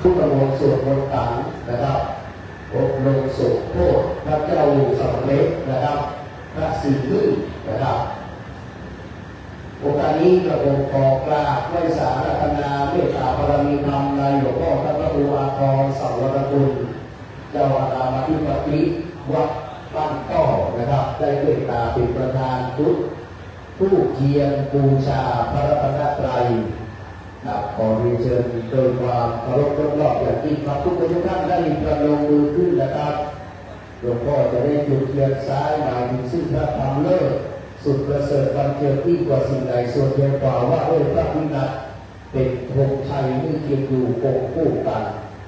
ทุกองค์สวดมนต์กันนะครับอบรมสุขโทษพระเจ้าสำเร็จนะครับพระศรีพึ่งนะครับโอกาสนี้กระผมขอกราบไหว้สารัตนาเมตตาบารมีธรรมในหลวงพ่อพระครูอาภรณ์สังวรกุลเจ้าอาณาธิปติวัดบ้านต้อนะครับได้เมตตาเป็นประธานผู้เทียนบูชาพระรัตนตรัยขอเรียนเชิญโดยความเคารพรอบอย่างยิ่งครับทุกท่านได้ประนมมือขึ้นนะครับหลวงพ่อจะได้จุดเทียนซ้ายหมายถึงซึ่งพระธรรมเลิศสุดประเสริฐบันเจิดที่กว่าสิ่งใดส่วนเดียวกว่าว่าพระวินัยเป็นธงชัยที่เคียงอยู่คงคู่กัน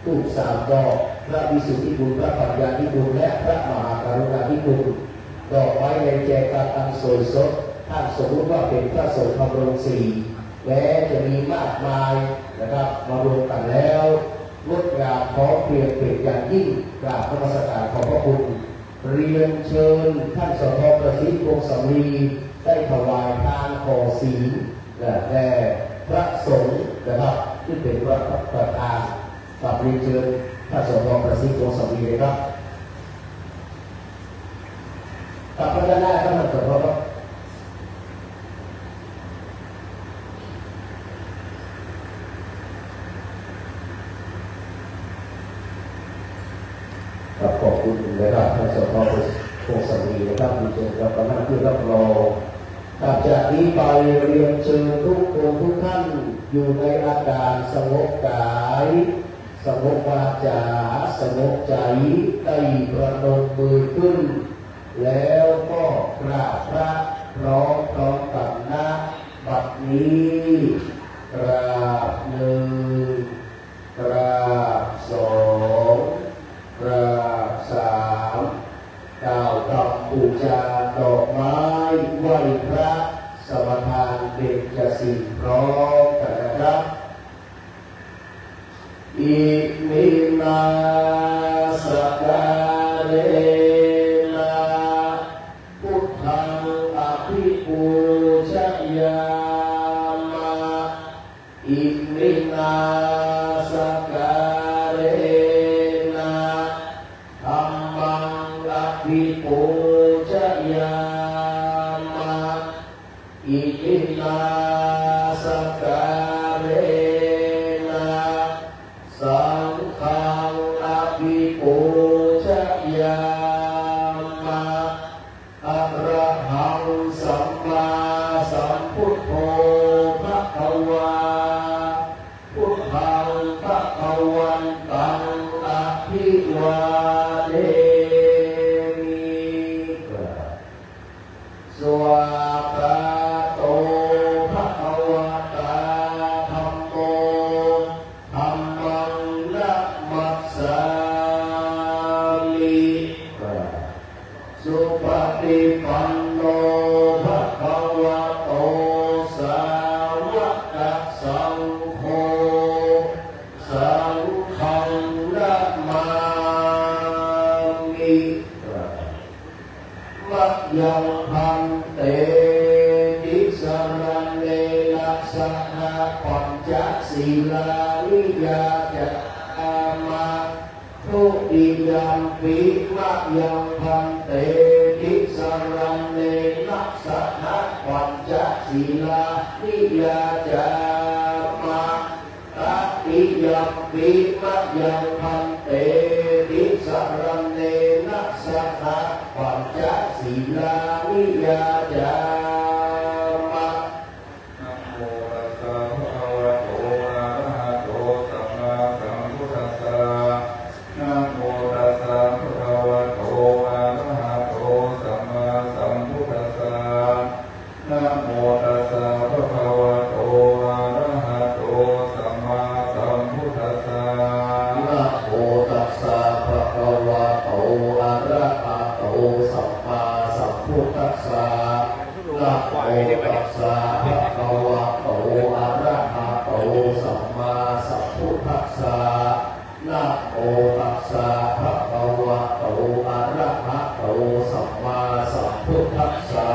ทุกสามดอกพระวิสุทธิบุญพระปัญญาธิบุญและพระมหากรุณาธิคุณดอกไม้ในแจกันอันสวยสดท่านสมมติว่าเป็นพระสงฆ์ธรรมรงค์สี่และจะมีมากมายนะครับมารวมกันแล้วงดงามขอเพียงเป็นอย่างยิ่งกราบพระนมัสการขอบพระคุณเรียนเชิญท่านสทประสิทธิ์วงศ์สำลีได้ถวายทานขอศีลแด่พระสงฆ์นะครับที่เป็นพระประธานกับเรียนเชิญท่านสทประสิทธิ์วงศ์สำลีเลยครับกับพระด้านหน้าท่านสทครับขอบคุณนะครับท่านสทโพสมีนะครับมีเชิญรับประทานที่รับรองจากนี้ไปเรียนเชิญทุกคนทุกท่านอยู่ในอาการสงบกายสงบวาจาสงบใจได้ประนมมือขึ้นแล้วก็กราบพระพร้อมกันนะบัดนี้กราบหนึ่งกราบสองกราบสามกล่าวคำบูชาดอกไม้ไหว้พระสมทานเบ็ญจศีลพร้อมกันนะครับอิมินาสการเนะพุทธังอภิปูชยามะอิมินาสการนะธัมมังอภิปูชยามะอิมินาสการนะสังฆังอภิปูชยามะอะระหังสัมมาสัมพุทโธภะคะวาพุทธังภะคะวันตังอภิวาเทมิสวากาโตภะคะวะตาธัมโมธัมมังนะมัสสามิสุปฏิปันโนภะคะวะโตสาวกสังโฆสังฆังนะมามิมัจยังพันเตติสรณเนนะสหปัญจศีลานิยาจามะทุติยัมปิมัจยังพันเตติสรณเนนะสหปัญจศีลานิยาจามะตติยัมปิมัจยังพันเตติสรณเนนะสหปัญจศีลานิยาจามะนะโมตัสสะภะคะวะโตอะระหะโตสัมมาสัมพุทธัสสะนะโมตัสสะภะคะวะโตอะระหะโตสัมมาสัมพุทธัสสะนะโมตัสสะภะคะวะโตอะระหะโตสัมมาสัมพุทธัสสะนะโมตัสสะภะคะวะโตอะระหะโตสัมมาสัมพุทธัสสะนะโมตัสสะภะคะวะโตอะระหะโตสัมมาสัมพุทธัสสะนะโมตัสสะภะคะวะโตอะระหะโตสัมมาสัมพุทธัสสะ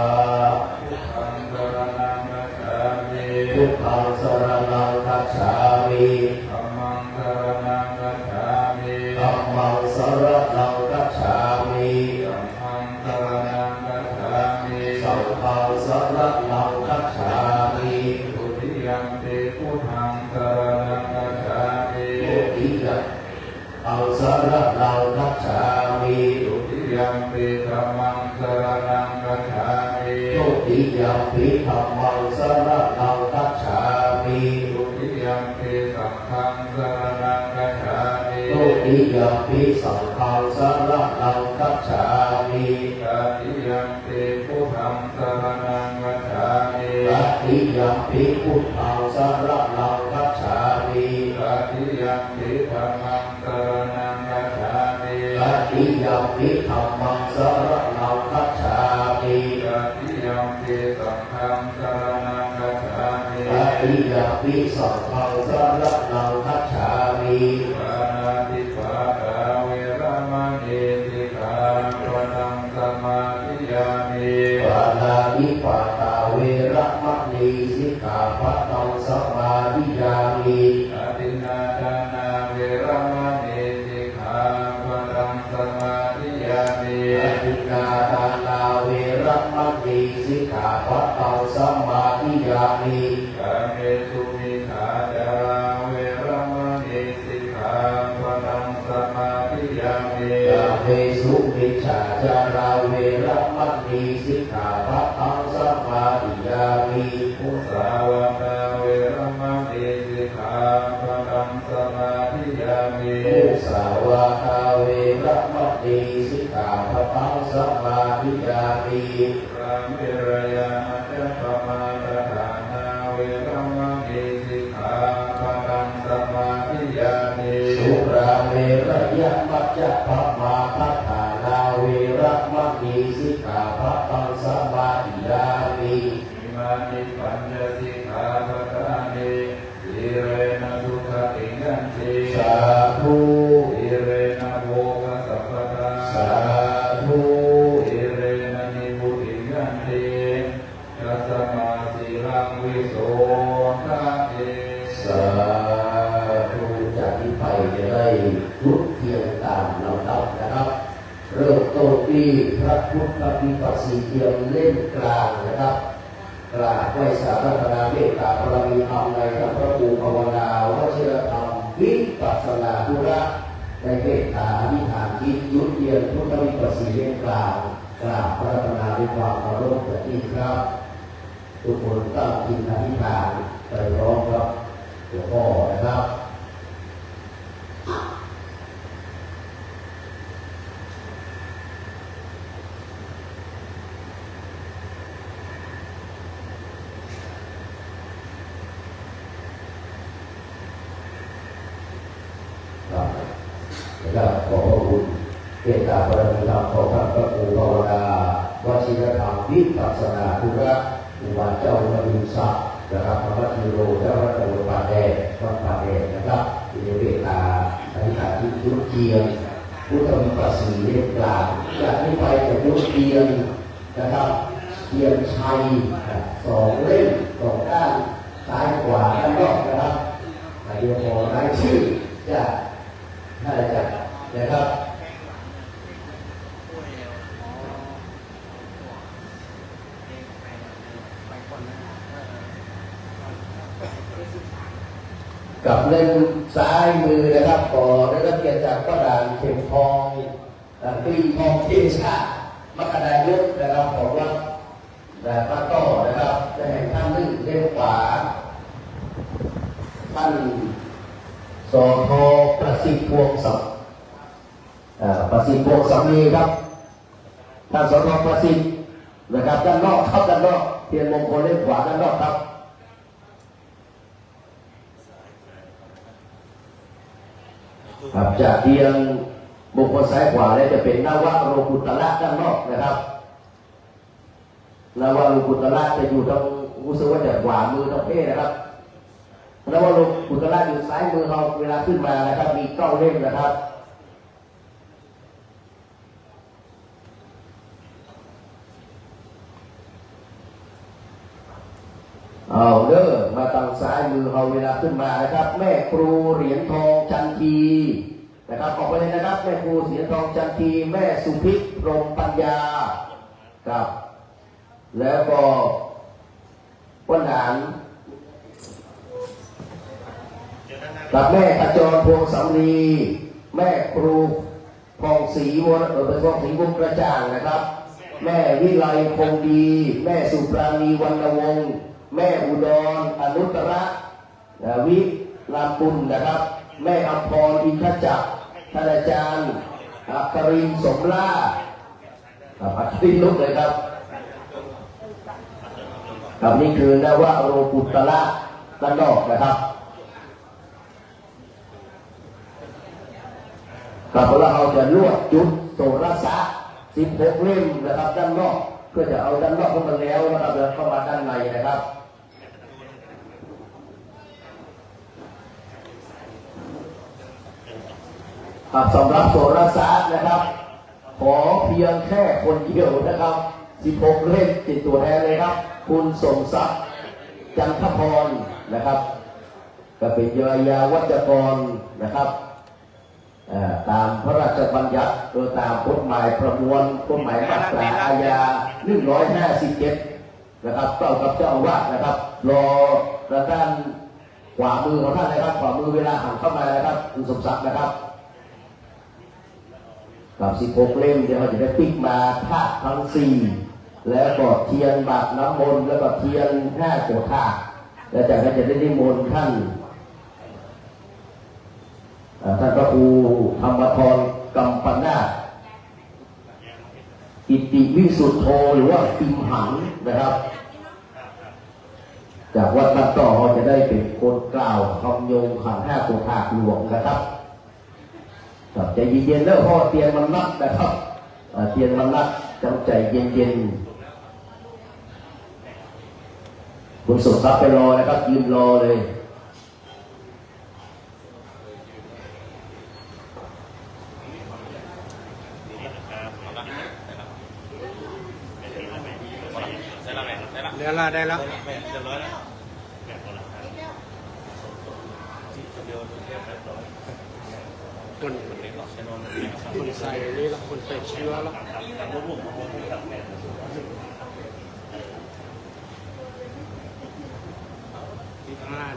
พุทธังสรณังคัจฉามิ พุทธังสรณังคัจฉามิ ธัมมังสรณัง มังสรณังคัจฉามิ สังฆังสรณังคัจฉามิ สังฆังสรณังคัจฉามิ ทุติยัมปิพุทธังสรณังคัจฉามิ ทุติยัมอังสรณังคัจฉามิ ทุติยัมปิธัมมังสรณังคัจฉามิ ทุติยัมปิธัมมังสรณังคัจฉามิ ทุติยัมปิสังฆังสรณังคัจฉามิ ทุติยัมปิสังฆังสรณังคัจฉามิ ตติยัมปิพุทธังสรณังคัจฉามิ ตติยัมปิพุทธังสรณังคัจฉามิ ตติยัมปิธัมมังสรณังคัจฉามิ ตติยัมปิธัมมังสรณังคัจฉามิ ตติยัมปิสังฆังสรณังคัจฉามิ ตติยัมปิสังฆังสรณังคัจฉามิ ปานาติปาตาเวรมณีสิกขาปะทังสมาธิยามิ ปานาติปาตาเวระมะนีสิกขาปะทังสมาธิยามิ อาทินนาทานาเวรมณีสิกขาปะทังสมาธิยามิ อธินาทานาเวระมะนีสิกขาปะทังสมาธิยามิ กาเมสุมิขจาราเวรมณีสิกขาปะทังสมาธิยามิ กาเมสุมิจฉาจาราเวระมะนีสิกขาปะทังสมาธิยามิ มุสาวาทาเวรมณีสิกขาปะทังสมาธิยามิ มุสาวาทาเวระมะนีสิกขาปะทังสมาธิยามิ รามเวรยาจะปมาทฐานาเวรมณีสิกขาปะทังสมาธิยามิ สุราเวระยะมัจจปมาทัฏฐานาเวระมะนีสิกขาปะทังสมาธิยามิ อิมานิปัญญสิกขาปะทานิสีเรนะสุขติยันติ สาธุ สีเรนะโภคสัพพทา สาธุ สีเรนะนิพุติยันติยัสมาสีลังวิโสทะเอ สาธุจากนี้ไปจะได้ยุดเทียนตามลำดับนะครับ เริ่มต้นที่พระพุทธวิปัสสีเทียนเล่มกลางนะครับกราบไหว้สารัตนาเมตตาบารมีธรรมในพระพุทธภาวนาวชิรธรรมวิปัสสนาธุระในเมตตาอธิษฐานจิตยุดเทียนพุทธวิปัสสีเล่มกลางกราบพระรัตนาด้วยความเคารพอย่างยิ่งครับ ทุกคนตั้งจิตอธิษฐานไปร้องครับหลวงพ่อนะครับนะครับขอพระคุณเมตตาบารมีธรรมของท่านพระครูภาวนาวชิรธรรมวิปัสสนาธุระอุบาเจ้าระมิศักดิ์นะครับพระพัทิโรเจ้ารัตนปาแดงวัดปาแดงนะครับที่เมตตาอธิษฐานที่ยุดเทียนพุทธวิปัสสีเล่มกลางจากนี้ไปจะยุดเทียนนะครับเทียนชัยสองเล่มสองด้านซ้ายขวาด้านนอกนะครับเดี๋ยวขอรายชื่อจะน่าจะนะครับกับเล่มซ้ายมือนะครับขอได้รับเกียรติจากพระด่านเข็มทองกลีทองเทชามัคคดายุทธนะครับขอรับแต่พระต่อนะครับได้แห่งท่านนึงเล่มขวาท่านสอทอประสิทธิ์พวงศักดิ์ประสิทธิ์พวงสามีครับท่านสอทอประสิทธิ์นะครับด้านนอกครับด้านนอกเทียนมงคลเล่มขวาด้านนอกครับจากเทียนมงคลซ้ายขวาแล้วจะเป็นนวโรกุตระด้านนอกนะครับนวโรกุตระจะอยู่ตรงรู้สึกว่าจะขวามือตรงเป้นะครับนวโรกุตระอยู่ซ้ายมือเราเวลาขึ้นมานะครับมีเก้าเล่มนะครับเอาเด้อมาทางซ้ายมือเราเวลาขึ้นมานะครับแม่ครูเหรียญทองจันที นะครับออกไปเลยนะครับแม่ครูเสียทองจันทีแม่สุพิษพรหมปัญญาครับแล้วก็ป้นหานกับแม่ขจรพวงสำลีแม่ครูพองศรีเป็นพองศรีวงกระจ่างนะครับ แม่วิไลคงดี แม่สุปราณีวรรณวงศ์แม่อุดรอนุตระวิลาปุณนะครับแม่อภรอินทจักรท่านอาจารย์อัครินทร์สมล่าอัครินทร์ลุกเลยครับครับนี่คือนวโรกุตระด้านนอกนะครับครับแล้วเราจะลวดจุดโสรสะ16 เล่มนะครับด้านนอกเพื่อจะเอาด้านนอกเข้ามาแล้วนะครับแล้วเข้ามาด้านในนะครับครับสำหรับโสรสะนะครับขอเพียงแค่คนเดียวนะครับ16 เล่มติดตัวแทนเลยครับคุณสมศักดิ์จันทพรนะครับก็เป็นยาวัจกรนะครับตามพระราชบัญญัติโดยตามกฎหมายประมวลกฎหมายมาตราอาญา157นะครับเจ้ากับเจ้าอาวาสนะครับรอด้านขวามือของท่านนะครับขวามือเวลาหันเข้ามานะครับคุณสมศักดิ์นะครับกับ16 เล่มเดี๋ยวเราจะได้ปิ๊กมาธาตุทั้ง4แล้วก็เทียนบาทน้ำมนต์แล้วก็เทียน5 โกธาตุแล้วจากนั้นจะได้นิมนต์ท่านพระครูธรรมธรกัมปนาถอิติวิสุทโธหรือว่าปิมหังนะครับจากวัดบ้านต่อจะได้เป็นคนกล่าวคำโยงขัน5 โกธาตุหลวงนะครับใจเย็นๆแล้วพ่อเตียนมันนักนะครับเตียนมันนักจำใจเย็นๆคุณสมศักดิ์ไปรอนะครับยืนรอเลยได้แล้วคนใส่นี่ละคนใส่เชื้อละ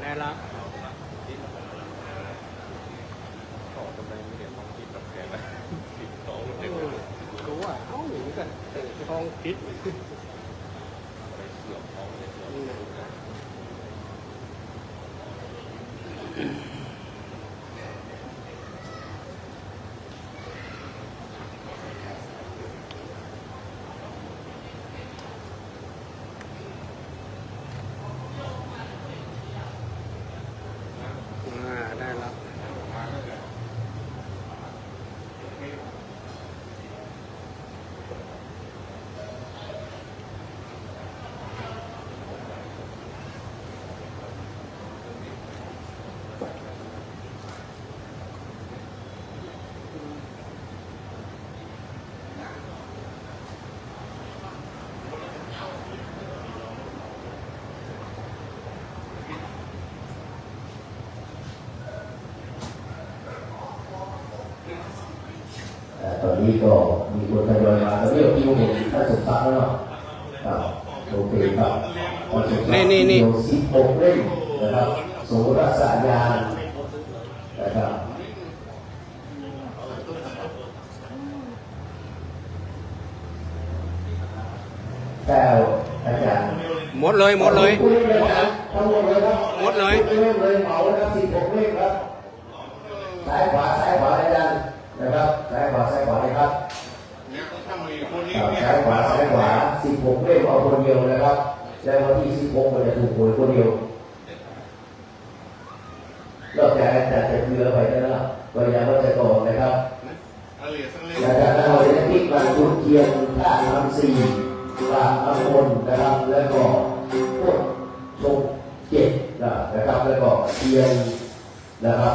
ได้แล้วรู้ว่าเอ้าอย่างนี้กันท้องพิษได้แล้ว ตอนนี้ก็มีคนทยอยมาตอนนี้ที่ผมเห็นท่านสมศักดิ์แล้วเนาะโอเคครับนี่16 เล่มนะครับโสรสญาณนะครับ9 อาจารย์หมดเลยทั้งหมดเลยครับหมดเลยเหมาแล้วครับ16 เล่มครับซ้ายขวาอาจารย์นะครับซ้ายขวาเลยครับซ้ายขวา16 เล่มเอาคนเดียวนะครับแล้ววันที่16มันจะถูกหวยคนเดียวนอกจากอาจารย์จะเกลือไปแล้วก็ยังว่าจะก่อนนะครับอาจารย์เราจะพิกมาจุดเทียนท่าน้ำ4กลางน้ำมนต์นะครับแล้วก็พวกชง7นะครับแล้วก็เทียนนะครับ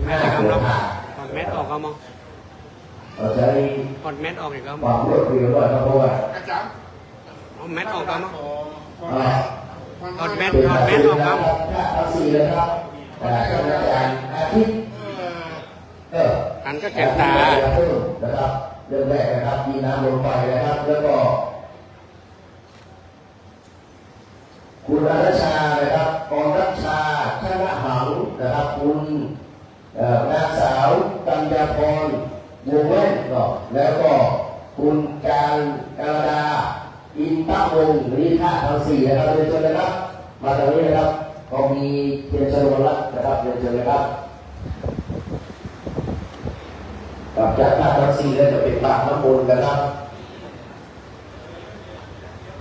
5 ตัวผ่าถอดแมสออกก็มั้งใช้ถอดแมสออกอีกแล้วความรวดเร็วด้วยครับเพราะว่าเอาแมสออกก็มั้งถอดแมสออกก็มั้ง4เลยครับอาจารย์อาทิตย์ หันก็เจ็บตา เพิ่มนะครับเรื่องแรกนะครับมีน้ำลมไฟนะครับแล้วก็คุณอรัชชานะครับกรรัชชาชนะหังนะครับคุณนางสาวกัญญาพรวงแว่นแล้วก็คุณการดาอินทวงศ์นี่ท่าทั้งสี่นะครับเรียนเชิญนะครับมาตรงนี้นะครับก็มีเทียนชนวนละนะครับเรียนเชิญนะครับกับจากท่าทั้งสี่แล้วจะเป็นบาตรน้ำมนต์นะครับ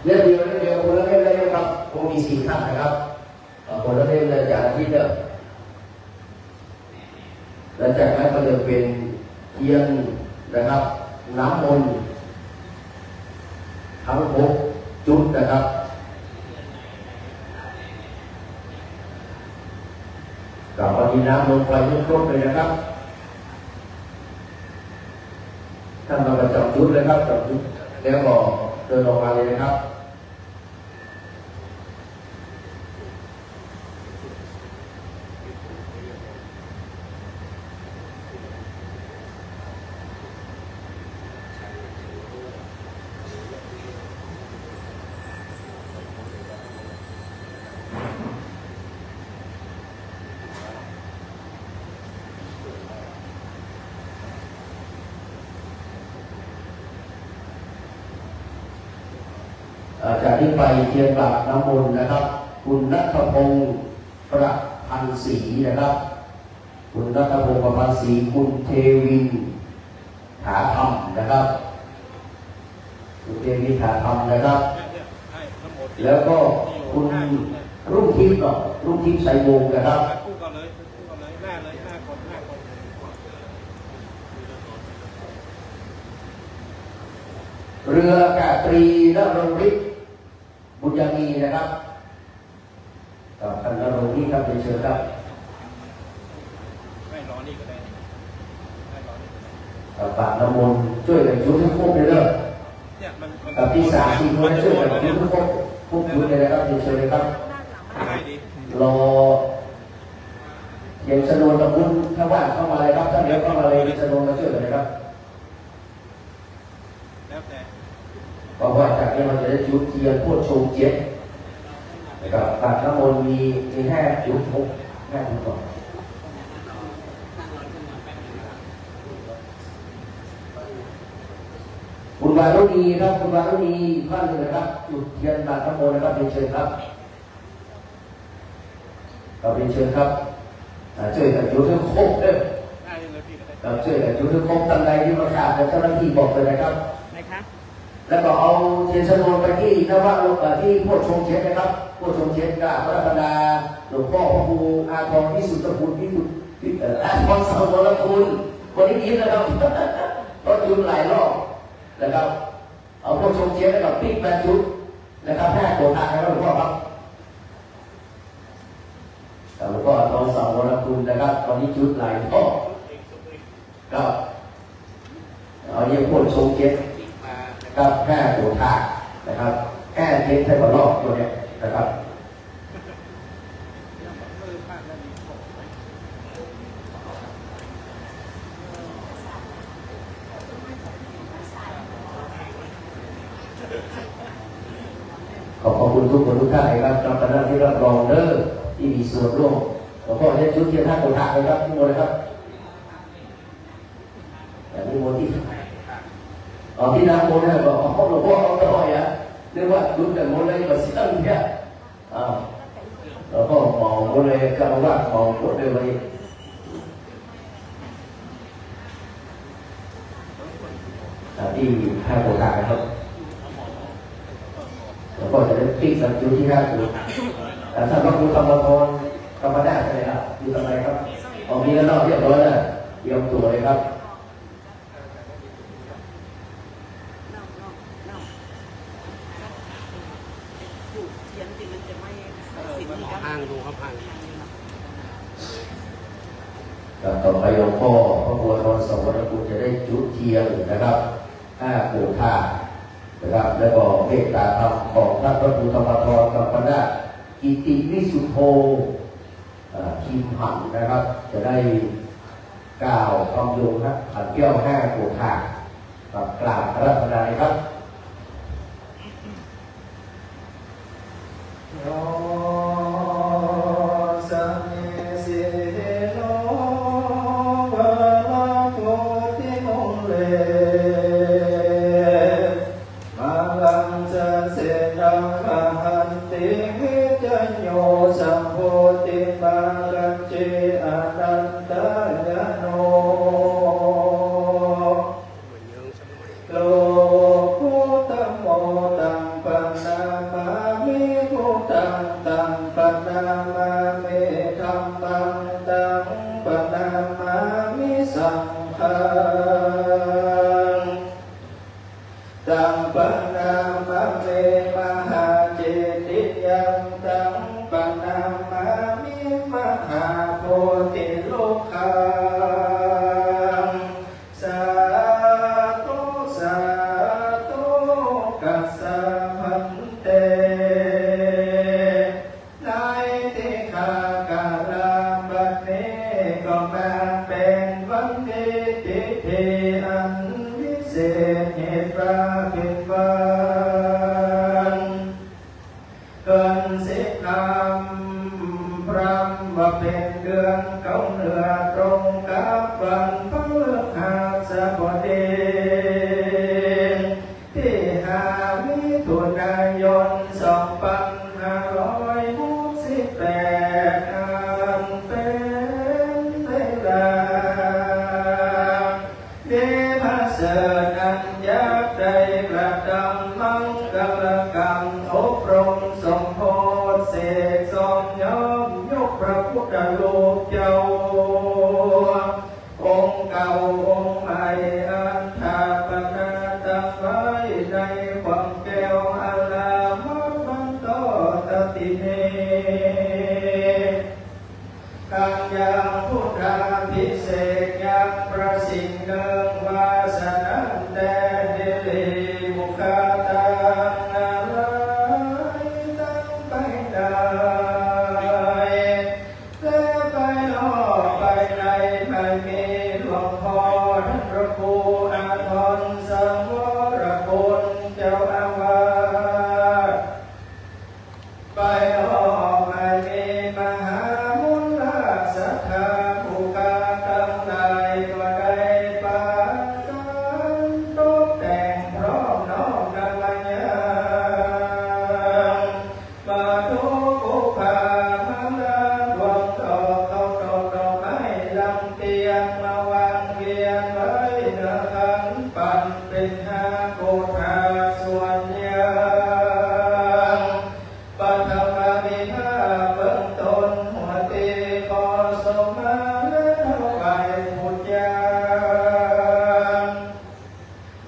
เรื่องเดียวคนละเล่มเลยนะครับคงมีสี่ท่านนะครับคนละเล่มเลยจากอาทิตย์เดิมหลังจากนั้นก็จะเป็นเทียนนะครับน้ำมนต์ทั้ง6จุดนะครับกับวันนี้น้ำลงไฟทุกครบเลยนะครับท่านมาประจำจุดเลยครับจับจุดแล้วก็เดินออกมาเลยนะครับจากที่ไปเทียนบาตรน้ำมนต์นะครับคุณณัฐพงศ์ประพันธ์ศรีนะครับคุณณัฐพงศ์ประพันธ์ศรีคุณเทวินถาธรรมนะครับคุณเทวินถาธรรมนะครับแล้วก็คุณรุ่งทิพย์รุ่งทิพย์ไสวงศ์นะครับเรืออากาศตรีณรงค์ฤทธิ์บุญยามีนะครับท่านณรงค์ฤทธิ์ครับเชิญครับไม่รอนี่ก็ได้บาตรน้ำมนต์ช่วยกันจุดให้ครบเลยเด้อกับที่3-4คนช่วยกันจุดให้ครบจุดเลยนะครับเชิญเลยครับรอเดี๋ยวชนวนตะบุญถ้าว่างเข้ามาเลยครับถ้าเดี๋ยวเข้ามาเลยชนวนมาช่วยกันเลยครับเพราะว่าจากนี้เราจะได้จุดเทียนพูดชมเจ็ดนะครับบาตรน้ำมนต์มี5 จุด5 จุดก่อนคุณวารุณีครับคุณวารุณีท่านหนึ่งนะครับจุดเทียนบาตรน้ำมนต์นะครับเรียนเชิญครับเราเรียนเชิญครับช่วยกันจุดให้ครบเลยช่วยกันจุดให้ครบตั้งใจที่ประกาศของเจ้าหน้าที่บอกเลยนะครับแล้วก็เอาเทียนชนวนไปที่นวะที่โพธิ์ชงเช็ดนะครับโพธิ์ชงเช็ดกับพระบรรดาหลวงพ่อพระครูอาทรที่สุทธคุณที่สุดอาทรสมรคุณคนนี้ยิ้มนะครับก็จุดหลายรอบนะครับเอาโพธิ์ชงเช็ดแล้วก็ปิ๊ก8 จุดนะครับ5 ตัวทางนะครับหลวงพ่อครับหลวงพ่ออาทรสมรคุณนะครับตอนนี้จุดหลายรอบครับเอาเนี่ยโพธิ์ชงเช็ดกับ5 ตัวทางนะครับ5 เทปใช้กับรอบตัวนี้นะครับขอบคุณทุกคนทุกท่านนะครับเจ้าคณะที่รับรองเด้อที่มีส่วนร่วมหลวงพ่อได้ชุดเทียน5 ตัวทางเลยครับที่โมเลยครับแต่ที่โมที่ที่น้ำมนต์เนี่ยบอกหลวงพ่อเอาไปอ่ะเรียกว่าจุดแต่มนต์เลยก็สิ่งเนี่ยแล้วก็มองมนต์เลยกำลังว่ามองมนต์เลยวันนี้ที่5 ตัวทางนะครับแล้วก็จะได้ติ๊กสักจุดที่5 ตัวแต่ถ้าพระครูธรรมพรธรรมดาใช่ไหมครับอยู่ทำไมครับของนี้แล้วเรียบร้อยแล้วเตรียมตัวเลยครับห่างดูครับห่างต่อไปหลวงพ่อพระบัวทองสมรคุณจะได้จุดเทียนนะครับ5 โกธานะครับแล้วก็เมตตาธรรมของท่านพระครูธรรมทรกับคณะกิติวิสุทโธคิมหันนะครับจะได้ กล่าวคำยุงครับขันเกี้ยวห้าปูถากับกล่าวพระพนายครับโยสัมมิสิโนภะคะโตติโมเลมาลังจะเสนังมหันติวิจโยสัมโพธิมาลังเจอนันตายโนโลกุตโมตังปนามามิพุตังตังปนามามิธัมมังตังปนามามิสังฆังตังปนามามิมหาเจติยังตังปนามามิมหาโพธิโลกังสาธุสาธุกัสสะพันเตในที่ข้ากาลบัดนี้ก็มาเป็นวันดีทิเทอันวิเศษเหตุประพินวันเกินสิบคำพรำว่าเป็นเดือนเก้าเหนือตรงกับวันพฤหัสบดีที่5 มิถุนายน 2568อันเป็นเวลาเดพะเสนัญญาได้กระทำมังกรกรรมอบรมสมโพธิเสกสมยอมยกพระพุทธรูปเจ้าองค์เก่าองค์ใหม่อันถาปนาตั้งไว้ในความแก้วอาลามัดมันโตตติเนกังยังพุทธาภิเศษยังประสิทธิ์เนืองวาสนันแต่เดลิบุคาตังอะไรตั้งไปได้และไปนอกไปในไม่มีหลวงพ่อท่านพระครูอาทรสังวรคุณเจ้าอาวาสไปนอกไม่มีมหามุลลาศรัทธาผู้กาตั้งหลายก็ได้ปานกันตกแต่งพร้อมน้อมนำมายังมาดูกุภามาลาดวงดอกเขาดอกไม้ลำเตียงมาวางเวียนไว้เนื้อขันปั่นเป็น5 โกฏาส่วนยังปัทมวิภาเบื้องต้นหัวตีขอสมาและถวายพุทธญาณ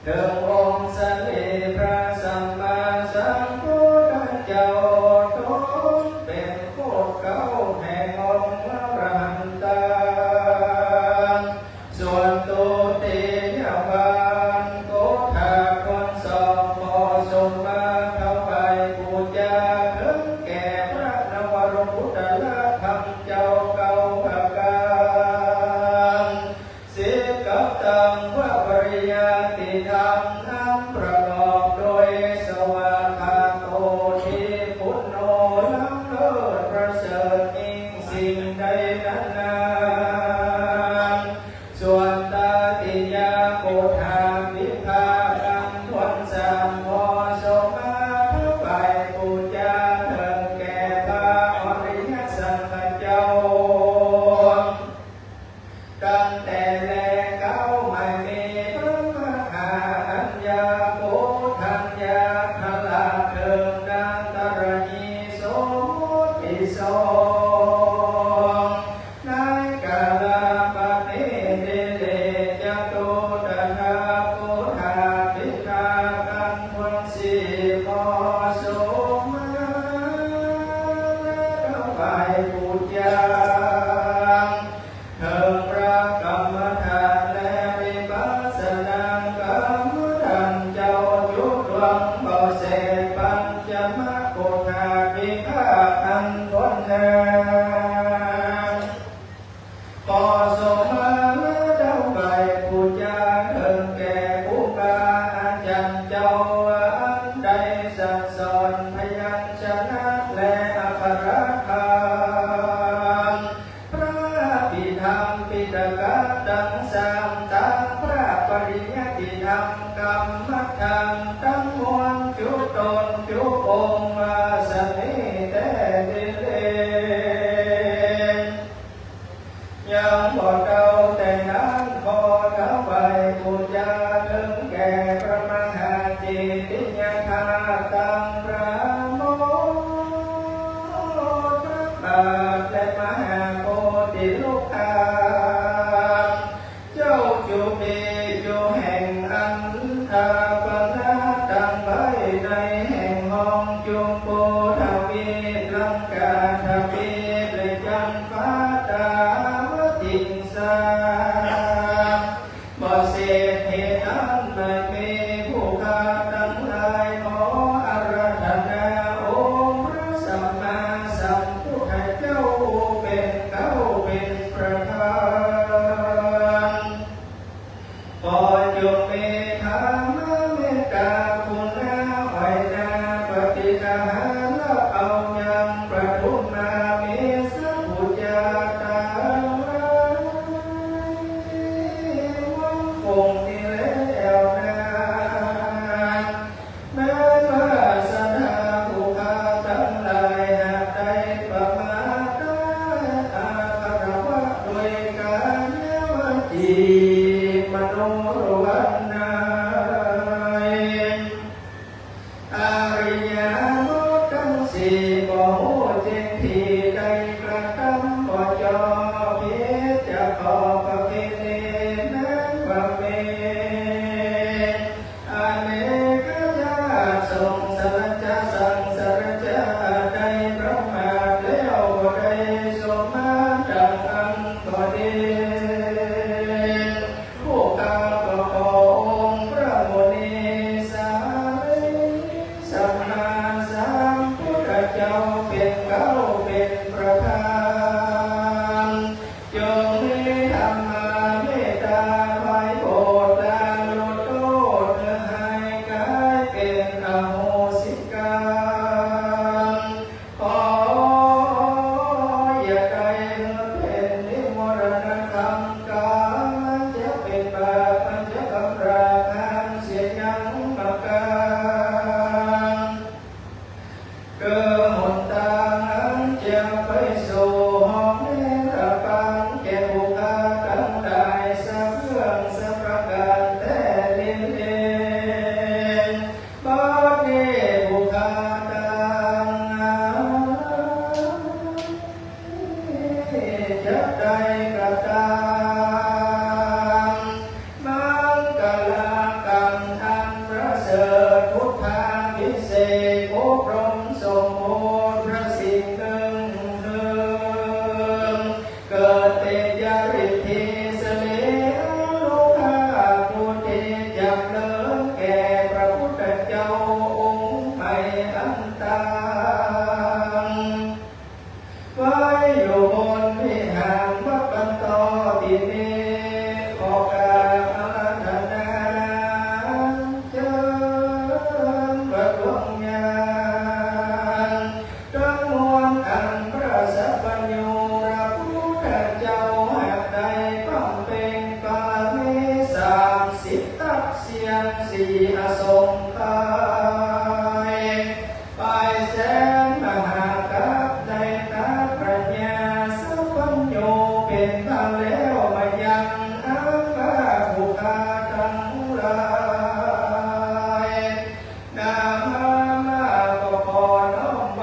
ถึงองค์สรีพระสัมมาสัมพุทธเจ้าทรงเป็นโคตรเก่าแห่งองค์อรหันตาส่วนตุติยบานโกฏาคนสองขอสมาถวายบูชาถึงแก่พระนวโรพุทธละธรรมเจ้าเก่าอาการสิบกับตังวะปริยาติธรรมน้ำประกอบโดยสวากขาโตที่พุทโนล้ำเลิศประเสริฐยิ่งสิ่งใดนั้นนาส่วนตาติยาโกฏาวิภาคันทวนสามพอสมาถวายบูชาเถิดแก่พระอริยสังฆเจ้าตั้งแต่แลเก้าไม่มีพระมหาอัญญาโกธัญญาทลาเถิงดังตรณีโสติโสในกาลปฏิเดเลจตุตถาโกฏาภิกขากันทวนสีพอสุมาและถวายบูชาเถิงพระกรรมฐาน ริยติธรรมกรรมธรรมทั้งมวลจุตนจุองค์มาสนิแต่ดิเลนยังบ่เก่าแต่นั้นขอถวายบูชาถึงแก่พระมหาจิติญาธาตังพระโมทบาทและมหาโพธิลูกค้าเจ้าจุติอยู่แห่งอันธาปนาตั้งไว้ในแห่งห้องจุมโพทวีลังกาทวีและจันฟ้าตาวติงสาบ่เศษเหตุอันใดมีผู้ข้าทั้งหลายขออาราธนาองค์พระสัมมาสัมพุทธเจ้าเป็นเขาเป็นประธานขอจงมีธรรมเมตตาคุณาไหวนาปฏิฆาละเอายังประทุมมามีสัพพุญาตาคงที่แล้วนาแม้ว่าสัทธาผู้ข้าทั้งหลายหากได้ประมาทได้อาภัพวะด้วยกายยวจีมโนวันนาอาริยมรรคทั้งสี่บ่ฮู้จริงที่ใดกระทำบ่จอเพียจะขอประเพณีนั้นว่าเมอาเนกญาติทรงสรรจาสังสรรจาได้ประมาทแล้วบ่ได้สมมาดังอันก็ดีผู้ข้าก็ขอองค์พระมุนีสารีสัมมาสัมพุทธเจ้าเป็นเขาเป็นประธานจงมีธรรมาเมตตาไว้โปรดลาลดโทษให้กายเป็นอโหสิกรรมขออย่าได้เป็นนิมรณกรรมกรรมจะเป็นบาปมันจะกำราบหันเสียยังมาการเกิดหนทางนั้นจะไปสู่ห้องนิรปังแก่ผู้ข้าทั้งหลายสักเรื่องสักประการแต่ลิ้นเองบัดนี้ผู้ข้าทั้งหลายจะได้กระทำมังกลากันอันประเสริฐพุทธาภิเศษกอบรมสมบูรณ์พระสิ่งหนึ่งเดิมเกิดเป็นยาฤทธิเสลโลกาภูติจำเริญแก่พระพุทธเจ้าองค์ไม่อันตางไว้อยู่บนวิหารวัดปันตอที่นี้ขอกราบอาราธนาเชิญพระดวงญาณทั้งมวลอันพระสัพพัญญูพระพุทธเจ้าหากใดบำเพ็ญบารมี30ทักเสียงสี่อสงไขยไปแสนมหากัปในตาปัญญาสัพพัญญูเป็นทางแล้วมายังอาภาผู้ข้าทั้งหลายนามาก็ขอน้อมไป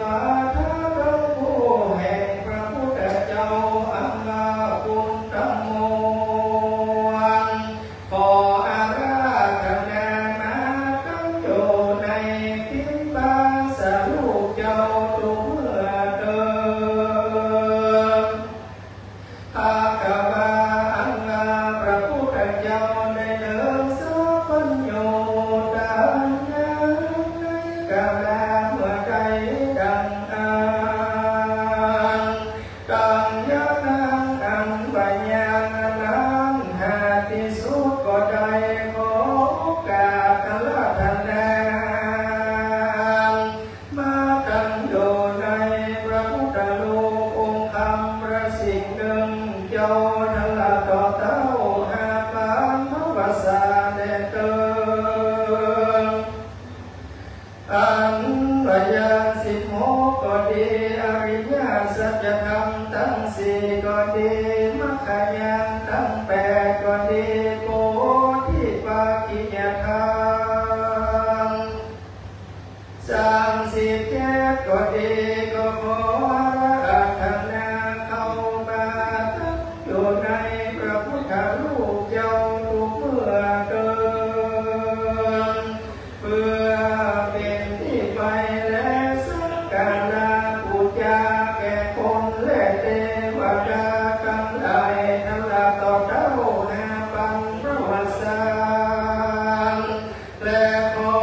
ว่าถ้าพระผู้แห่งพระพุทธเจ้าอันว่าคุณทั้งมวลขออาราธนามาตั้ง ดีโกทิปักขิยธรรม37ก็ดีก็ขออาราธนาเข้ามาตั้งอยู่ในพระพุทธรูปเจ้าทุกเมื่อเกินเพื่อเป็นที่ไปและสักการะบูชาแก่คนและเทวดาทั้งหลายทั้งหลายต่อเจ้านาฟังประวัติศาสตร์และขอ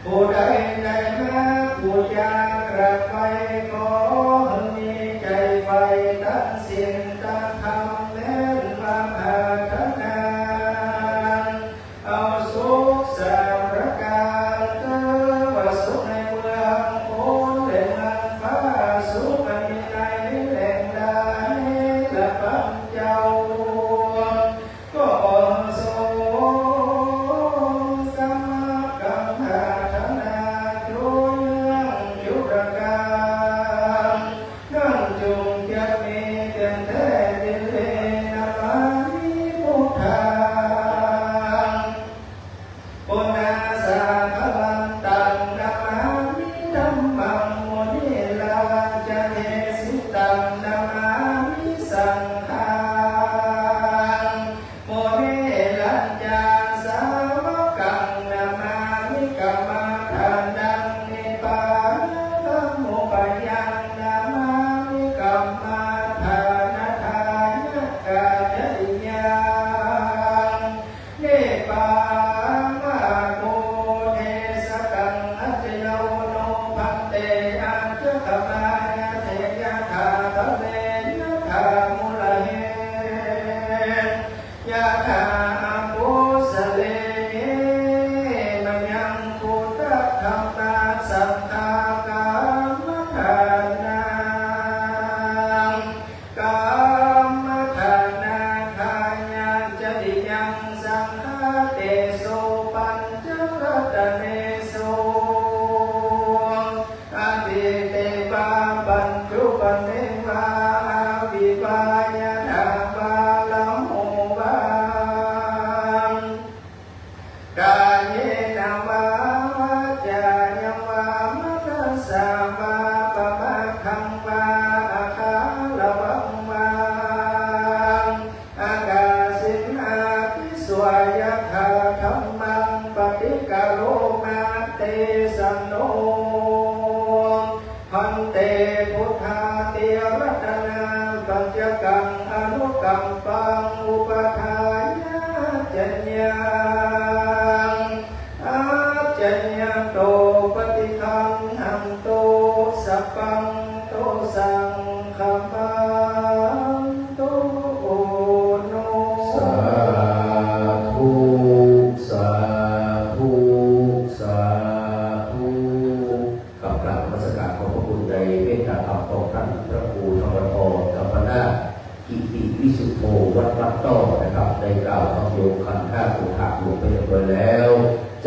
ผู้ใดได้มาบูชากราบไหว้ขอมีใจไฟตั้งสิ่งตั้งธรรมแม้นมาหาทนาเอาสุขสามการเกิดว่าสุขในเมืองโคนแหล่งเมืองฟ้าสุขไม่มีในแหล่งใดและบังเจ้าก็ทรง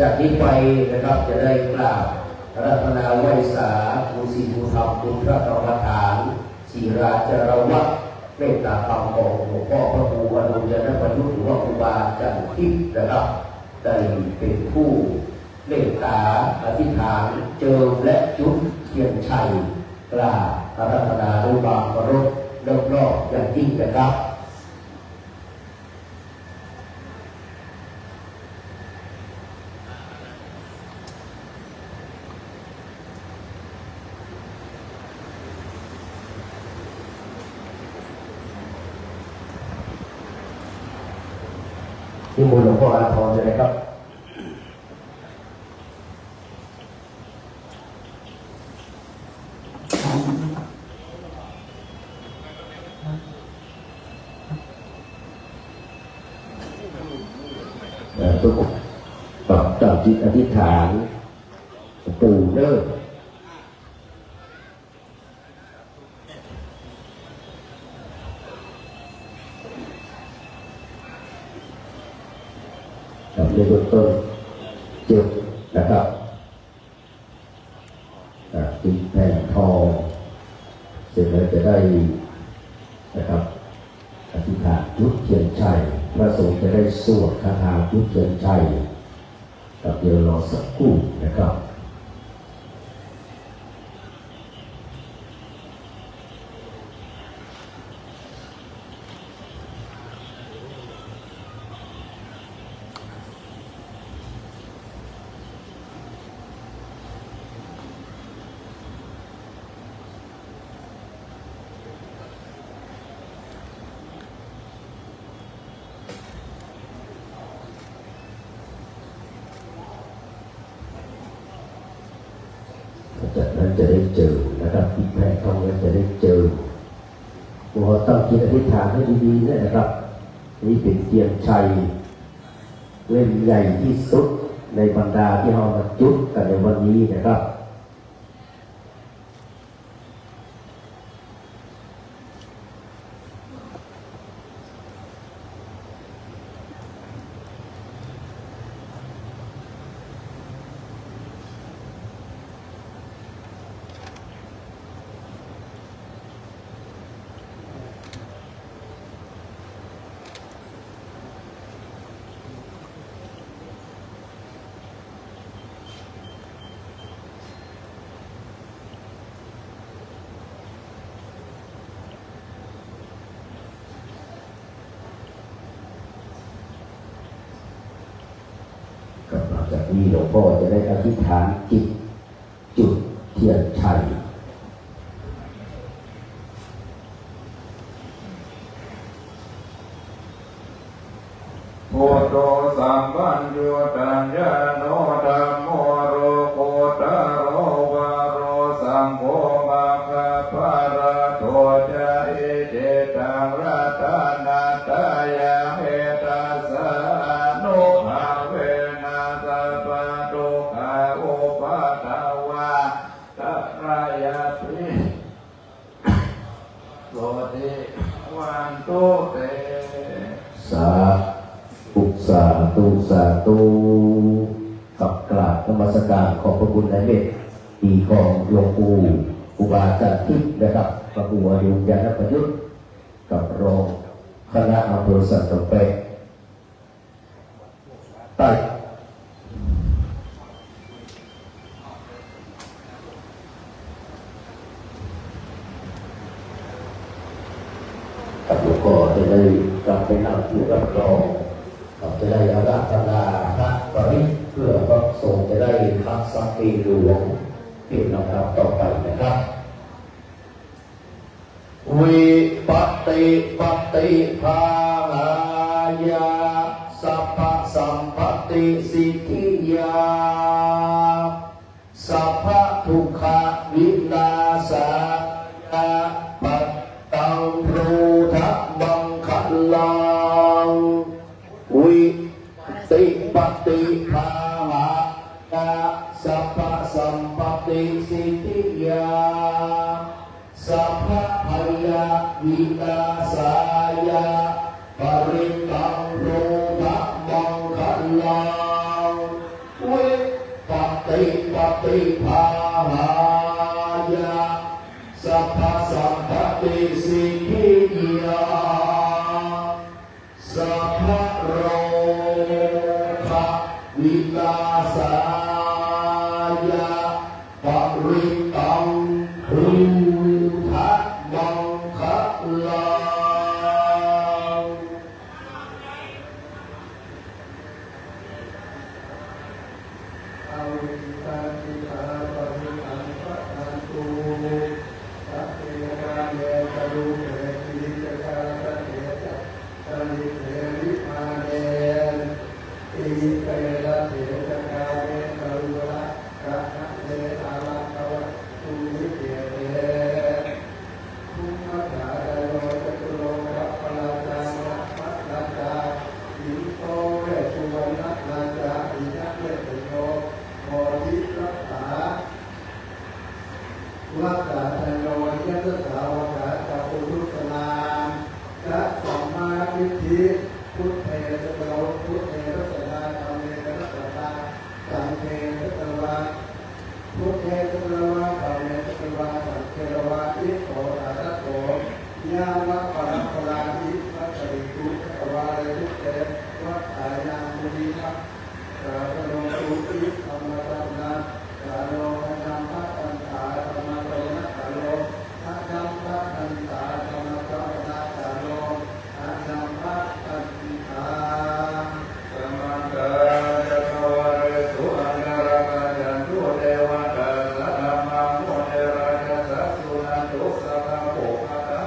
จากนี้ไปนะครับจะได้กราบอาราธนาไหว้สาบูชาบูธรรมคุณพระกรรมฐานศิราจารวัตรเมตตาธรรมของหลวงพ่อพระครูอนุญาณประยุทธ์หรือว่าครูบาจันทิพย์นะครับได้เป็นผู้เมตตาอธิษฐานเจิมและจุดเทียนชัยกราบอาราธนาด้วยความเคารพรอบๆอย่างยิ่งนะครับ ที่มูลหลวงพ่ออาทรเลยนะครับ ทุกคนกับตั้งจิตอธิษฐานปู่เลิศในเบื้องต้นเจ็บนะครับติดแผ่นทองเสร็จแล้วจะได้นะครับอธิษฐานจุดเทียนชัยพระสงฆ์จะได้สวดคาถาจุดเทียนชัยกับเดี๋ยวรอสักครู่นะครับจากนั้นจะได้เจอนะครับที่แพร่ทองนั้นจะได้เจอพอตั้งจิตอธิษฐานให้ดีๆนะครับนี่เป็นเทียนชัยเล่มใหญ่ที่สุดในบรรดาที่เรามาจุดกันในวันนี้นะครับหลังจากนี้หลวงพ่อจะได้อธิษฐานจิตจุดเทียนชัยโพโตสัมปัญโยตัญญาโนธัมโมโรโคตโรวาโรสังโฆมาคาภาระโตจาเอเจตังรัตนาตายาเมตัสสะนุภาเวนะสัพพะทุกขาอุปัฏฐวาตรายาปิโสติวันตุเตสาธุกับกราบนมัสการขอบพระคุณในเมตตีของหลวงปู่ครูบาอาจารย์ทิพย์นะครับพระครูอายุยานประยุทธ์กับรองคณะอำเภอสันตะเปะใต้กับหลวงพ่อจะได้กลับไปนั่งที่รับรองจะได้อาราธนาพระปริเพื่อพระสงฆ์จะได้ทักสักปีหลวงเป็นลำดับต่อไปนะครับวิปัตติภาวายาสัพพสัมปติสิทธิยาสัพพทุกขวินาศาปัตตังรูทับังคัลลังวิปัตติภาวายาสัพพสัมปติสิทธิยาสัพพพยาวินาศายาปริตังโรภะมังคัลลังวิปัตติภาวายาสัพพสัมปติสิทธิยาสัพพโรภะวินาศายาปริตังรูทัพมังคัลลังอวิตาติภาปริตังปะทันตุสัพเพกาเมตรุเตติจกาตเตจะตริเตวิมาเนอิเตระเตจกาเมตรุระกะเนตาลาภวะ วัฏฏะโยยัสสาวกะจักขุรุสลามจักสัมมาวิธิพุทเทสะโลพุทเทรัสดาธรรมเมรัสดาสังเฆรัสวาพุทเทสะโลธรรมเมรัสวาสังเฆรวาอิโตอะระโตยาวะปะระปะราอิมัตติตุตวาเรทุเตวัฏฐายังมุนีนะกาโลสุอิธรรมะนะกาโลกัมภะตันตาธรรมะโตนะกาโลอะกัมภะตันตาธรรมะโตนะกาโลอะกัมภะตันตา สมังกาจะทวาเรสุอันนารามาจันทุเทวตาสัทธามังโมเนราชสัสสุนันตุสัพพะโภคตา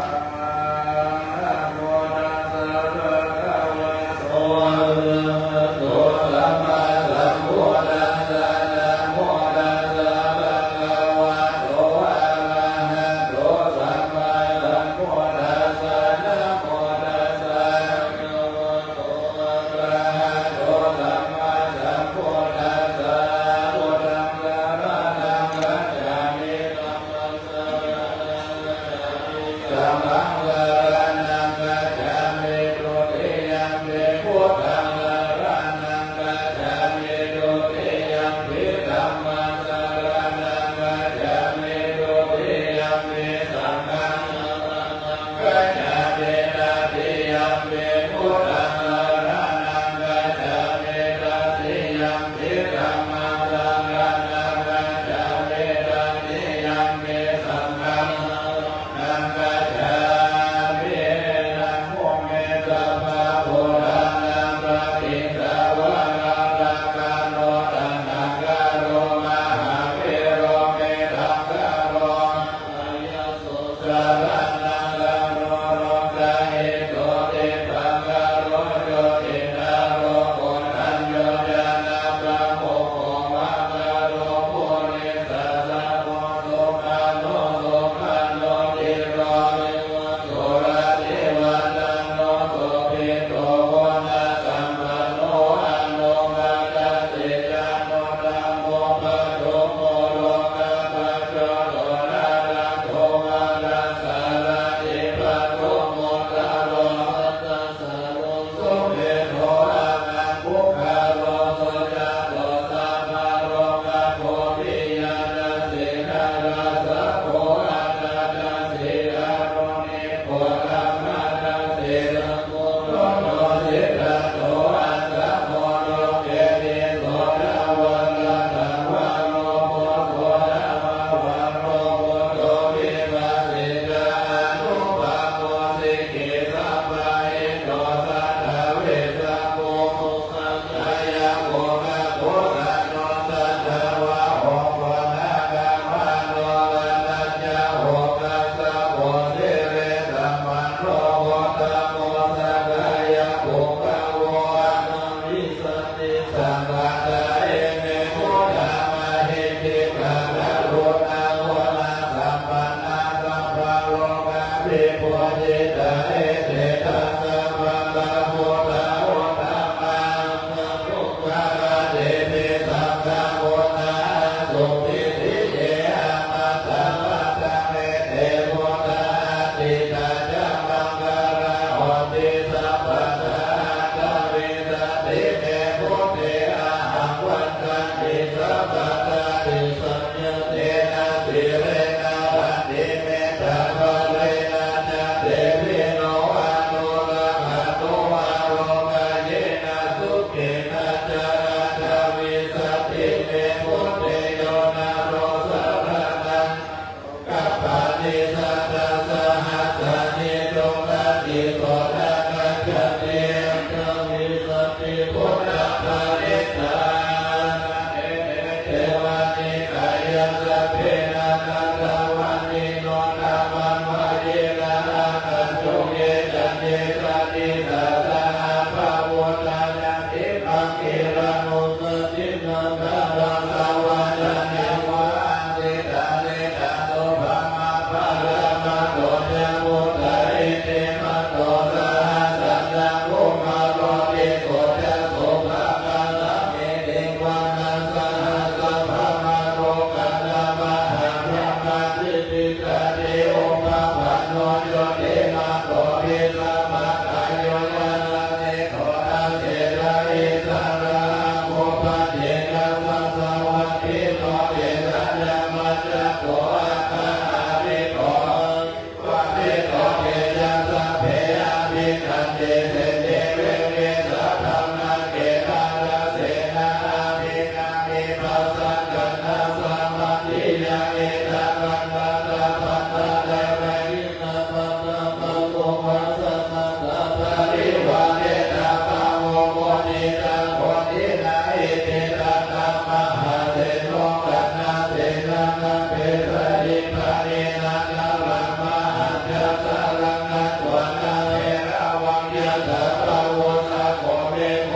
นังเปสริภาเนนะนาลังมหันยะสารังนะตวนาเทระวังยะถาปะโวสะโกเมโก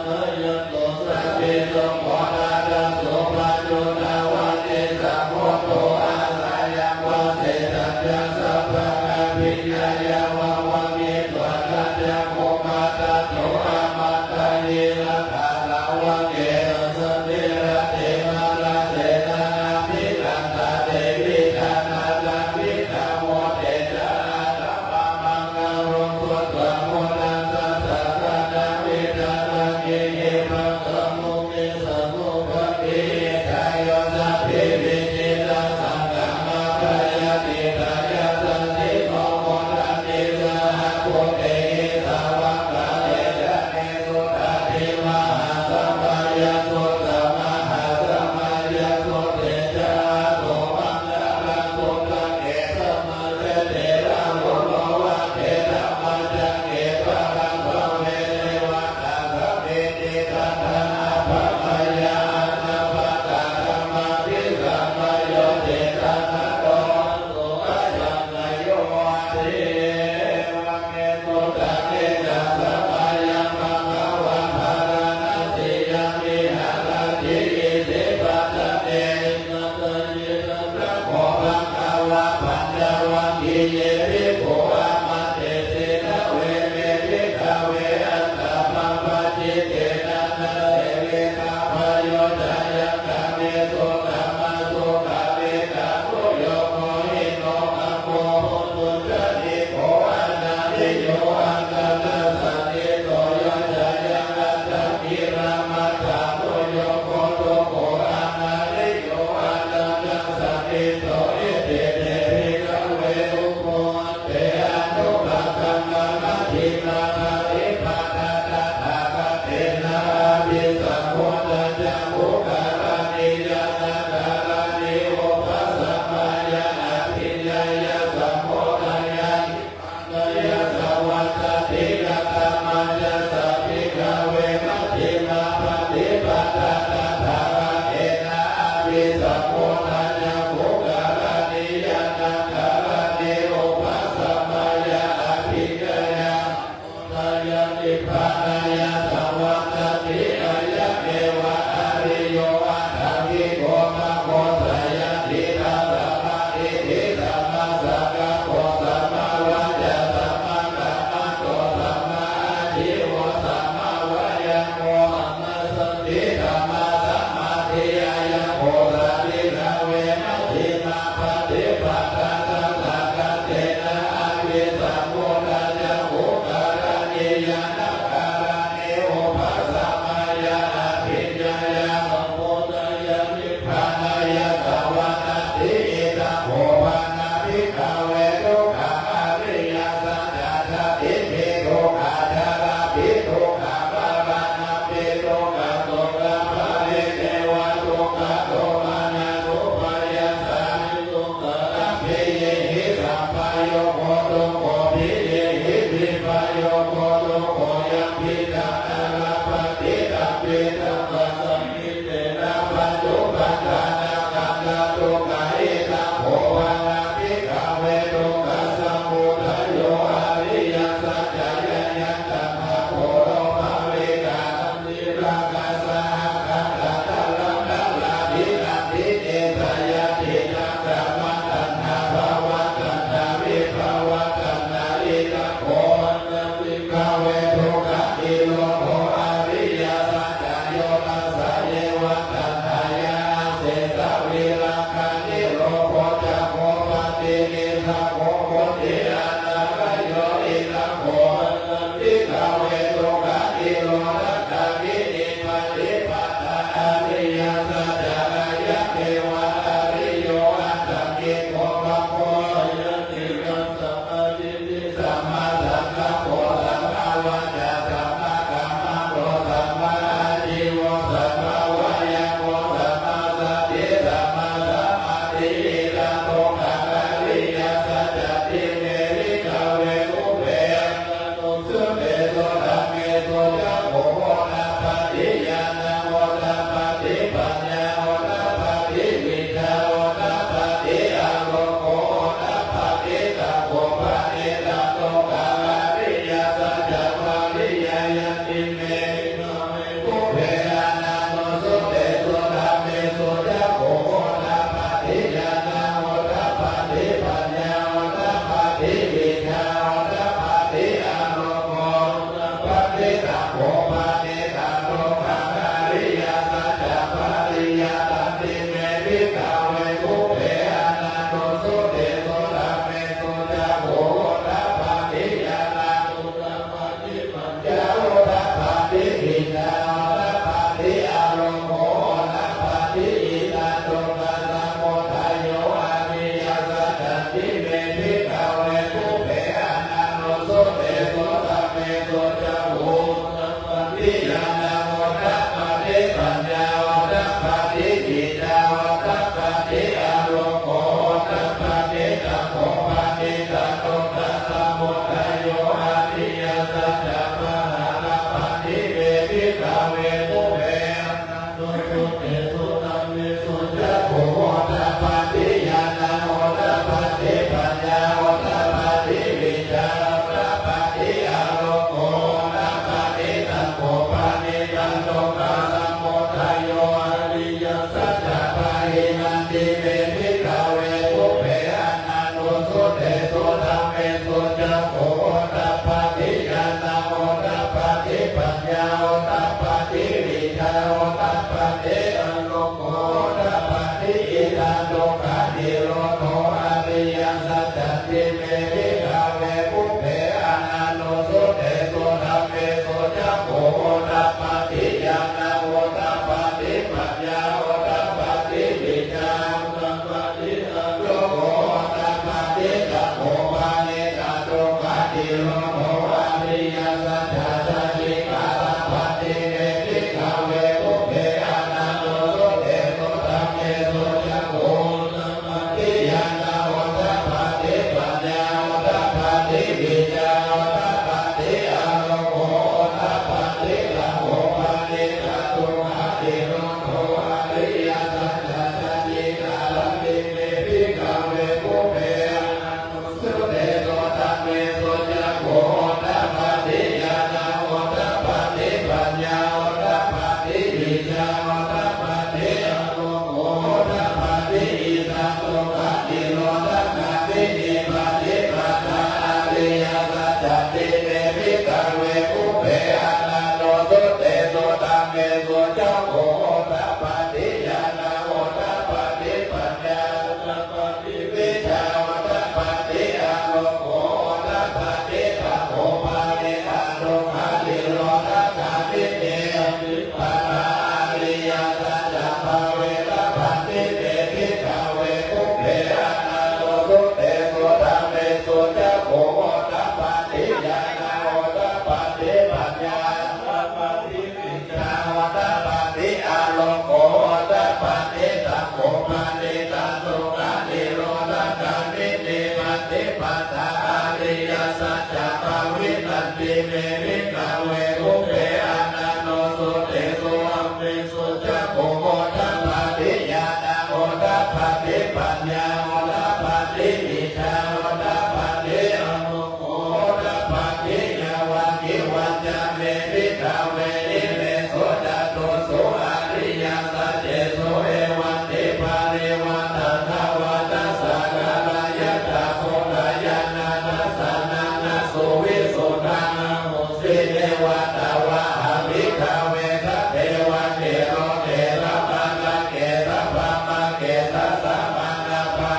เนยโตสัพเพสมโภนาดัสโสภะจุนาวันเตสัพพะโตอาสายังวะเสตัญญาสัพพะอภิญญายาวะวะเมตวะตัญญาโมมาตะโตอามาตะเยนะภาลาวังเกนะสัมเดระเตมาลาเสนาภิลัน ตุกะนิโรโธอริยสัจจิเมวิกาเวปุเพอนันโนสุเตโสธัมเมโสจักโขตัปปะติยานาโหตัปปะติปัญญาโหตัปปะติวิชาโหตัปปะติอโลโกตัปปะติจักโขปาเนตตุกะนิโรโธอริยสัจจิกาลปะติเมวิกาเวปุเพอนันโนสุเตโสธัมเมโสจักโขตัปปะติยานาโหตัปปะติปัญญาโหตัปปะติวิชาโหตัปปะติอโลโกตัปปะติจักโขปาเนตตุกะนิโรโธอริยสัจจิกาลปะติเมวิกาเวปุเพอนันโนสุเตโสธัมเมโสจักโขตัปปะติยานาโหตัปปะติปัญญาโหตัปปะติวิชาโหตัปปะติอโลโกตัปปะติอิทัปตุกะนิโรธกะตินิพพานิปัฏฐาอริยสัจจิเมวิกาเวปุเพอนันโนสุเตโสธัมเมโสจักโขตัปปะติยานาโหตัปปะติปัญญาโหตัปปะติวิชาโหตัปปะติอโลโกตัปปะติจักโขปานิอาตุกะนิโรธกะตินิพิปัฏฐาอริยสัจภาเวรพันติเตวิกาเวปุเพอนันโนสุเตโสธัมเมโสจักโขตัปปะติยานาโหตัปปะติปัญญาตัปปะติวิชาโหตัปปะติอโลโกตัปปะติจักโขปานิตันตุกะนิโรธกะนินิมันติปัฏฐาอริยสัจภาวิตันติเมวิกาเวปุเพอนันโนสุเตโสธัมเมโสจักโขตัปปะติยานาโหตัปปะติปัญญาโหตัปปะติวิชาโหตัปปะติอโลโกตัปปะติยาวันกิวัจจะเมวิกาเวนิเมโสจัตโตโสอริยสัจเจโสเอวันติปาริวัตถาวาตัสสะกาลายะตาโพลายานาตัสสะนานาโสวิโสทานาโหสิเนวะตาวะอภิกาเวทะเทวะเทโรเทระปะกะเกสะปะมะเกสะสะมะนะปะ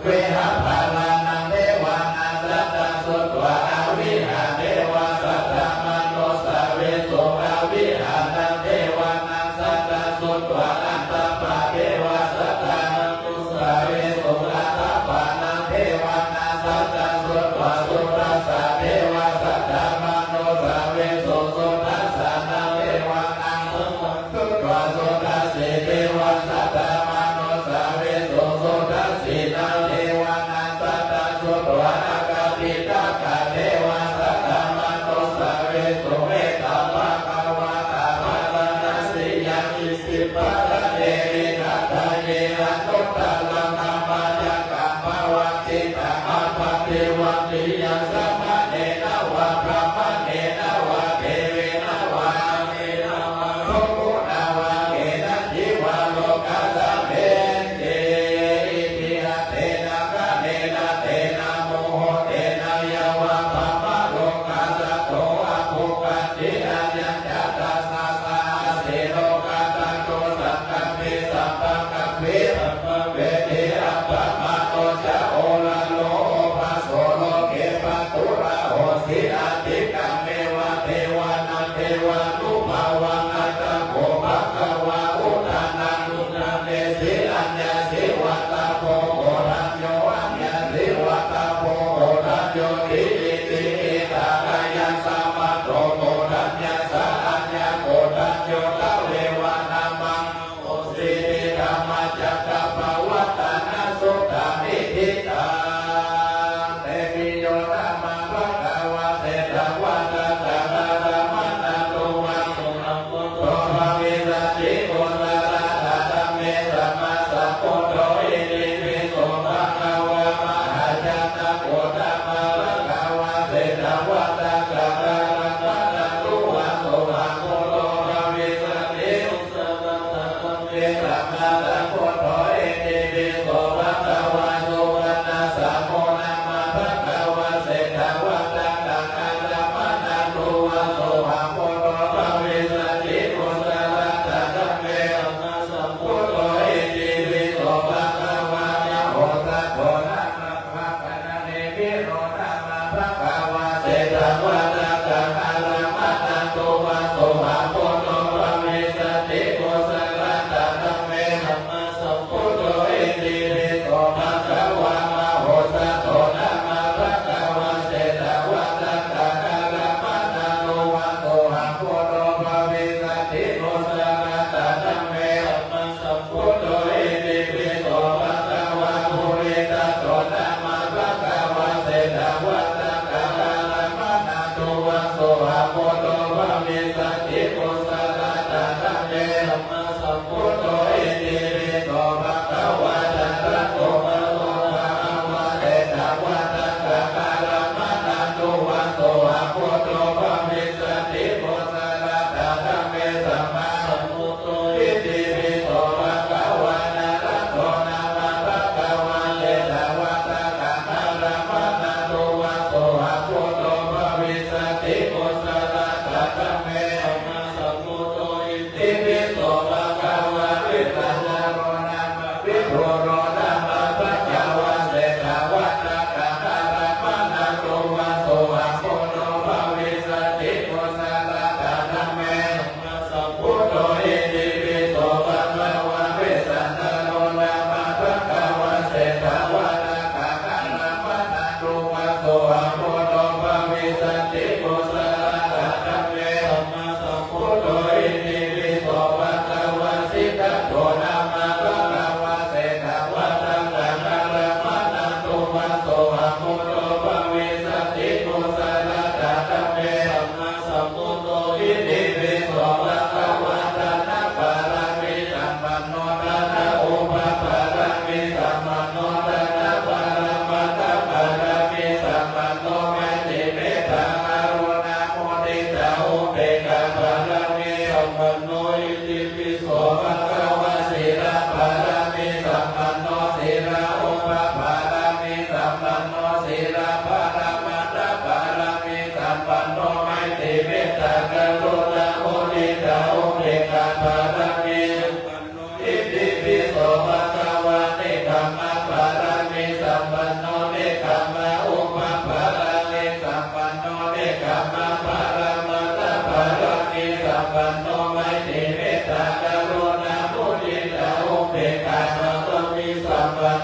เวหาภาลานังเทวานังสัตตสุตวะอวิหาเทวาสัตตมโนสเวสุอวิหานังเทวานังสัตตสุตวะอันตปะเทวาสัตตนังตุสเวสุอัตตปะนังเทวานังสัตตสุตวะสุรัสสะเทวาสัตตมโนสเวสุสุรัสสะนังเทวานังสุตวะสุรัสสิเทวาสัตตมโนสเวสุสุรัสสินังเทวานังสัตตสุตวะอากาติตากะเทวาสัตตมโนสเวสุเมตตาภะคะวะตาภะละนัสสิยังอิสิปะระเดรินัตถะเยนะตุตตะลังธรรมาจักขังภวัตติตะอัปปะเทวันติยังสัมมะเนนะวะพระมะเนนะวะเทเวนะวะเนนะวะโลกุณาวะเกนะจิวะโลกัสสะเพนเตอิทิหะเทนะกะเนนะเทนะโมโหเทนะยวะภะมะโลกัสสะโตอะภุปติอายังจัตตาสาสาเสโลกัสสะโตสัพพะเมสัพพะกัปเปสัพพะเวเทอะปะมะโตจะโอละโลภะโสโลเกปะตุระโหสิอาติกัมเมวะเทวานังเทวานุภาวังอัตตะโกภะคะวะอุทานังนุนาเนสิอัญญาสิวัตตะโพโกรัญโยอัญญาสิวัตตะโพโกรัญโยทิอิติอิตากายัสสะมะโตโกรัญญาสะอัญญาโกรัญโยตะเววะนามังโอสิริธรรมจักขปวัตตานาสุตตานิทิตังเตปิโยธัมมังภะคะวะเตตะวะตะตะระระมะนะโตวะสุนังโตภะเวสติโกสะระตะธัมเมสัมมาสัพพุทโธอิติปิโสภะคะวะมหาจัตตะโกธัมมังภะคะวะเตตะวะตะตะระระมะนะโตวะสุนังโตภะเวสติโกสะระตะธัมเมสัมมาสัพพุทโธอิติปิโสภะคะวะสุวรรณสัมโมนะมะภะคะวะเตตะวะตะตะระมะนะโตวะสุนังโตภะเวสติโกสะระตะธัมเมสัมมาสัพพุทโธอิติปิโสภะคะวะยะโหสัพโพนะมะภะคะนะเนมิโรนะมะภะคะวะเตตะวะตะตะระมะนะโตวะสุนังโตภะเวสติโกสะระตะธัมเมสัมมาสัพพุทโธอิติปิโสภะคะวะมะโหสัพโพนะมะภะคะวะเตตะวะตะตะระมะนะโตวะสุนังโตภะเวสติโกสะระตะธัมเมสัมมาสัพพุทโธอิติปิโสภะคะวะภูริตะโตนะมะภะคะวะเตตะวะตะระมะนะโตวะสุนังโตภะเวสติโกสะระตะธัมเมสัมมาสัพพุทโธอิติปิโสภะคะวะตะระโตมะโตภะคะวะเตตะวะตะระมะนะโตวะสุนังโตภะเวสติโกสะระตะธัมเมสัมมาสัพพุทโธอิติปิโสภะคะวะนะระโตนะมะภะคะวะเตตะวะตะระมะนะโตวะสุนังโตภะเวสติโกสะระตะธัมเมสัมมาสัพพุทโธอิติปิโสภะคะวะวิปัสสนาโรนะมะวิโรโรนะมะภะคะวะเตตะวะตะระมะนะโตวะสุนังโตภะเวสติโกสะระตะธัมเมสัมมาสัพพุทโธอิติปิโสภะคะวะเวสสันตโรนะมะภะคะวะเตตะวะตะระมะนะโตวะสุนังโตภะเวสติโกสะระตะธัมเมสัมมาสัพพุทโธอิติปิโสภะคะวะสิกขโตนะมะภะคะวะเตตะวะตะระมะนะโตวะสุนังโตภะเวสติโกสะระตะธัมเมสัมมาสัพพุทโธอิติปิโสภะคะวะตะนะปะระมิสัมปันโนตะนะอุปปะระมิสัมปันโนตะนะปะระมัตถะปะระมิสัมปันโนเมติเมตตากรุณาโมทิตาอุเบกขาปะระมิสัมปันโนอิติปิโสภะคะวะศีลปะระมิสัมปันโนศีลอุปปะระมิสัมปันโนศีลปะระมัตถะปะระมิสัมปันโนเมติเมตตากรุณาโมทิตาอุเบกขาปะระมิสัมปันโนอิติปิโสภะคะวะเนธัมมะปะระ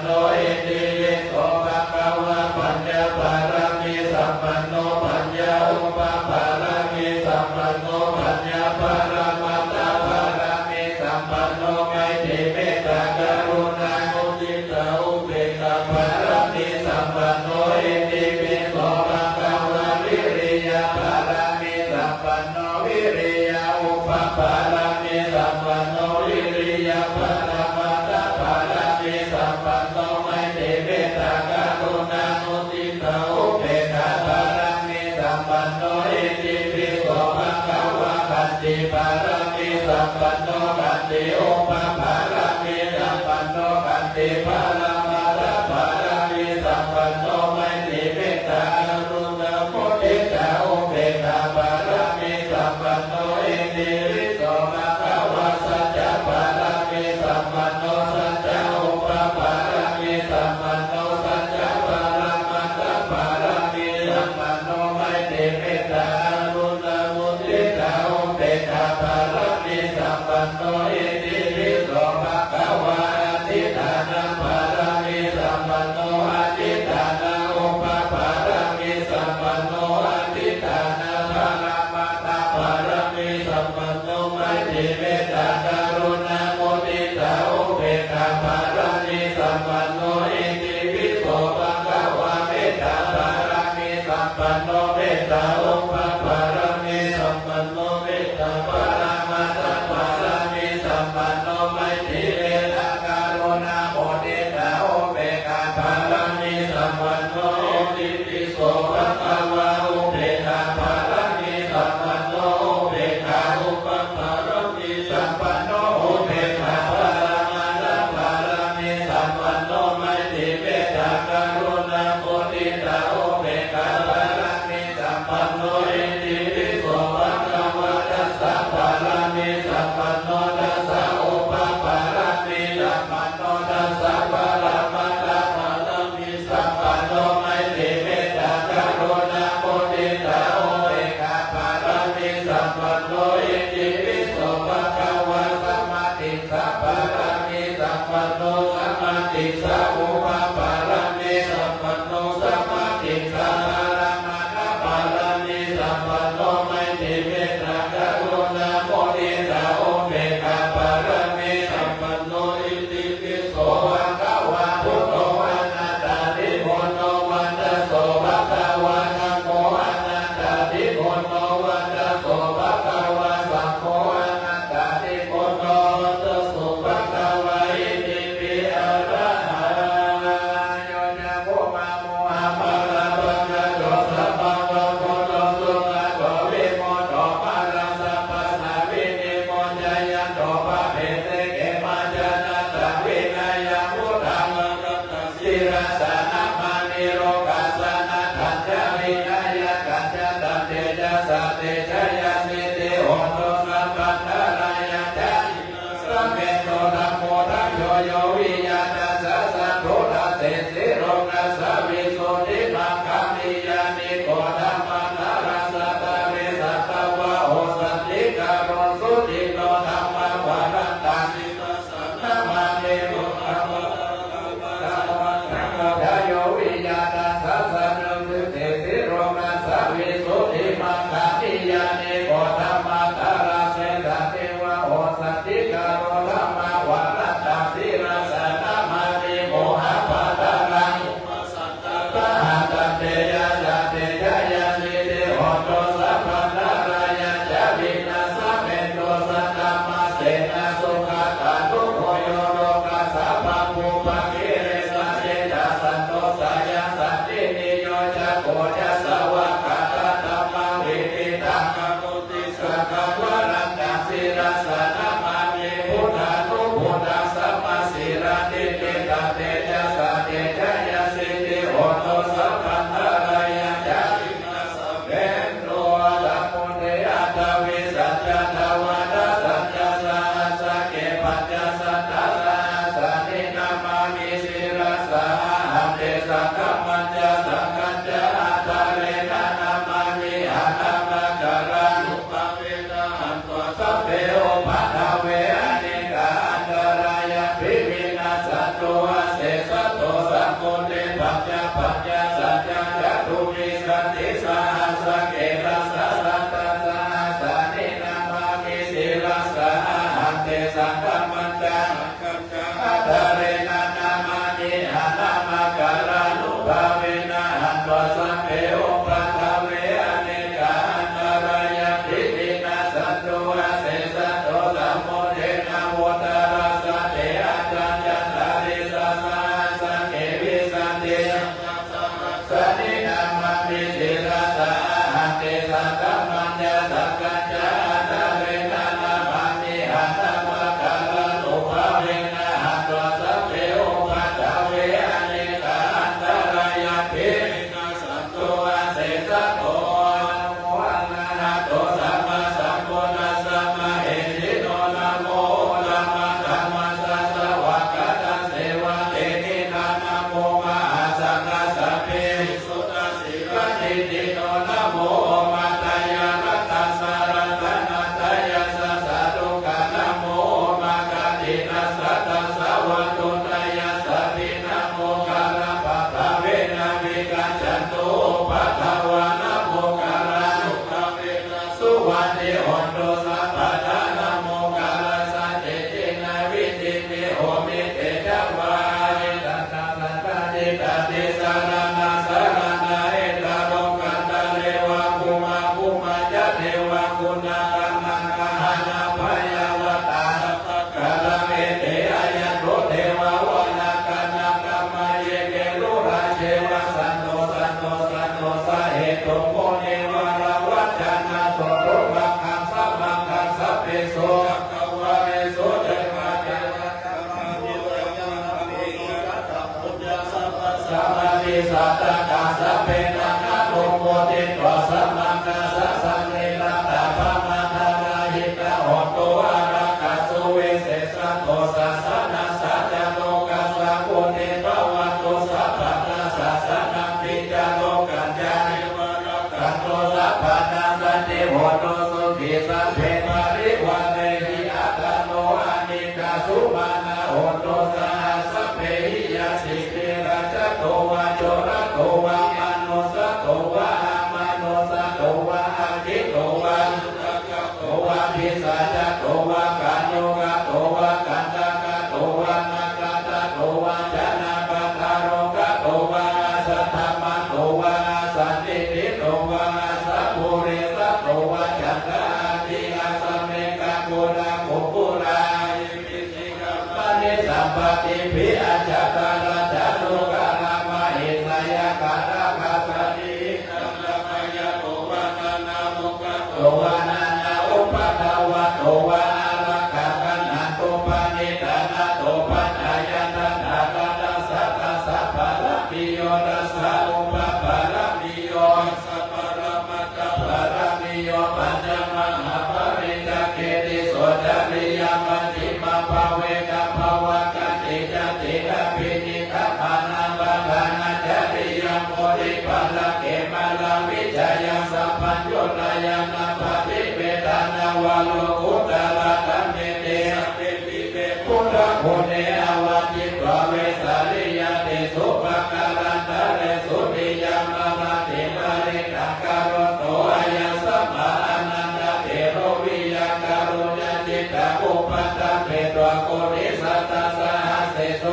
โนอิติปิโสภะคะวะปัญญาปารมีสัมปันโนปัญญาอุปปารมีสัมปันโนปัญญาปารมัตถปารมีสัมปันโนไมตรีเมตตากรุณามุทิตาอุเบกขาปารมีสัมปันโนอิติปิโสภะคะวะวิริยะปารมีสัมปันโนวิริยะอุปปารมีสัมปันโนวิริยะปารมัตถปารมีสัมปันโนไมตรีเมตตากรุณามุทิตาอุเบกขาปารมีสัมปันโนอิติปิโสภะคะวะขันติปารมีสัมปันโนขันติอุปปารมีสัมปันโนขันติปารมัตถปารมีสัมปันโนไมตรีเมตตากรุณามุทิตาอุเบกขาปารมีสัมปันโนอิติปิโสภะคะวะสัจจะปารมีสัมปันโนสัจจะอุปปารมีสัมปันโนสัจจะปารมัตถปารมีสัมปันโนไมตรีเมตตากรุณามุทิตาอุเบกขาปารมีสัมปันโนอิติปิโสภะคะวะอธิฐานปารมีสัมปันโนอธิฐานอุปปารมีสัมปันโนอธิฐานปารมัตถปารมีสัมปันโนไมตรีเมตตากรุณามุทิตาอุเบกขาปารมีสัมปันโนอิติปิโสภะคะวะเมตตาปารมีสัมปันโนเมตตาอุปปารมีสัมปันโนเมตตาปารมัตถปารมีสัมปันโนไมตรีเมตตากรุณามุทิตาอุเบกขาปารมีสัมปันโนอิติปิโสภะคะวะอุเบกขาปารมีสัมปันโนอุเบกขาอุปปารมีสัมปันโนอุเบกขาปารมัตถปารมีสัมปันโนไมตรีเมตตากรุณามุทิตาอุเบกขาปารมีสัมปันโนอิติปิโสภะคะวะทัสสะปารมีสัมปันโนทัสสะอุปปารมีสัมปันโนทัสสะปารมัตถปารมีสัมปันโนไมตรีเมตตากรุณามุทิตาอุเบกขาปารมีสัมปันโนอิติปิโสภะคะวะสัมมาทิฏฐิปารมีสัมปันโนสัมมาทิฏฐิอุปปารมีสัมปันโนสัมมาทิฏฐิปารมัตถปารมีสัมปันโนไมตรีเมตตากรุณามุทิตาอุเบกขาปารมีสัมปันโนอิติปิโสภะคะวะพุทโธอนัตตาธิโมโนวันตโสภะคะวะธัมโมอนัตตาธิโมโนวันตโสภะคะวะสังโฆอนัตตาธิโมโนวันตโสภะคะวะอิติปิอะระหะโยนะโมมาโมหะปะระปัญญโตสัพพะโตโคโตสุขะโตวิโมโตปะระสัพพะนาวินิโมจายันโตปะเพเสเกมาจานะตะวินัยมุตตังกัตตสิราสานะมานิโรกัสสะนะทัจจาวินัยกัจจตันเตจะสัตเตชะยะสิติโหตุสัพพันธรายะจานิสัมเมโตธัมโมทัพโยโยวิญญาณัสสะสัพพุทธะเตสิโรนัสสะวิสุทธิมังคัมมิยานิโกธัมมันารัสสะตะเรสัตตะวะโอสัตติกาโรสุติโนธัมมะวะรันตาสิตัสสะนะมาเนโรธัมมะธัมมะธัมมะทะโยวิญญาณัสสะสันนุเตสิโรนัสสะวิสุทธิมังคัมมิยานิโกธัมมะตาราเสตะเทวะโอสัตติกาโรธัมมะวะรันตาสิรัสสะนะมาเนโมหะปะตะระ ติสัตตะกาสัพเพตังฆโตโมติโตสัมมังกาสัสังเนรัตตะภะมะทานาหิตะโหตุอารักขาสุเวเสสะโตสัสสะนะสัจจโตกัสสะโกเทภวัตโตสัพพะนาสัสสะนังปิจาโลกัญญาณิวรกันโตสัพพะนาสันติโหตุสุขิสัพเพปริวาเรหิอัตโนอานิกาสุมาณโหตุสหัสสะเพหิยาสิเตระจโตวะโจระโตวะมโนสโตวะอามโนสโตวะอาจิโตวะโตวะพิสัจโตวะกัญโยกะโตวะกันตะกะโตวะนาคาตะโตวะจนะปัทธาโรกะโตวะสัทธมะโตวะสันติติโตวะสัพพุริสโตวะจันทาติอาสเมกะโกนาโกปุรายิปิสิกะปะนิสัมปติภิอาจตาราจโลกะนามาอิสยะกะระคาสติตัมละมยะโตวะนานามุกะโตวะนานาอุปะทวะโตวะอารักขะกันหะโตปะนิตานะโตปัญญายันตันหะกัสสะตัสสะภะระปิโยตัสสะอุปะภะระปิโยสัพพะระมัตตะภะระปิโยปัญจมหาภริกะเกติโสจาริยมัญญิมาภเวกะภวะกันติจันติอภินิทัพพานังบาลานาจาริยังโพธิปัลละเกมาลาวิจายังสัพพัญโยตายังนาภติเวทานาวาโลกุตตะระตัมเมเตเปติเปปุระโพเนอวัจิตวะเวสาริยติสุภการันตะเรสุติยามาราติมาริตังการโตอายัสสะมาอนันตเถโรวิยาการุญจิตตะอุปัฏฐะเปตวะโกริสัตตะสหัสเสโส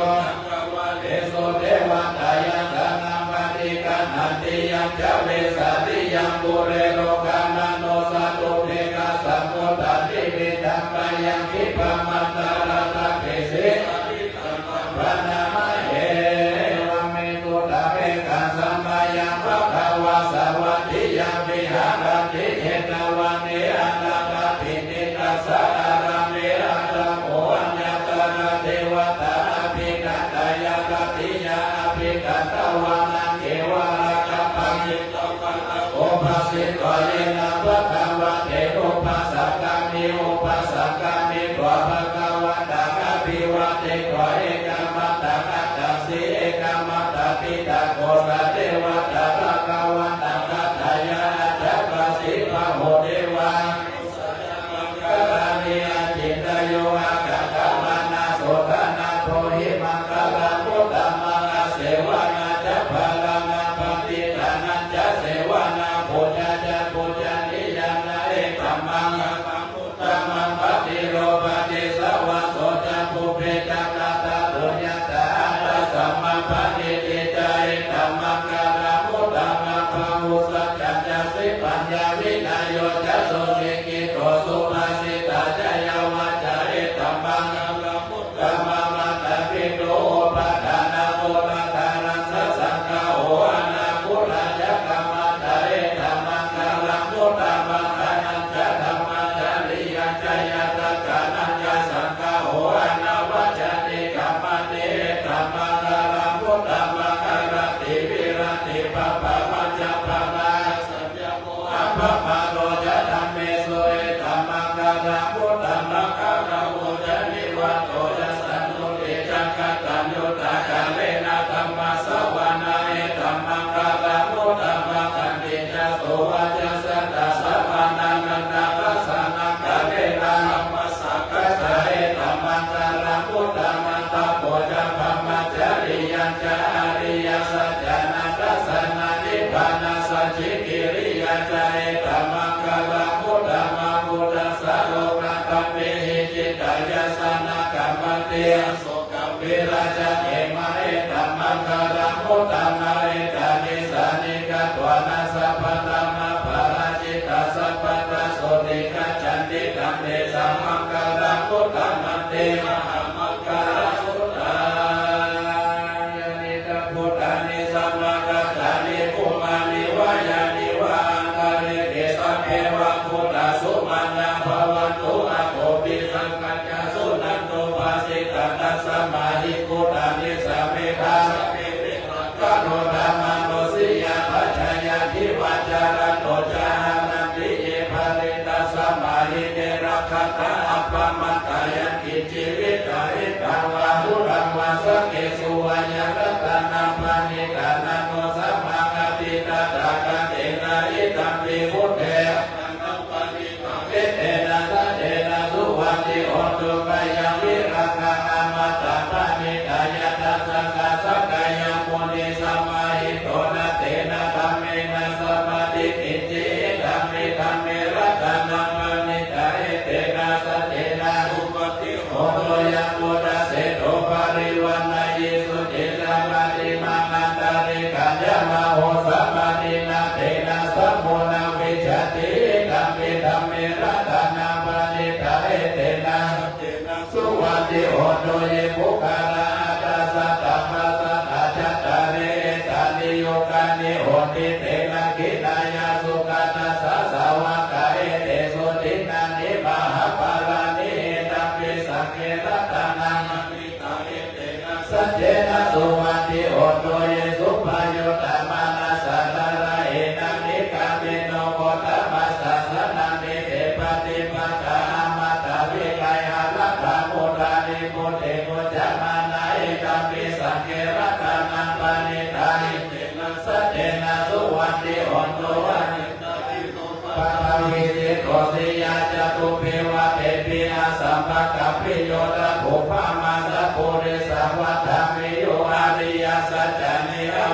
นังวะเทโสเทวตายังสนังปฏิกันหันติยังจะเวสาริยังปุเรโลกานันโนสัตตุเทกะสัมโพธันติปิธัมมายังคิปะมัตตาระตะเกสิปะนามะเอวะเมตุตะเวกัสสัมมายังภะคะวะสวัสดิยังวิหารันติเทตวันเนอันตะปินิตัสสะอารัมเมอันตะโมอัญญตระเทวตาอภิกันตายากัติยาอภิกันตวานังเกวะระกัปปังยิโตปันตะโอภาสิโตเยนะภะคะวะเตโอภาสักกามิโอภาสักกามิตัวภะคะวะตะกะปิวะเตตัวเอกามัตตะกัตตะสิเอกามัตตะปิตะโกสะเทวตาภะคะวะตะกัตตายาจัปปะสิภะโหเทวากะรานิอาจิตตโยอากะกะมานาโสทนาโพหิมังกะลามุตตะมังอาเสวนาจัปปะลานาปฏิทานันจะเสวนาปุจจาจะปุจจานิยานาเอกัมมังอะมุตตะมังปฏิโลปฏิสวะโสจะปุเพจักตะปุญญาตาอัตตะสัมมาปฏิติจาเอกัมมัง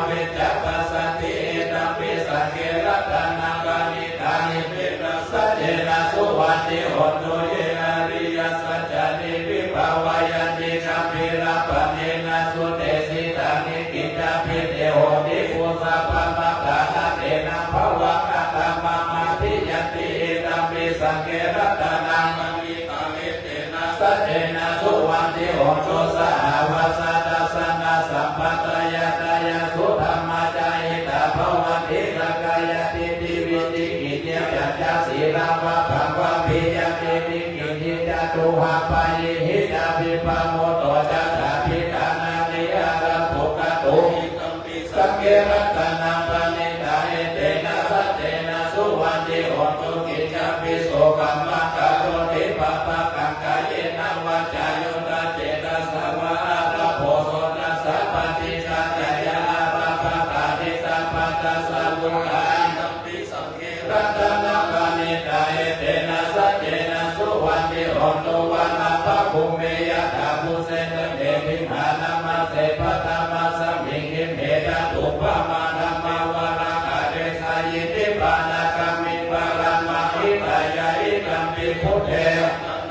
เวจัปปัสสติตัมปิสังเกรัตนาปานิธานิเปตัสสะเจนะสุวันติโหตุเยนะริยสัจจานิวิภาวายันติคัมภีระปะเนนะสุเตสิตานิกิจจาภิเตโหติปุสสะปะมะกะหะเตนะภวะกะตมะมาทิยันติตัมปิสังเกรัตนาปานิธานิเตนะสัจเจนะสุวันติโหตุสะหาวาสัตสนะสัมปัตตยตายาสุธรรมจายิตาภวันติสกายติติวิติกิจยัญญาศีลาวะภวะภิยติติกิจิจตุหะปายิหิจาภิปโมโตจัตตาภิฐานานิอารัมภุกตุสังเกรัตนาปณิตาเอเตนะสัจเจนะสุวันติโหตุกิจจาภิโสกัมมะกะโรติปะปะกังกายเยนะวัจจายุตเจตสวะอะระโพโสตัสสะปฏิสัจจยาระปะปะติสัพพะตัสสะวุฒานัมปิสังเกรัตนาปณิตาเอเตนะสัจเจนะสุวันติโหตุวันนะภะภูเมยะถาภูเสนเตปิหานามาเสปะตามาสัมมิงิเมตตุปะมาธัมมาวาระกะเดสายิติปานะกัมมิวารัมมะอิตายะอิกัมปิพุทเท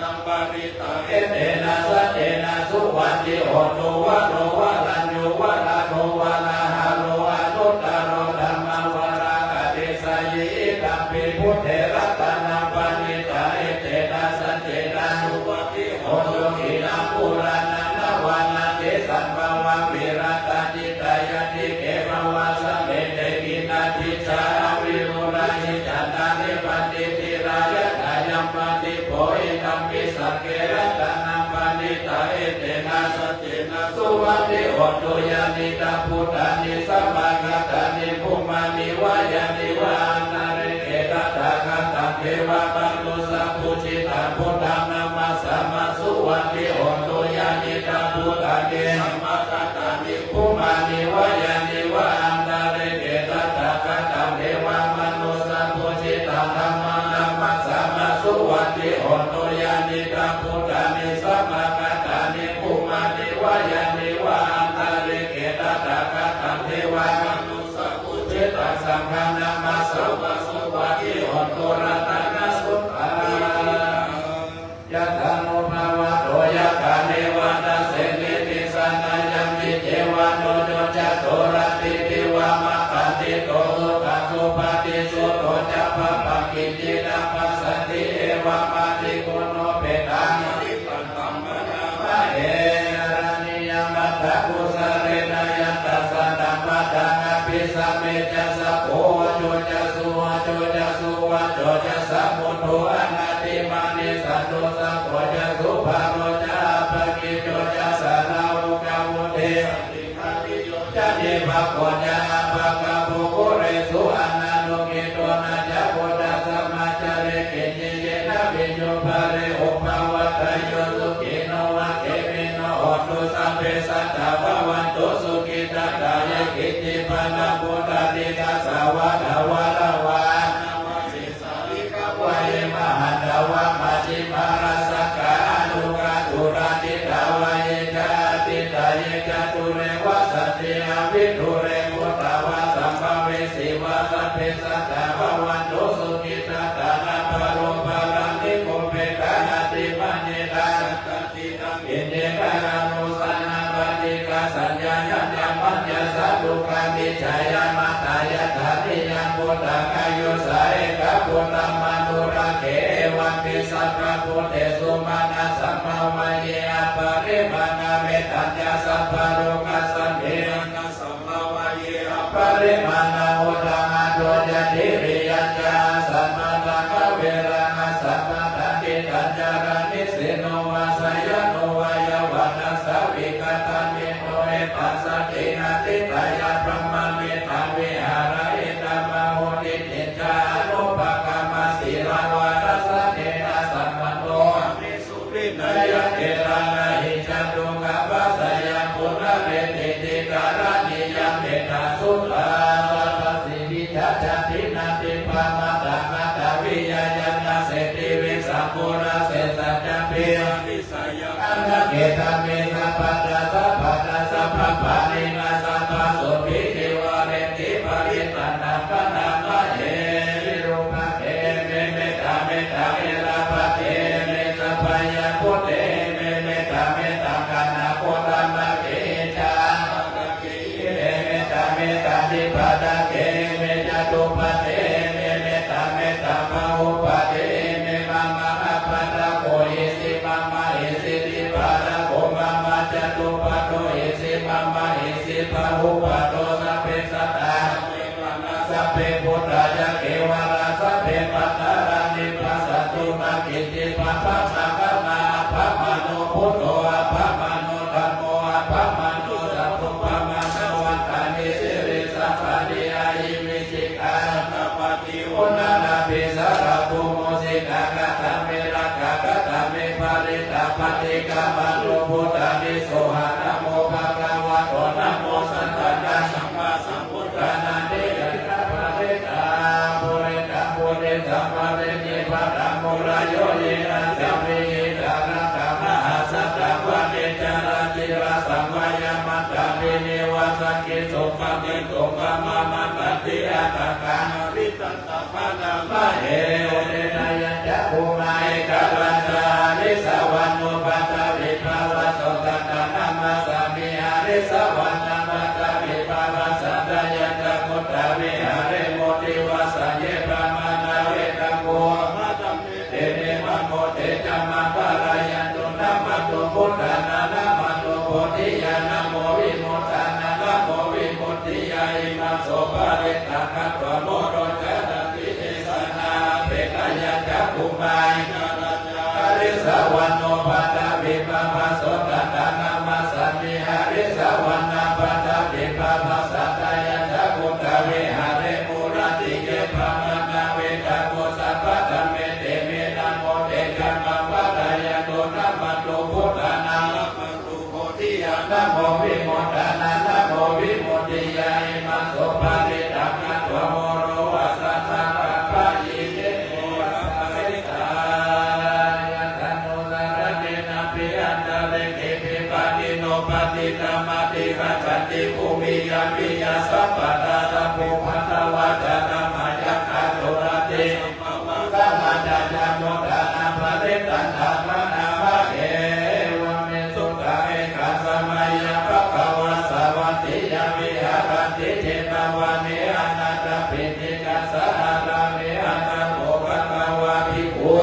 นัมปาริตาเอเตนะสัจเจนะสุวันติโหตุวะโรวะรัญโยวะระโทวะระหะโลอนุตตโรธัมมาวาระกะเดสายิกัมปิพุทเทรัตนัมปานิตาเอเตนะสัจเจนะสุวันติโหตุอินัมปุรานันนวานาเตสัมภวังวิรัตจิตายติเกภวะสะเมเตกินาทิชาวิรุราหิจันนานิปันติติรายะทายัมปติโพอิตัมปิสังเกรัตนัมปานิตาเอเตนะสัจเจนะสุวันติโหตุยานิตาพุทธานิสัมมากัตตานิภูมานิวายานิวานาเรเกตัตถาคัตตังเทวะปันตุสัพพุจิตังพุทธังนามัสสะมะสุวันติโหตุยานิตาพุทธานิสัมมากัตตานิภูมานิวายานิวานาเรเกตัตถาคัตตังเทวะมนุสัพพุจิตังธัมมังนามัสสะมะสุวันติโหตุยานิตาพุทธานิสัมมากัตตานิภูมานิวายานิวานาเรเกตัตถาคัตตังเทวะมนุสัพพุจิตังสังฆนามัสสะมะสุวันติโหตุรัตนะสุตตายะถานุภาวะโตยะคาเนวะตะเสนิติสันนายัมมิเจวะโนโจจะโตระติติวะมะปันติโตสุขังสุปฏิสุโตจะปะปังกิจิตังปัสสติเอวะมะติโกโนเปตังติปันตัมมะนามะเอนะรานิยมัตถะกุสะเรนะยัตตะสันตัมมะตังอภิสัมเมจะสะโพโจจะสุวะโจจะสุวะโจจะสัมมุโทอนาติมานิสันโตสัพโพจะสุภาโรจะปะกิโจจะสะนาโอกาวุเทจะนิภะโกญะภะคะโภโกเรสุอนันโนกิโตนะจะโพธัสสะมาจาเรกิญเยนะวิญโยภะเรโอภาวัตโยสุขิโนวะเกมิโนโหตุสัพเพสัตตะภวันตุสุขิตะกายกิจจิปนะพุทธานิทัสสะวะทวะระวะนะมะสิสาลิกวะเยมหันตวะมัจฉิมาราสกาอนุกาตุราติตาวะเยจาติตาเยจตุเรวะสัตติอวิทุเรมุตตาวะสัมภเวสีวะสัพเพสัตตะภวันตุสุขิตะตานะภโรภารังนิโกเปตานาติปัญเนตาสัตติตังอินเนกานุสันนาปฏิกาสัญญาญาญามัญญาสัตตุกามิจายามาตายาธานิยังพุทธกายุสาเอกพุทธมานุระเกวันติสัพพะพุทเตสุมาณะสัมภาวะเยอปะริมาณเมตัญญาสัพพะโลกัสสันเทนะสัมภาวะเยอปะริมาณะอุตมะโตจะทิริยัญจาสัมมาทังเวรังสัมมาทันติตัญจารานิสิโนวาสยโนวายวัฏสาวิกตันเมโนเอตัสสะตินาติตายาพรหมเมตังวิหารเอตมะโหติติจานุปกรรมสีลาวารัสเนนะสัมมันโตมิสุรินายเกรานะหิจันตุกะปัสสยปุณะเรติติการานิยเมตาสุตตา ติปตะเกเมจตุปเตเมเมตาเมตามาอุปเตเมมามาอัปปะตะโกอิสิมามาอิสิติปตะโกมามาจตุปโตอิสิมามาอิสิปะอุปโตสัพเพสัตตาสัพเพพุทธะจะเกวะระสัพเพปัตตารานิปัสสตุมากิจิปะปะมะกะมาปะมะโนพุทโธอะปะมะโนธัมโมอะปะมะโนสัพพุปะมะนวัตตานิสิริสัพพะดิอายิวิจิกาสัพพะติโอนานาปิสารภูโมสิกากะตะเมระกะกะตะเมภาริตาปฏิกามันุพุทธานิโสหะนะโมภะคะวะโตนะโมสัมพุทธัสสะสัมมาสัมพุทธานาเตยะตะภะเรตาภุเรตาภุเรสัมภะเรเยภะตัมโมระโยเยนะสัมภิตานะกะมะหาสัตตะวะเนจาราจิระสัมมายามัตตามิเนวะสังกิสุปะมิตุปะมะมะตติอะตะกานะวิตันตะภะนะมะเอโอเดนะยัจจะภูมาเอกะรัจาริสวันโนปัตตะวิภาวะโสตัตตะนะมะสามิหาริสวันนะปัตตะวิภาวะสัตตะยัจจะพุทธะวิหาเรโมติวะสัญเยปะมานาเวตะโกมะตัมเมเตเนมะโมเตจัมมะปะรายันตุนะมะตุพุทธานะนะมะตุโพธิญาณโมวิมุตตานะนะโมวิมุตติยาอิมัสโสภะเรตะคะตวะโมโรจานะติเทสนาเปตยัจจะภูมายนะราชาริสวันโนปัตตะวิภาวะโสตัตตะนะมะสามิหาริสวันนะปัตตะวิภาวะสัตตะยัจจะพุทธะวิหาเรมุรติเยปะมะนาเวตะโกสัพพะธัมเมเตเมนะโมเตจัมมะปะรายันตุนะมะตุพุทธานะนะมะตุโพธิญาณโมวิมุตตานะนะโมวิมุตติยาอิมัสโสภะเรตะคะตวะโมโรวะสัสสะปะปะยิเตโมระภะเรตายะตันโนสารเนนะปิอันตะเรเกปิปะติโนปะติธรรมติกัจจติภูมิยาปิยาสัพพะตาตะภูพันตวะจนะมายัคคะโตระเตสัมมาสัมมาจัจจโมทานะภะเรตันธรรมนาภะเอวะเมสุตตะเอกัสสมัยยะภะคะวะสวัตติยาวิหารติเจตวะเนอนัตตปิติกัสสะอาราเมอนัตโมภะคะวะภิกขุ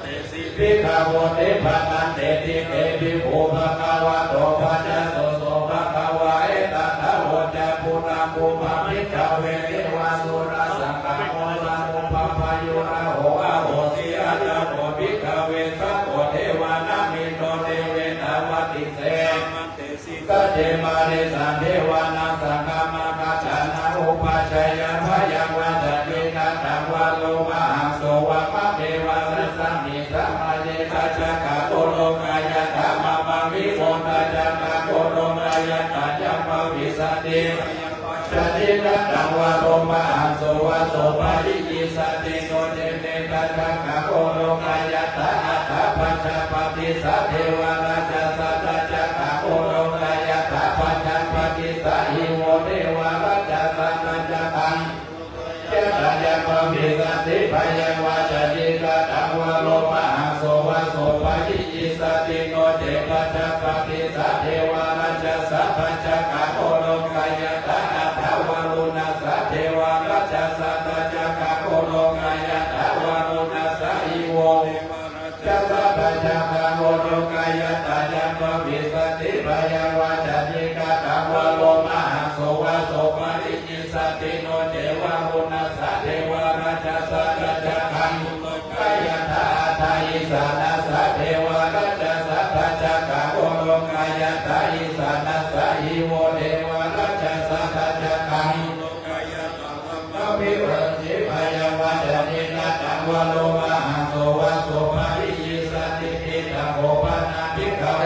เตสิภิกขโวเตภะคะเตติเตภิกขุภะคะวะโตภะจะโสโสภะคะวะเอตตะโวจะปุณะปุภะมิจฉาเวเทวะสุราสังฆโมสังอุปปายุระโหอะโหสิอะตะโมภิกขเวสัพโพเทวานามิโตเทเวตาวติเสสัจเจมาริสันเทวานาสังฆมาคัจฉานาอุปัชฌายะพยังวัจติกัตถวะโลมะหังโสวะมะเทวะสัสสมิสัมมาเยกัจจกะโกโลกายะธรรมะมะวิโมตจักะโกโลกายะตัจจมะวิสัตติสติกัตถวะโลมะหังโสวะโสภะริยิสัตติโนเจเนกัจจกะโกโลกายะตะอัตถะปัจจปฏิสัทเทวะราชสัตตะจักะโกโลกายะตะปัจจปฏิสัทหิโวเทวะราชสัตตะจักังเจตยัปมิสัตติภยังวาจติกัตถวะโลมะหังโสวะโสภะริยิสัตติโนเจปัจจปฏิสัทเทวะราชสัตตะจักะโกโลกายะตะอัตถะวะรุณสัตเทวะราชสัตตะจักะโกโลกายะตะวะรุณสัทหิโวจัสสะปัจจกะโกโลกายะตะยัมปวิสัตติภยังวาจติกัตถวะโลมะหังโสวะโสภะริยิสัตติโนเจวะรุณสัตเทวะราชสัตตะจักะกายะตะอัตถะอิสานะสัตเทวะราชสัตตะจักะโกโลกายะตะอิสานะสัทหิโวเทวะราชสัตตะจักะวิวัตติภยังวาจติกัตถวะโลมะหังโสวะโสภะริยิสัตติปิตะโภปนาภิกขเว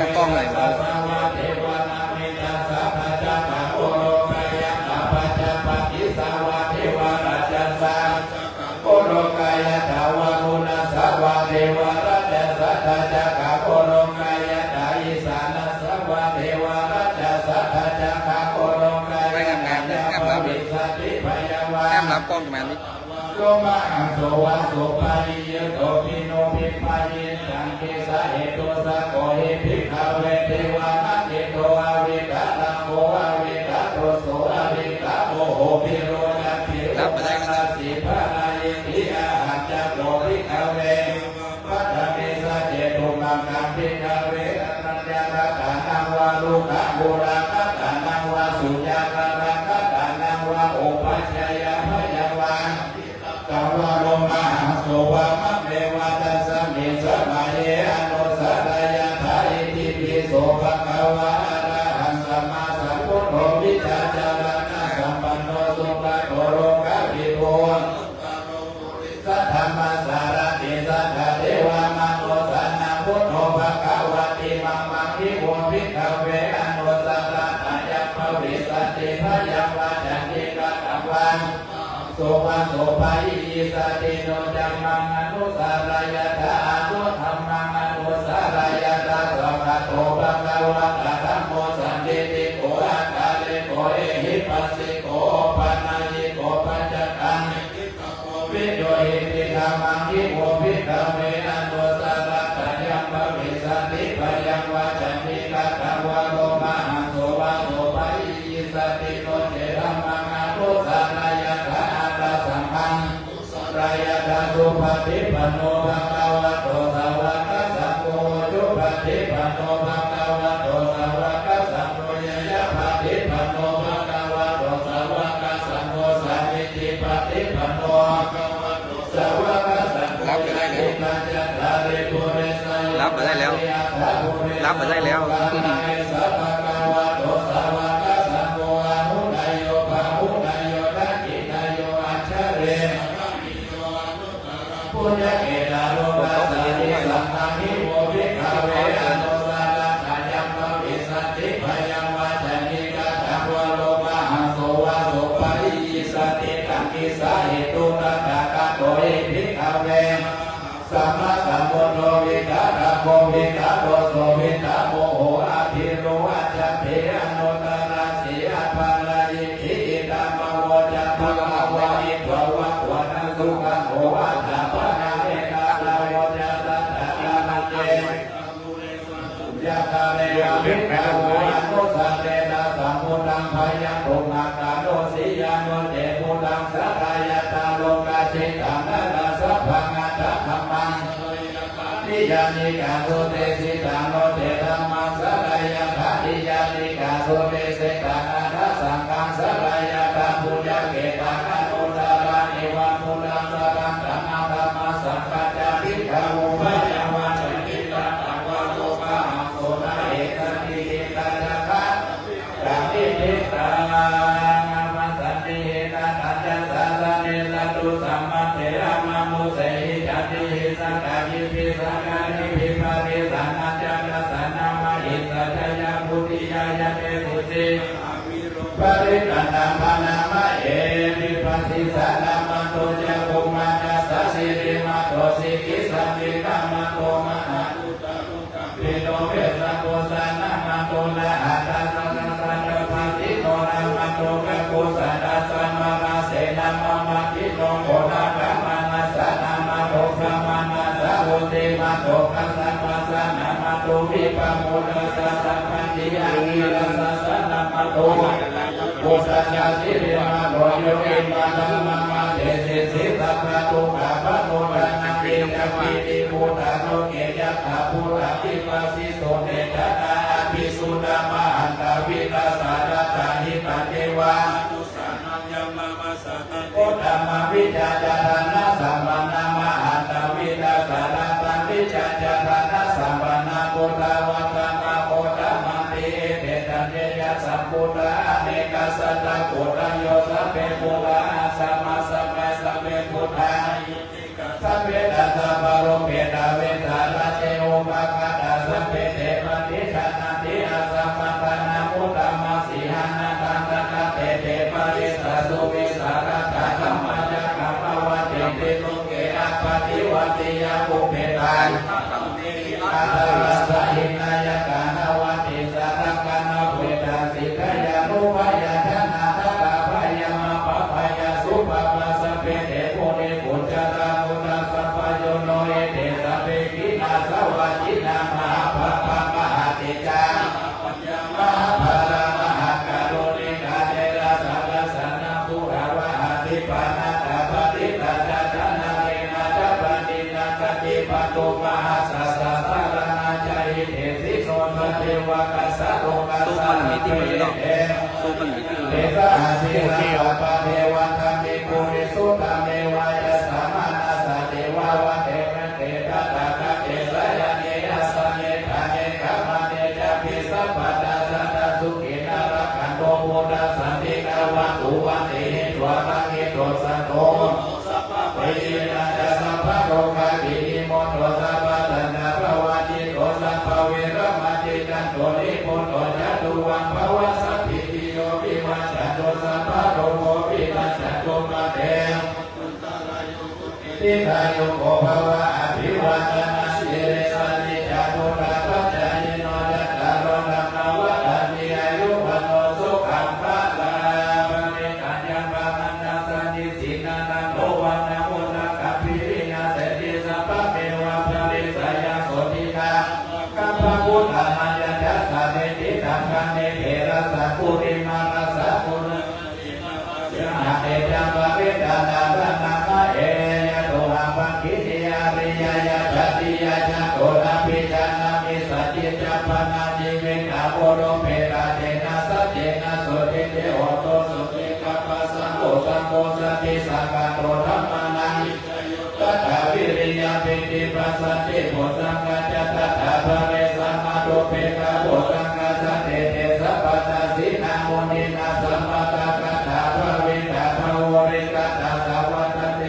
สัสสะวะเทวะนามิตัสสะภะจักขะโกโลกายะตะปัจจปฏิสาวะเทวะราชสัตโกโลกายะตะวะรุณสวะเทวะราชสัตตะจักขะโกโลกายะตะอิสานะสวะเทวะราชสัตตะจักขะโกโลกายะตะยัมปวิสัตติภยังวา แต้มรับกล้องมานิด โลมาหังโสวะโสภะริยโตปิโนภิปายิสังคิสะเหตุสะโกหิภิกขเวเทวานันติโตอวิกาตังโมอวิกาโตโสอวิกาโมโหภิ ปันโสวันโสภายิสติโนจัมมังอนุสารายตาอนุธรรมังอนุสารายตาสัพพะโตภะคะวะตะธัมโมสันติติโกอาคาเลโกเอหิปัสสิโกปัญญิโกปัจจตังวิโยหิติธรรมังหิโมภิกขเวอนุสารตัญญังภวิสันติพยังวาจันติกัตถวะโลมาหังโสวะโสภายิสติโนเจธัมมังอนุสารายตาอาตสัมพังรายตาสุปฏิปันโนภะคะวะโตสาวกสังโฆจุปฏิปันโนภะคะวะโตสาวกสังโฆยะปฏิปันโนภะคะวะโตสาวกสังโฆสัมมิติปฏิปันโนสาวกสังโฆรับมาได้แล้วรับมาได้แล้วปุญญเกตาโลกัสสะเทสังฆามิโมภิกขเวอนุสาระตัญญังภวิสันติพยังวาจันติกัตถวะโลมาหังโสวะโสภายิสติตังกิสาหิตุตตะกะโตเอภิกขเวสัมมาสัมพุทโธวิตาระโกวิตาโตโสวิตาโมโหอาภิโรอาจัตเถอนุตตระสีอภารายิขิอิตามโวจัตถะวะอิทวะวะวะนังสุขังโหอาตาปะนาเมตาลาโวจัตตะตะนาเจยะตาเรยะวิปะโวอนุสัตเตนะสัมพุทธังพยังโภมากาโนสิยานุเตพุทธังสัทธายตาโลกาชิตังนะนะสัพพังอัตถะธัมมังนิยานิกาโสเตสิตังโนเตธัมมังสัทธายตานิยานิกาโสเตสิตังอัตถะสังฆังสัทธายตาปุญญเกตังอนุตตระเอวังพุทธังสรังธัมมังธัมมัสสังฆัจจาภิกขโวภยังวาจันติตังตังวะโลกะหังโสนะเอสันติเอตระคะกัมมิทิตังมัสสันติเอตตัจจสาสะเนสัตตุสัมมัตเถระมะมุเสหิจัตติหิสังฆายิปิสังฆานิภิปะริสันนัจจักสันนามะหิสัจยะพุทธิยายะเมสุติปริตันตัมปนามะเอวิปัสสิสานามะโตจะภูมานัสสะสิริมาโตสิกิสัมมิกามะโตมหาอุตตะลุกะปิโตเวสะโกสานามะโตนะอัตตะสังฆะสันตะภะติโนนามะโตกะโกสันตะสัมมานาเสนามะมะติโนโกนะกัมมานัสสะนามะโตสัมมานัสสะโหติมะโตกัสสะมัสสะนามะโตวิปัมโมนัสสะสัพพันติอานิรัสสะสะนามะโตโกสัญญาสิริมาโรโยอิมานัมมะมะเตสิสิสัพพะตุกะปะโนรานังเกจักขิติภูตาโลเกยัตถาภูตาภิปัสสิโสเนจัตตาภิสุดามะหันตาวิตัสสะรัตถาหิปัจเจวะตุสันนังยัมมะมัสสะตันโอธัมมะวิจาจารณะสัมปันนามะหันตาวิตัสสะรัตถาวิจาจารณะสัมปันนาโกตาวะตังมะโอธัมมะติเตตัญเยยะสัมพุทธะเนกสัตตะโกตัญโยสัพเพปุระสัมมาสัมมาสัมเพพุทธะสัพเพตัสสะปะโรเกตาเวสาระเจโอภะคะตาสัพเพเทปฏิชานันติอาสัมปันตนามุตตมะสีหานาตันตะคะเตเตปริสัสสุวิสารตะธัมมะจักขะภวะเตติโลเกอะปฏิวัติยาภูเปตังอาตรัสสะหินายกานาวติสารกัณเวทาสิกายานุภยาทนาตะภยามะปะภยาสุปปะสัพเพเทโพเนปุจจารามุนาสัพพโยโนเอเตสัพเพกินาสวัจจินามหาภะภะมหาติจามหาภารามหากาโรนิกาเจระสัพพะสันนาภูราวะหาติปานาตาปฏิตาจัตนาเรนาจัปฏินาคติปโตมหาสัสสะสารนาจายิเทสิโนสเทวะกัสสะโลกัสสะเทสะอาทิระปะเทวันตัมมิปุริสุตเมวายะสัมมานาสเทวะวะเทมะเตตะตะคะเตสะยะเนยะสะเนทะเนกัมมะเนจะพิสัพพะตาสัตตะสุขินารักขันโตโมดะสันติกาวันตุวันเตหิตวะตังหิโตสันโตเปยินาจะสัพพะโลกะกิริโมโตสัพพะสันนาภวะจิโตสัพพะเวระมะจิจันโตนิโพโตจะตุวังภวะสัพพิติโยวิวัชชันโตสัพพะโลโมวิ ทิฏฐายุโกภวะอภิวาทนาสิริสานิจักขุราปัจจายโนจัตตารโอธรรมวัฏฏานิอายุวันโนสุขังภะลังปริกัญญาปะนันตสันติสินานันโตวันนะโมนะกัปปิรินาเสติสัพพะเมวะภริสายาโสติกากัปปะพุทธานัญญาจัสสะเนติตังคันเนเถระสะปุริมารัสสะปุณยะเตจัมปะเวทานาระนาคาเอยะโตหะปังคิติยาริยายะจัตติยะจัตโตนะปิจานามิสัจจิจัปปนาจิเวนะโพโรเปราเจนะสัจเจนะโสติเตโหโตสุติกัปปะสังโฆสังโฆสติสังฆโตธัมมานังตัทธาวิริยะปิติปัสสติโพสังฆะจัตตัทธาภะเรสัมมาโตเปกะโพสังฆะสัตเตเตสัพพะตาสีนาโมนินาสัมมาตากะถาภะเวทาภะโวริกะตาสาวัตเต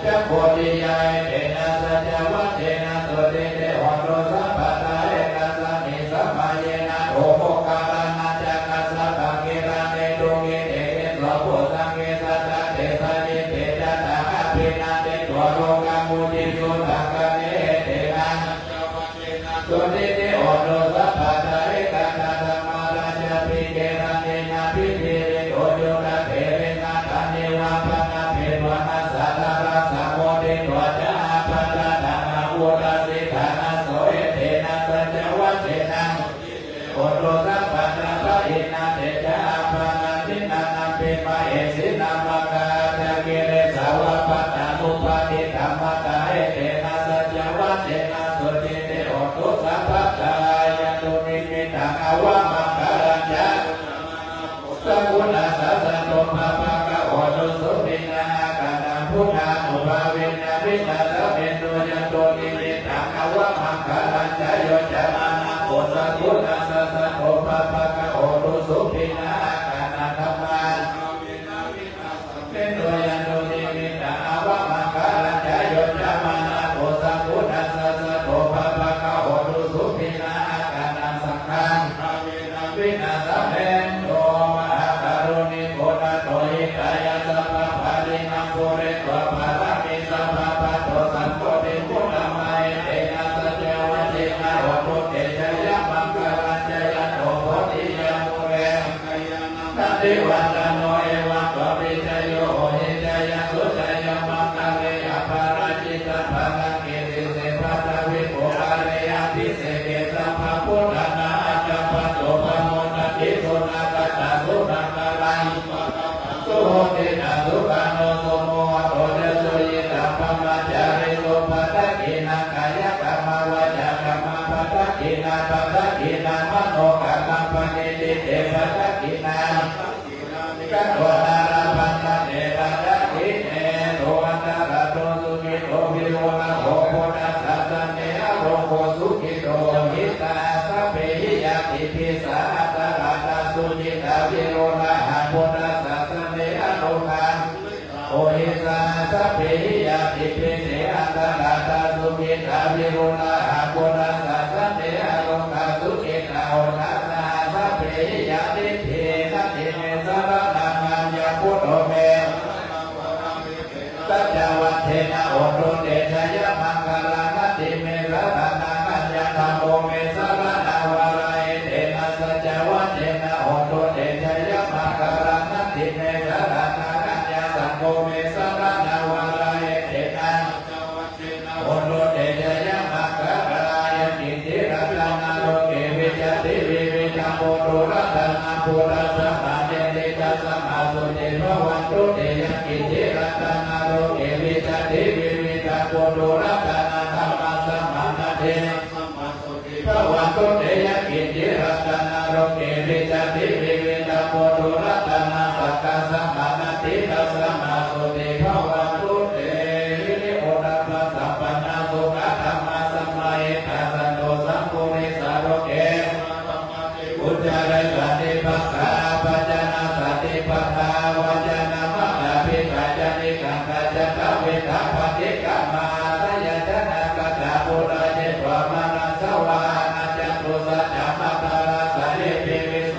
จักโพธิยายเตนะสัจวัตเตนะโสติเตโหโตสัพพะตาเอกัสสะนิสัมมาเยนะโอโภกาลานาจักกัสสะภะเกราเนโตเกเตเกสะโพสังเกสัตตะเตสะนิเตจัตตะอภินาเตโตโลกามุติสุตังกะเนเตนะโสติเตโหโตสัพพะตาเอกัสสะธัมมาราชปิเกราเนนะปิเทเรโอโยนะเทเรนะทะเนวะปะนะเพวะนะสัทธาราสะโมเดโตจาปะนะธรรมะอุราสิธานะโสเอเทนะสัจวัตเตนะโอโตสัพพะนะปะอินะเตจาปะนะทินะนะเปปะเอสินะมะกาตะเกเรสาวะปะนะนุปะติธัมมะตาเอเทนะสัจวัตเตนะสุติเตโอโตสัพพะตายะตุนิมิตังอวะมังคารัญญาสัพพุทธัสสะสัตโตภะภะคะโอโตสุตินะกะนะพุทธานุภาเวนะวินัสสะเมโนยันโตนิมิตังอวะมังคารัญญาโยจะมานะโอสัพพุทธัสสะสัตโตภะภะคะโอโตสุตินะกะนะธัมมาเมโนยันโตนิมิตังอวะมังคารัญญาโยจะมานะโอสัพพุทธัสสะสัตโตภะภะคะโอโตสุตินะกะนะสังฆังวินาศเมโตมหาการุณิโกนาโตหิตายาสัพพะภารินังโพเรตวะภารามิสัพพะปัตโตสังโฆเตมุตตะมาเอเตนะสัจวัตเตนะโอโตเตชะยะมังคารัญจยะโตโพธิยะมุเรนันติวันตโนเอวังปริจโยโหหิจยะสุจยะมังคะเรอภาราจิตภะลังเกติเสภะตะวิโภคาเรยะภิเสเกสัพพะพุทธนาจัปปะโตปะโมนะทิโสนาคตาสุนังคารังสุโหตินะสุขโนโสโมโตเดสุยิตาปะมาจาริโสปัตตะกินังกายกรรมวาจากรรมปัตตะกินังปัตตะกินังมโนกรรมปณิติเตปัตตะกินังกัตโตนาราปันตะเนปัตตะกิเนโตอันตระโตสุขิโตวิโรนะโหโพนัสสะสะเนอโรโภสุขิโตหิตาสัพเพหิยติภิสาตระตาสุจิตาวิโรนะหะโพนัสสะสะเนอโรคังโอหิสาสัพเพหิยติภิเสอันตระตาสุขิตาวิโรนะหะโพนัสสะสะเนอโรคังสุขิตาโหนัสสะสัพเพหิยติภินัตถิเมสรณังอัญญพุทโธเมสัจวัตเทนะโอโตเตชะยะมังคารังนัตถิเมสรณังอัญญธัมโมเมสรณังวาราเอเตนะสัจวัตเทนะโอโตเตชะยะมังคารังนัตถิเมสรณังอัญญสังโฆเมสรณังวาราเอเตนะโอโตเตชะยะมังคารังนิติรัตนาโลเกวิจติวิวิธโมโตรัตนาปุระสัมมาเจติตัสสะมาสุเตภวันตุเตยะกิติรัตนาโลเกวิจติวิวิธโมโตรัตนาธัมมาสัมมานาเทภวันตุเตยะกิติรัตนาโลเกวิจติวิวิธโมโตรัตนาสักกะสัมมานาติตัสสะมาสุเตภวันตุเตหิริโอตปัสสะปันนาสุขะธัมมาสัมมาเอตสันโตสัมปุริสาโรเกอุจจาระสันติปัฏฐาปัจจนาสันติปัฏฐาวาจนะมะนาภิกาจนิกังกัจจตเวทะปฏิกัมมาทะยะจนะกัจจปุระเจตวามานัสสวานาจันตุสัจจมัตตาราสะเยปิวิโส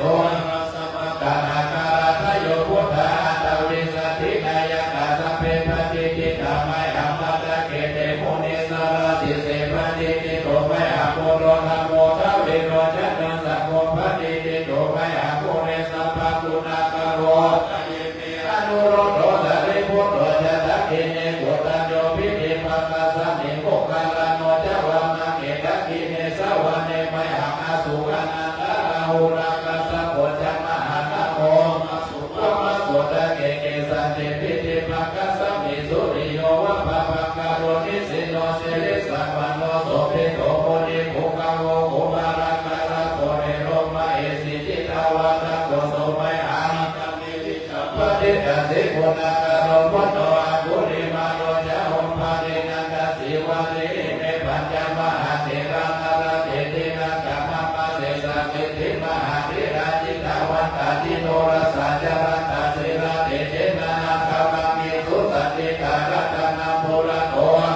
กานาคาราทโยพุทธาตวิสัทธินายกาสัพเพปฏิ ติกาสิกุณาการมพุทโธอากุลิมาโลจะหงพารินังกสิวะริเมปัญญมหาเถระนาราเถตินังกัมมะปะเสสะกิติมหาวิราจิตาวันตาติโนรัสสะจารัตตาเสระเตเจนานาคามังมิสุสันติการัตนาโมระโต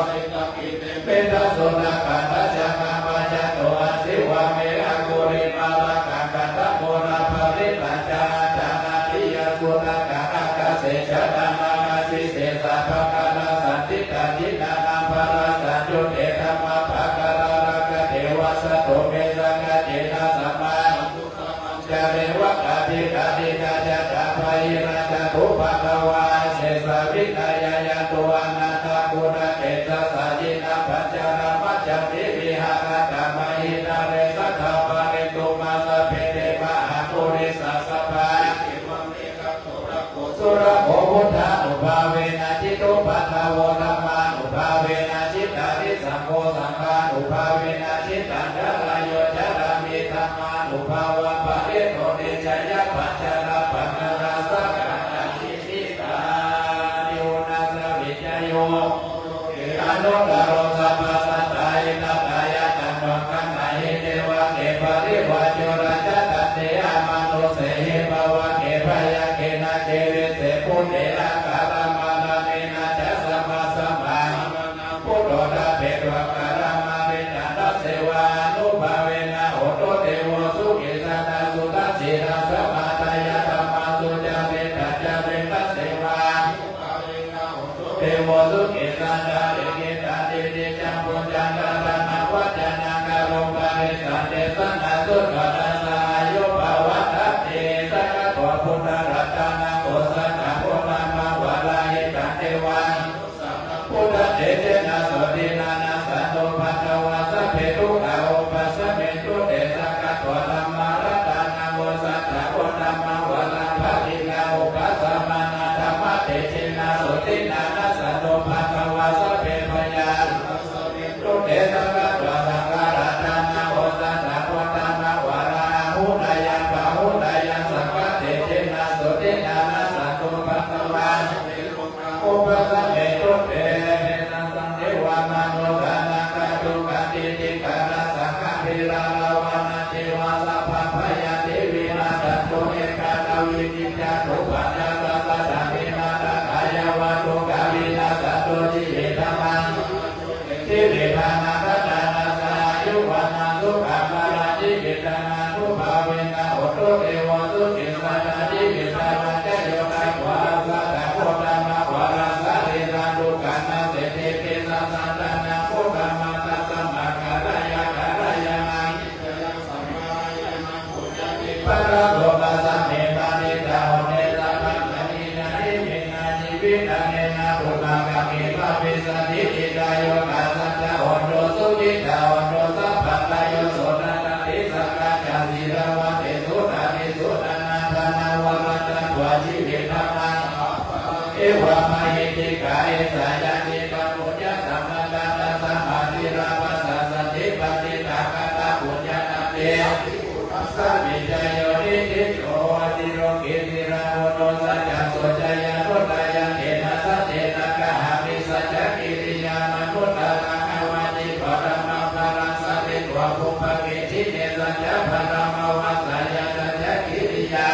สิกกิเตเปตะโสนาคันตะจังกามะจัตโตอสิวะเมระโกริมาลาคันตะโมระภริปัญจาจานาติยะสุนากะอากาเสชะนามาสิเสสะภะคะนาสันติกาจินานาภราสัญญุเตธรรมะภะคะระระกะเทวะสะโตเมสังกะเจนะสัมมาจาเรวะกะติกะติกะจะตะภะยิระจะทุภะคะวาเสสะวิกายายะตุอนันตะกุณะเอตสะจินะปัจจาระมัจจติวิหารกะมะหินาเรสัทธะปะเรตุมาสะเพเตมะหะปุริสัสสะภาสุรโภพุทธานุภาเวนะจิตุปัฏฐาวธัมมานุภาเวนะจิตตาริสังโฆสังฆานุภาเวนะจิตตังดาลายโยจารามิธัมมานุภาวะปะเรโตเดชยะปัจจาระปัญญาสักกะจิติตานิโอนาสวิจโยอนุตโรสัพพะสัตตายตตายะตังวังคันไหนเทวะเกปริวะโยราชตัตเตอะมโนเสหิภวะเกภยะเกนะเกวิเสปุเตระการามานาเนนะจะสัมมาสัมมาพุทโธดาเปตวะการามาเวนะดัสเสวานุภาเวนะโอโตเทโวสุขิสัตสุตัสสิราสัมมาตายะธัมมาสุจาเรตัจจาเรตัสเสวาเทโวสุขิสัตเรเกตาเตเตจัมปุจันตานาวัจนาการุปาริสันเตสันนาสุขดัสสายุภาวะทัตเตสักขะพุทธรัตนาโกสันพุทธมาวะลาหิตันเทวันพุทธเตเจนะโสตินานาสันโตภัตตวะสัพเพทุกขาอุปัสสะเมตุเตสักขะธรรมารัตนาโกสัตถะพุทธมาวะลาภติกาอุปัสสะมานาธรรมะเตเจนะโสตินานาสันโตภัตตวะสัพเพพยาตุเตสักขะสังฆารัตนาโกสัตถะพุทธมาวะลาหุดายันปะหุดายันสัพพะเตเจนะโสตินานาสันโตภัตตวะอุปัสสะเมตุเตนะสังเทวามโนกานาคาตุกะติติกะนะสังฆภิราลาวานะเทวาสัพพะพยาเทวินาสัตโตเอกาตวิจิจาตุปัญญาสัพพะธรรมินาตกายาวะตุกะวินาสัตโตจิเวธรรมังทิเรภานาคตานาสายุวานาสุขังภาราจิกิตานานุภาเวนะโอโตเทวะสุขิสัตตาจิกิตานาเจโยนาควาสัตตะโพธามะวาราสาริรานุกานาเสเทเกสัสสันตานาโพธามาตัสสะมะการายะการายะนังปะระโลกัสสะเมตานิตาโหเนสัพพะนินานิมินานิวินาเนนะปุตตะกะมิภะวิสันติอิตาโยกัสสะจะโหโนสุจิตาโหโนสัพพะตาโยโสนาติสักกะจาสีราวะเตสุตานิสุตานาธนาวะรัตถวะจิเวธรรมังเอวะมะหิติกาเอสายันติปะปุญญะสัมมาตาสัมมาทิราปัสสะสันติปฏิตากะตะปุญญะนาเตสัมมิจโยนิติโยติโรกิติราโหโนสัจจะโสจยานุตายะเอนะสัจเจนะกะหามิสัจจกิริยามนุตตะระหะวะจิปะระมะภะรังสัพเพตวะภุปะเกจิเนสัจจะภะระมะวะสัจจะสัจจกิริยา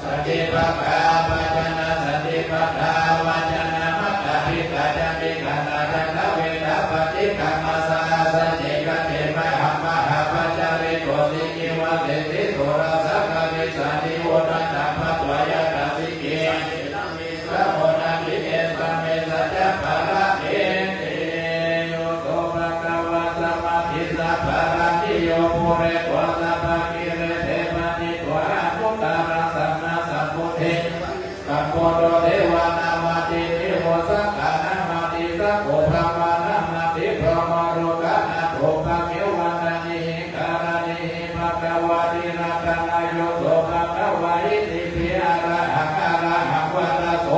สัจจิปะกาปัจจนะสัจจิปะทาวะจนะมัตตะภิกขะจันติกะนาจันทเวทะปฏิกัมมสสะสัจเจกะเทมะหัมมะหะปัจจาริโกสิกิวะเตติโสระสักกะมิสันติโวตัสสะภะตวายะกะสิเกสะโมนะภิเอสัมเมสัจจะภะระเอเตโยโตภะคะวะสัมมาทิสัพพะระติโยปุเรโกสัพพะกิเรเทปะติโตอะนุตตะระสัมมาสัมพุทเทกัมโพโตเทวานามาติเทโวสักกะนามาติสักโขพระมานามาติพระมโรกะนาโตภะเกวันตันญิการานิภะคะวะติรัตนาโยโตภะคะวะอิติปิอะระหะอะระหะวะระโต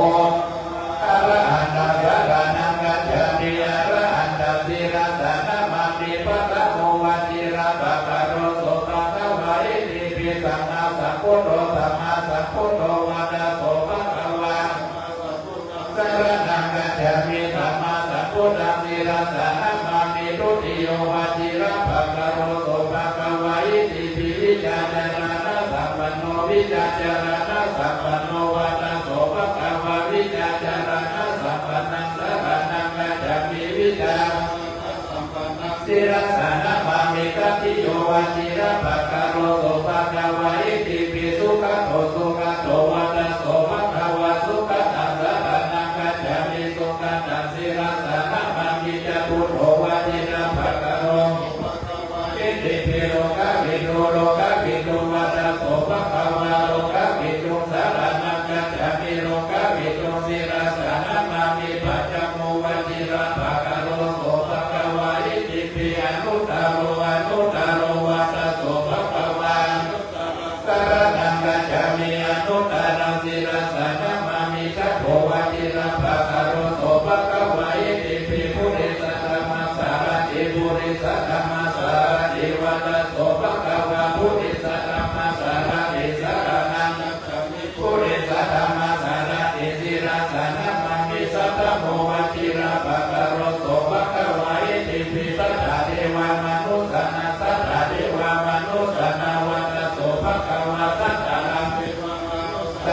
อะระหันตะระระนังกัจฉามิอะระหันตะสิรัสสะนะมาติปะตะโมวะจิระปะกะโรโสภะคะวะอิติปิสัมมาสัมพุทโธสัมมาสัมพุทโธวะนะโตภะคะ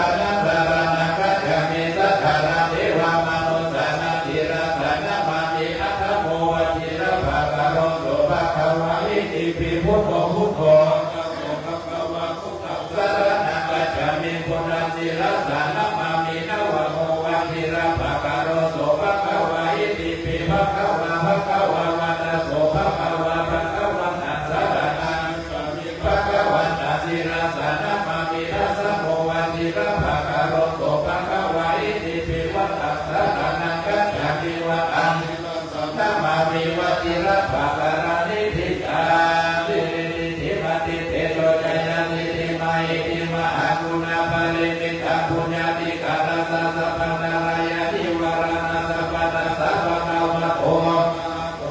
านาสารนังกัจฉามิสัทธานาเทวามนุสานาทิราสานามาติอัตถโมวจิรภาคาโรโสภะคะวะอิติปิพุทโธพุทโธสารนังกัจฉามิพุทธังศิรสานามามินวโมวจิรภาคาโรโสภะคะวะอิติปิภะคะวะภะคะวะวะตะโสภะคะวะภะคะวะตัสสะระนังภะคะวะตัสสิราสานามามิทัสสะโมวจิรภาคาโรโสภะคะวะอิติปิวะตัสสะระนังกัจฉามิวะตังนามามิวจิรภาการานิธิจานิธิมติเตโชจยานิธิมาอิติมหากุณาภริมิตาปุญญาติการัสสะสัพพนารายานิวารณะสัพพะสัพพะกาวะโต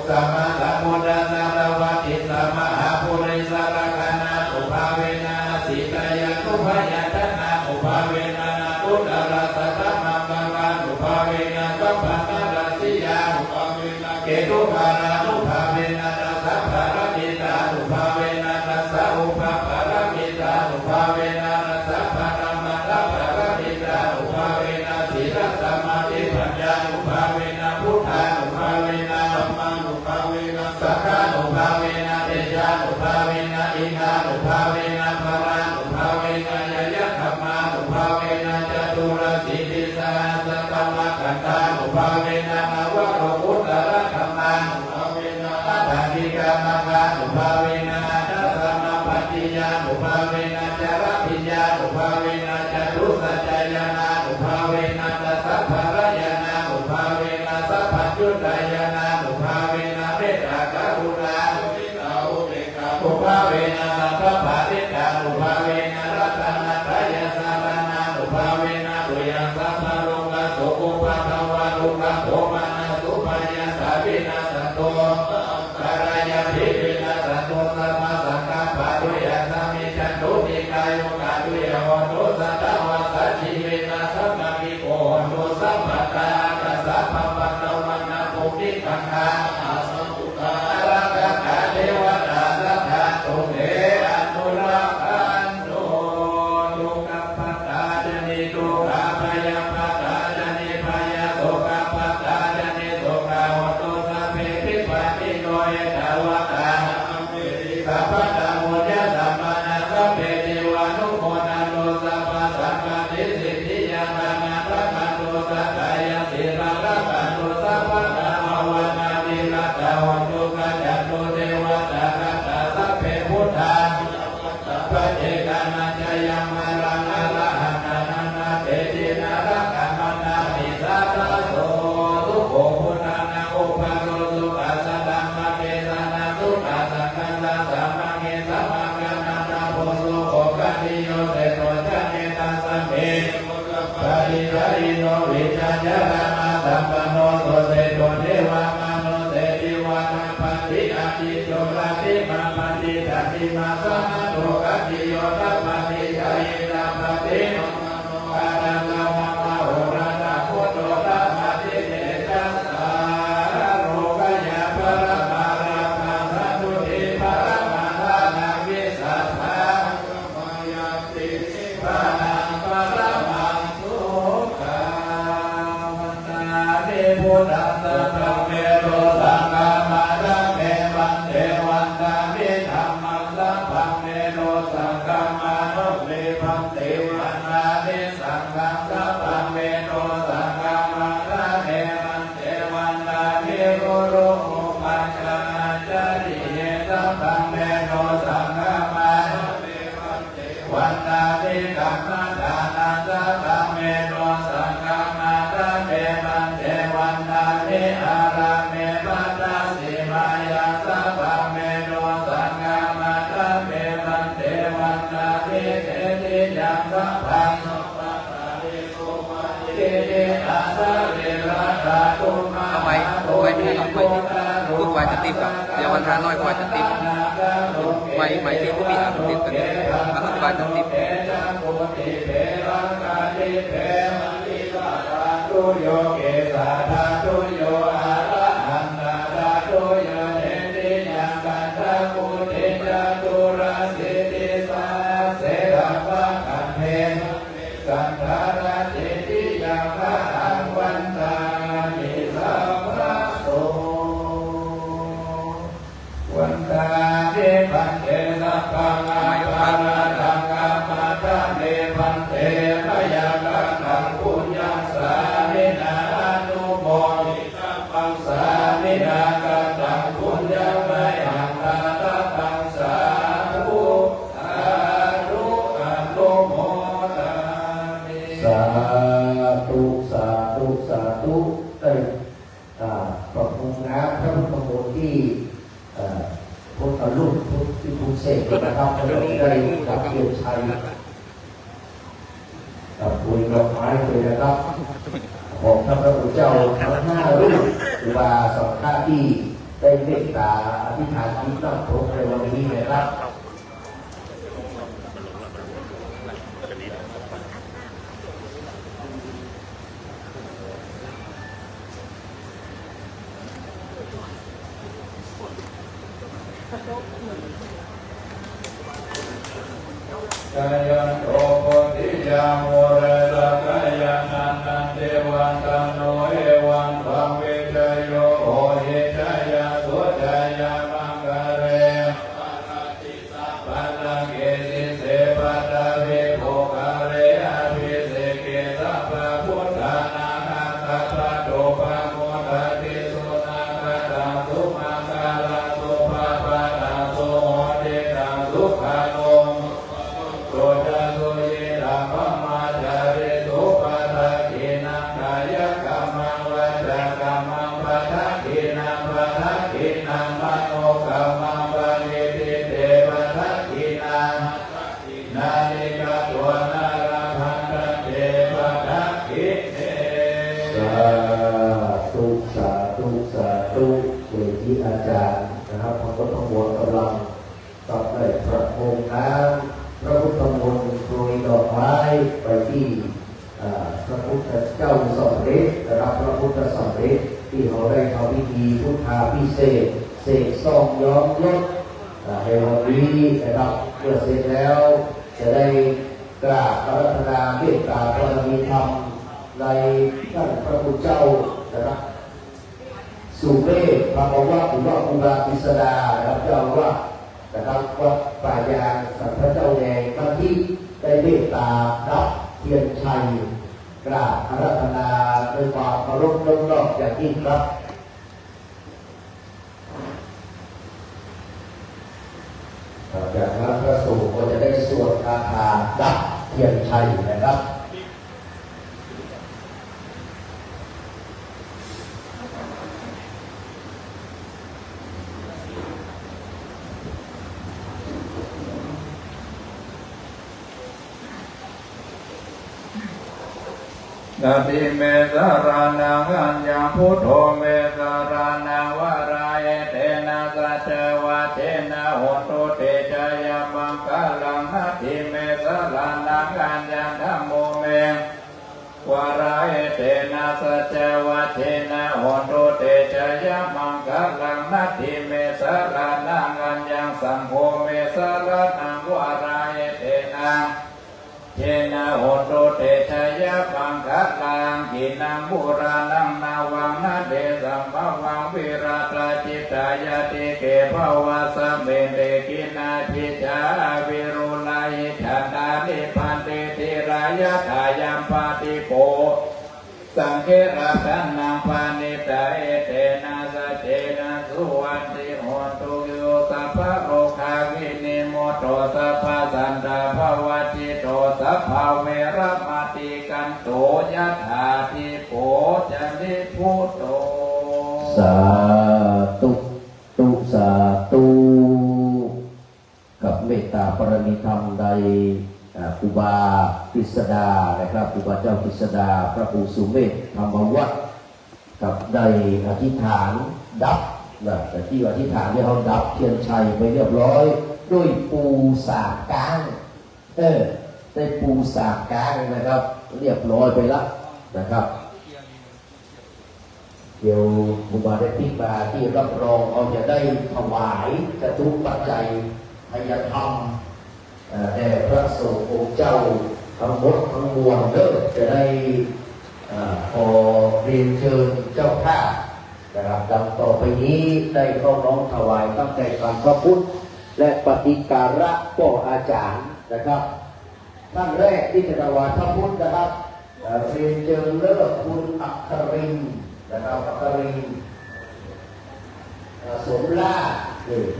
สัมมาสัมพุทธัสสะภะวะติสัมมาปุริสารคานาอุภาเวนะสิตายานุภยตนะอุภาเวนะอุตตระสัทธมังคลานุภาเวนะสัพพะนาสิยาอุภาเวนะเกตุภารานุภาเวนะสัพพะระมิตานุภาเวนะสัพอุปะปะระมิตานุภาเวนะสัพพะธัมมะระปะระมิตานุภาเวนะศีลสมาธิปัญญานุภาเวนะพุทธานุภาเวนะธัมมานุภาเวนะสังฆานุภาเวนะเตชะนุภาเวนะอินทานุภาเวนะภารานุภาเวนะยยะธัมมานุภาเวนะจตุรสิทธิสาสะธัมมะขันธานุภาเวนะนวโรพุทธะธัมมานุภาเวนะอัฏฐานิกามังคานุภาเวนะนัสสะมะปัจจิยานุภาเวนะจารปิญญานุภาเวนะจตุสัจจายานานุภาเวนะสัพพะระยานานุภาเวนะสัพพัญญุตายานานุภาเวนะเมตตากรุณานุภาเวนะสัพพะปาติกานุภาเวนะรัตนะตายาสารนานุภาเวนะตุยังสัพพะโลกโสกุปะทวารุกะโทมานะสุปายาสาวินาสโตการายาภิวินาสโตสัมมาสังกัปปะตุยะสามิจันตุติกายโยกาตุยะโหตุสัตตวะสัจจิเวนะสัมมามิโกโหตุสัพพะตากัสสะภะวะตวันนะโพธิคังคาอาสัมพุทธารักขะเทวตาสัทธาตุเตอนุรักขันตุทุกขปัตตาจนิทุกขพยาปัตตาจนิพยาโสกปัตตาจนิโสกาโหตุสัพเพปิปะติโนเยตาวะตาสัพพะตะโมยะสัมมานะสัพเพเทวานุโมนาโนสัพพะสัพพะติสิทธิยานานารักขันตุสัตตายาสิรารักขันตุสัพพะธรรมวนามิรัตตะโหตุกัจจตุเทวตากัตตะสัพเพพุทธาสัพพะเจกานัญจยัมมารังอะระหันนานาเตตินารักขัมมานามิสัตตะโสทุกโขพุทธานาอุปาโรสุปัสสะธัมมะเกสานาสุปัสสะคันธาสัมมังเกสัมมังกันานาโพโสโอกันิโยเตโตจันเนตัสสะเมปะริยาริโนวิจัญญานาสัมปันโนโสเตโตเทวามโนเตติวานาปันติอาทิโยราติมาปันติตันติมาสัมโตกัจจิโยตัปปะติยายินาปะติโนปะนังกามะมะโหราตะพุทโธตัปปะติเนจัสสาโรกยะปะระมาราคังสัตุติปะระมาทานาวิสัทธาปะยาติปะนังปะระมังสุขาวันตาเดพุทธัสสะธัมเมโรสังฆามารังเมวันเทวันตามิธัมมังสัพพังเมโรสังฆามานุเมพันเทวันนามิสังฆังสัพพังเมโรสังฆามาระเมวันเทวันนามิโรโรโมปัญจาจาริเยสัพพังเมโรสังฆามานุเมพันเทวันนามิกัมมัฏฐานังสัพพังเมโรสังฆามาระเมวันเทวันนามิอาราเมปัตตาสิมายาสัพพังเมโรสังฆามาระเมวันเทวันนามิเตติยังสัพพังสัพพะตาริโกมาติเตอาสะเรราตาตุมา เอาไว้ที่หลังไว้ที่พูดไว้จะติดกับเดี๋ยววันทานน้อยกว่าจะติดไว้ที่ผู้มีอาวุธติดกันมาสักวันจะติด ตุโยเกสาธาตุโยอาระหันนาธาตุโยเนติยังกันทะกุติจตุระสิติสาเสรภะกันเทสันต ารติติยาพระอังวันตานิสัมภะโสวันตาเดพันเตสัพพังอาภาราทังกามาตะเดพันเตพยากังปุญญาสานินานุโมทิตังปังสานินากังปุญญาไมหังนาตังสาธุสาธุอนุโมทามิ สาธุสาธุสาธุปรับปรุงน้ำพระพุทธมนต์ที่พุทธรูปที่พุทธเสกนะครับแล้วก็ได้กับเกียรติชัยกับปุยดอกไม้เลยนะครับของพระพุทธเจ้าทั้ง5 รูปหรือว่าสองข้าที่ได้เมตตาอธิษฐานจิตน้อมพระในวันนี้นะครับ กายันโตโพธิยาโมเรสักยานันนันเทวันตันโนเอวันธัมเวชโยโอเยชยาสุจยามังกะเรปันติสัพพันเกสิเสปัตตะเวโภคาเรอภิเสเกสัพพะพุทธานาคัตถะโตปะโมทะติสุนาคัตถะสุมังคาลังสุภาปะนาโสโหติตังสุขะโนโสจาโสเยธรรมมาจาริสุปะทะกินังกายกรรมังวาจากรรมังปะทะกินังปะทะกินังมโนกรรมังปะนิทิเตปะทะกินังนานิกาตัวนาราพันตเตปะทะกิเต สาธุสาธุสาธุเวทีอาจารย์นะครับพระพุทธมนต์กำลังต่อไปประพรมน้ำพระพุทธมนต์โปรยดอกไม้ไปที่พระพุทธเจ้าสมเด็จนะครับพระพุทธสมเด็จที่เขาได้ทำพิธีพุทธาพิเศษเสกซ่อมย้อมยศในวันนี้นะครับเมื่อเสร็จแล้วจะได้กราบอาราธนาเมตตาบารมีธรรมในท่านพระพุทธเจ้านะครับสุเมธพระบวรหรือว่าครูบาปิสดานะครับเจ้าว่านะครับวัดป่ายางสัมพระเจ้าแดงพระที่ได้เมตตารับเทียนชัยกราบอาราธนาด้วยความเคารพน้อมนอบอย่างยิ่งครับจากนั้นพระสงฆ์ก็จะได้สวดคาถาดับเทียนชัยนะครับ ดาติเมสารานังอัญญาพุทโธเมสารานังวารายเตนะสัจวะเทนะโหตุเตจายามังคลังนาติเมสารานังอัญญาธัมโมเมวารายเตนะสัจวะเทนะโหตุเตจายามังคลังนาติเมสารานังอัญญาสังโฆเมสารานังวารายเตนะเจนะโหตุเตชะยะปังคะลังกินังบุรานังนาวังนาเดสัมภวังวิราตาจิตายาติเกภวะสัมเบเดกินาทิจาวิรุลายฉันดาลิพันเตติรายะทายัมปาติโกสังเกราคันนังปานิตาเอเตนะสะเจนะสุวันติโหตุโยสัพพะโรคาวินิโมโตสัพพะสันตาภวจิโตสัพพะเวรมติกันโตยะถาทิโกจันติพุทโต สาธุตุสาธุกับเมตตาปรมีธรรมใดครูบาปิสดานะครับครูบาเจ้าปิสดาพระปู่สุเมธธรรมวัฒน์กับได้อธิษฐานดับนะแต่ที่อธิษฐานเนี่ยเขาดับเทียนชัยไปเรียบร้อยด้วยปูสากกลางได้ปูสากกลางนะครับเรียบร้อยไปแล้วนะครับเดี๋ยวครูบาได้พิบาที่รับรองเอาจะได้ถวายกระทุกปัจจัยทายธรรมแด่พระสงฆ์องค์เจ้า ทั้งหมดทั้งมวลเด้อจะได้ขอเรียนเชิญเจ้าภาพนะครับดังต่อไปนี้ได้เข้าน้อมถวายตั้งแต่การพระพุทธและปฏิการะต่ออาจารย์นะครับท่านแรกที่จะถวายพระพุทธนะครับเรียนเชิญเลิกคุณอัครินทร์นะครับอัครินทร์สมราช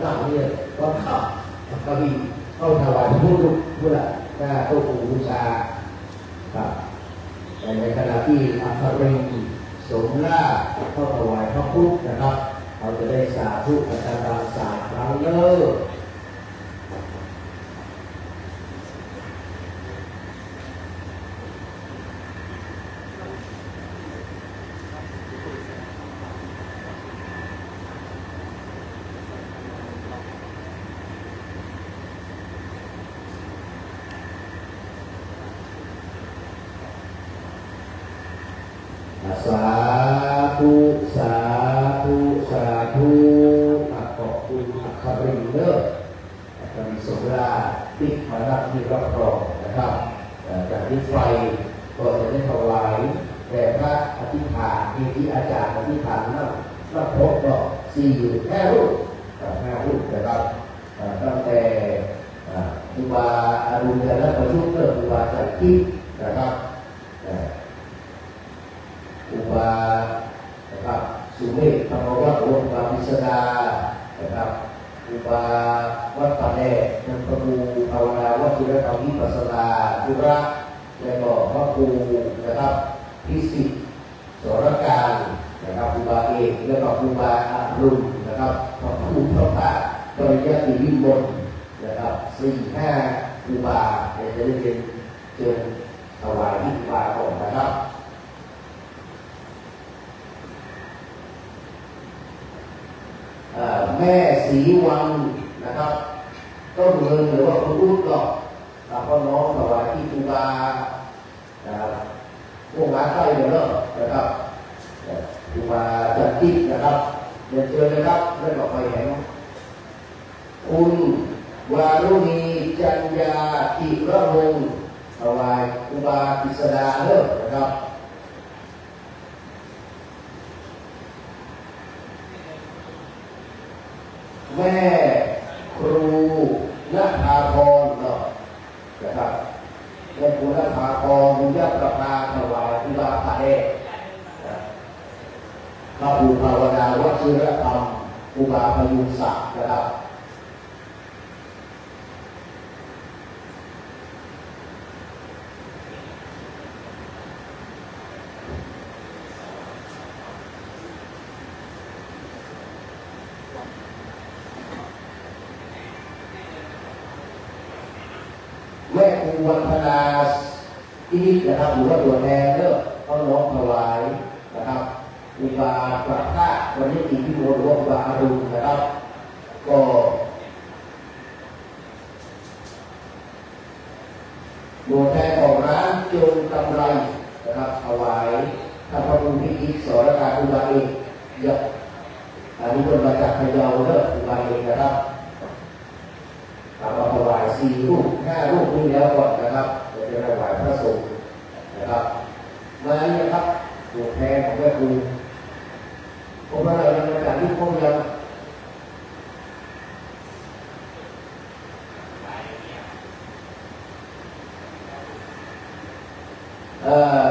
นั่งเนี่ยก็ขับอัครินทร์เข้าถวายพระพุทธผู้ละหน้าโต๊ะบูชาครับในขณะที่อัครินทร์สมราชเข้าถวายพระพุทธนะครับเราจะได้สาธุอาจารย์บางสามครั้งเลิกสาธุสาธุสาธุขอบคุณอัครินทร์เลิศอัครินทร์สมราชที่มารับที่รับรองนะครับจากนี้ไฟก็จะได้ถวายแด่พระอธิษฐานที่อาจารย์อธิษฐานนั่งพบก็5 รูปนะครับตั้งแต่ครูบาอรุณและประชุมเลิศครูบาจักรทิพย์นะครับครูบานะครับสุเมธธรรมวัฒน์วงศ์บาพิสดานะครับครูบาวัดป่าแดดนันทบูภาวนาวัชิรธรรมวิปัสสนาธุระและก็พระครูนะครับพิสิทธิ์สรการนะครับครูบาเอกและก็ครูบาอรุณนะครับพระครูพระพาปริยัติวิมลนะครับ4-5ครูบาจะได้เรียนเชิญถวายที่ครูบาก่อนนะครับแม่ศรีวังนะครับต้นเงินหรือว่าคุณอุ้มหรอกพ่อน้องถวายที่ครูบาพวกมาใกล้เลยเนาะนะครับครูบาจันทิพย์นะครับเรียนเชิญเลยครับได้บอกไปแห่งคุณวารุณีจันยาอิระวงศ์ถวายครูบากิษดาเลิศนะครับแม่ครูณภาพรนะครับแม่ครูณภาพรบุญญาประภาถวายที่วัดพระเดชพระครูภาวนาวัชิรธรรมครูบาพยุงศักดิ์นะครับแม่ครูวัฒนาอินินะครับหรือว่าตัวแทนเลิกเขาน้อมถวายนะครับครูบาประภาสวันนี้ที่พิโมหรือว่าครูบาอรุณนะครับก็ตัวแทนของร้านโจรกำไรนะครับถวายท่านพระครูพิจิตรสรการครูบาเอกยกอันนี้เป็นมาจากพะเยาเลิกครูบาเอกนะครับเราถวาย4 รูป 5 รูปนี้แล้วก่อนนะครับจะถวายพระสงฆ์นะครับมานี่นะครับตัวแทนของแม่ครูผมว่าเรายังมาจากที่พวกยัง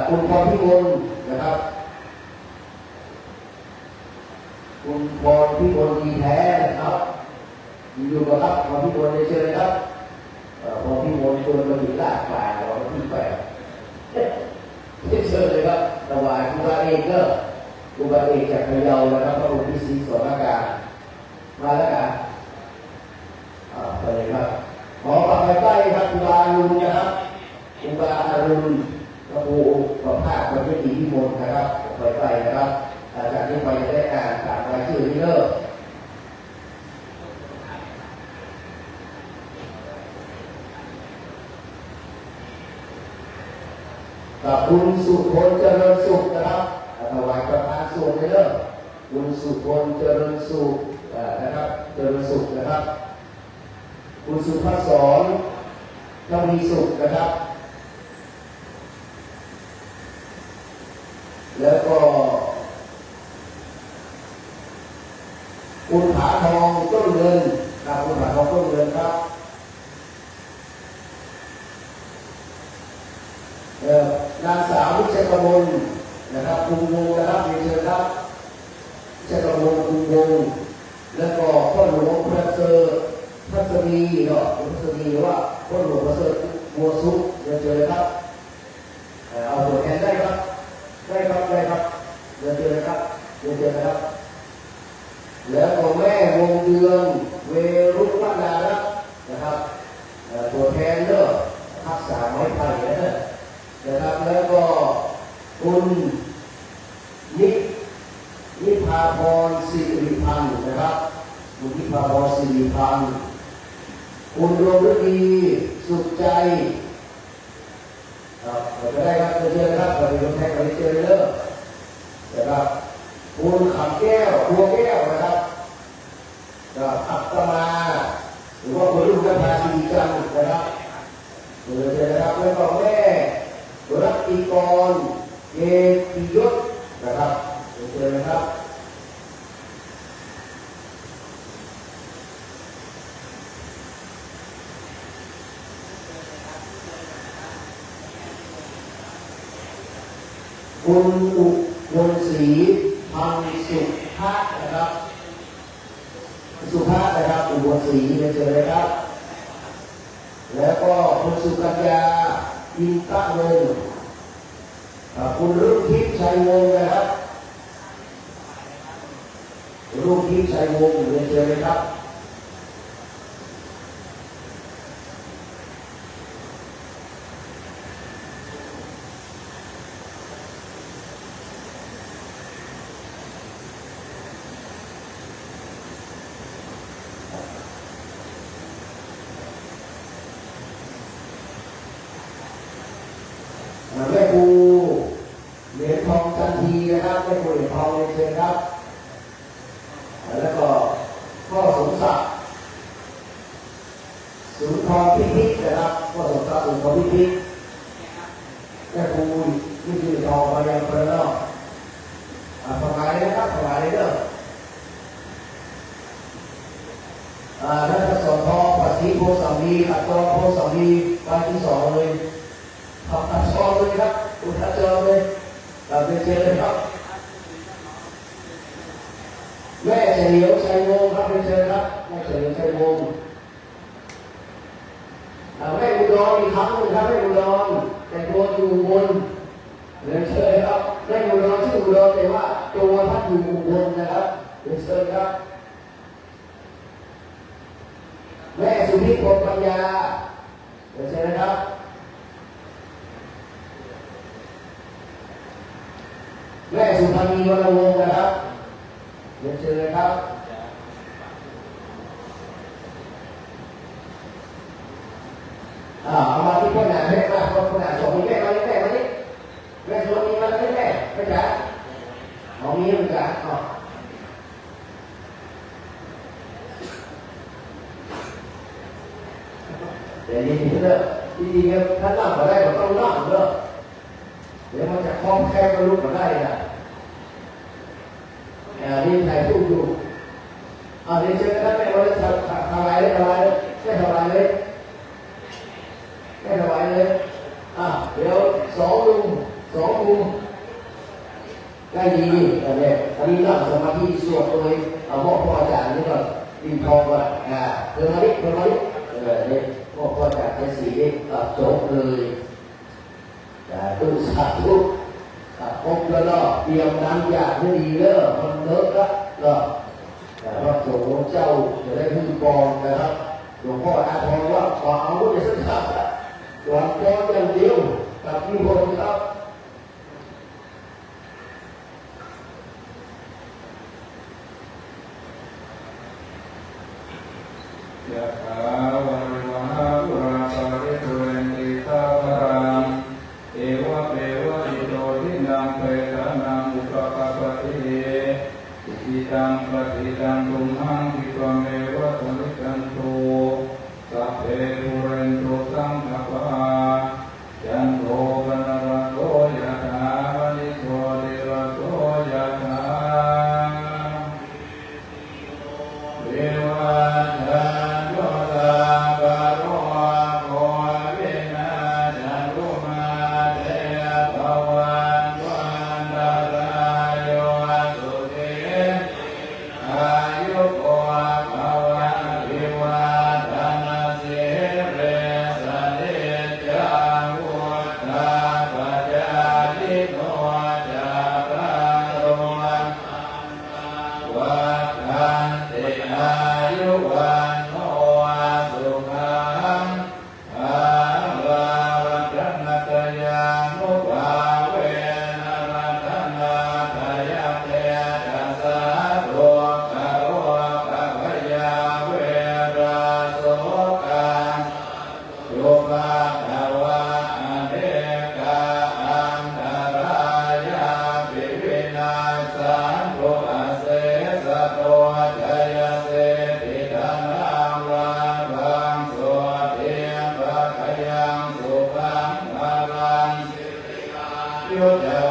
คุณพรพิมลนะครับคุณพรพิมลดีแท้นะครับอยู่กับครับพอพี่มนต์เชิญครับพอพี่มนต์ชวนมาถึงลาดป่าวันที่8เชิญเลยครับถวายครูบาเอกก็ครูบาเอกจากพะเยานะครับพระองค์พิสิทธิ์สรการมาแล้วกันไปเลยครับขอกลับไปใกล้ครับครูบาอรุณนะครับครูบาอรุณพระครูประภาสวันที่พิมลนะครับไปนะครับจากนี้ไปจะได้อ่านตามรายชื่อที่เลิกกับคุณสุพลเจริญสุขนะครับถวายประธานส่วนเลยเด้อคุณสุพลเจริญสุขนะครับเจริญสุขนะครับคุณสุภาสรทวีสุขนะครับ แล้วก็คุณผาทองต้นเงินครับคุณผาทองต้นเงินครับนางสาววิชัยกมลนะครับคุณวงนะครับเรียนเชิญครับวิชัยกมลคุณวงแล้วก็พ่อหลวงพระเสริฐพัสดีเนาะพัสดีว่าพ่อหลวงพระเสริฐบัวสุขเรียนเชิญครับเอาตัวแทนได้ครับได้ครับได้ครับเรียนเชิญครับเรียนเชิญนะครับแล้วก็แม่วงเดือนเวรุวัฒนารัตน์นะครับตัวแทนเนาะทักษะไม้ไผ่นะครับแล้วก็คุณนิพาพรสิริพันธ์นะครับคุณนิพาพรสิริพันธ์คุณดวงฤดีสุขใจครับเราจะได้ครับเชิญครับเราจะแทนเราเชิญเลิกนะครับคุณขับแก้วบัวแก้วนะครับอัตมาหรือว่าคุณลูกกระพาสีจันทร์นะครับเชิญนะครับแล้วก็แม่รัตติกรเกติยศนะครับเชิญนะครับคุณอุบลศรีพังสุภาพนะครับสุภาพนะครับอุบลศรีเชิญเลยครับแล้วก็คุณสุกัญญาอินตะวงศ์คุณรุ่งทิพย์ชัยวงศ์นะครับรุ่งทิพย์ชัยวงศ์เรียนเชิญเลยครับแม่ครูเหรียญทองจันทีนะครับแม่ครูเหรียญทองเรียนเชิญครับแล้วก็พ่อสมศักดิ์สุนทรพิพิธนะครับพ่อสมศักดิ์สุนทรพิพิธแม่ครูนี่คือทองมายังเปรนอกถวายนะครับถวายเลยเด้อท่านจะสอนทองปัสสีโพสามีขัดตองโพสามีวันที่สองเลยขับขัดซองเลยครับอุทัจรเลยเป็นเชิญเลยครับแม่เฉลียวชัยวงศ์ครับเป็นเชิญครับแม่เฉลียวชัยวงศ์แม่อุดรอีกครั้งหนึ่งครับแม่อุดรแต่ตัวอยู่บนเรียนเชิญครับแม่อุดรชื่ออุดรแต่ว่าตัวท่านอยู่บนนะครับเรียนเชิญครับแม่สุพิพงปัญญาเรียนเชิญนะครับแม่สุพรรณีวรรณวงศ์นะครับเรียนเชิญเลยครับเอามาที่พ่อหนาแม่มาพ่อหนาสองมีแม่มาแม่มาดิแม่สวมีมาแล้วแม่จ๋าเอามีมั้ยจ๋าเดี๋ยวนี้เด้อจริงๆถ้านั่งมาได้ก็ต้องนั่งเด้อเดี๋ยวมันจะคล้องแคบก็ลุกมาได้นะนี่ถ่ายรูปอยู่เดี๋ยวเจอกันแม่วันจะทำอะไรเลยไม่ทำอะไรเลยเดี๋ยวสองลุงได้ดีอันนี้นั่งสมาธิสวดเลยมอบพ่ออาจารย์นี่ก่อนตีทองก่อนเดินมาดินี่มอบพ่ออาจารย์จะสีจบเลยตู้สาธุครบแล้วก็เตรียมน้ำยาให้ดีเด้อมันเลอะแล้วก็พระสงฆ์เจ้าจะได้ขึ้นกองนะครับหลวงพ่ออาทรว่าขอเอาไว้สักครั้งหวังกองอย่างเดียวกับที่พระองค์ครับยะถาวะริวหาปุราปาริปุเรนติสาคารังเอวะเปวะอิโตทินังเปตานังอุปกปะติอิทิตังปฏิตังตุมหังคิปะเมวะสมิจจันโตสัพเพปุเรนโตสังฆปะจันโทปนรโสยะถามณิโสติร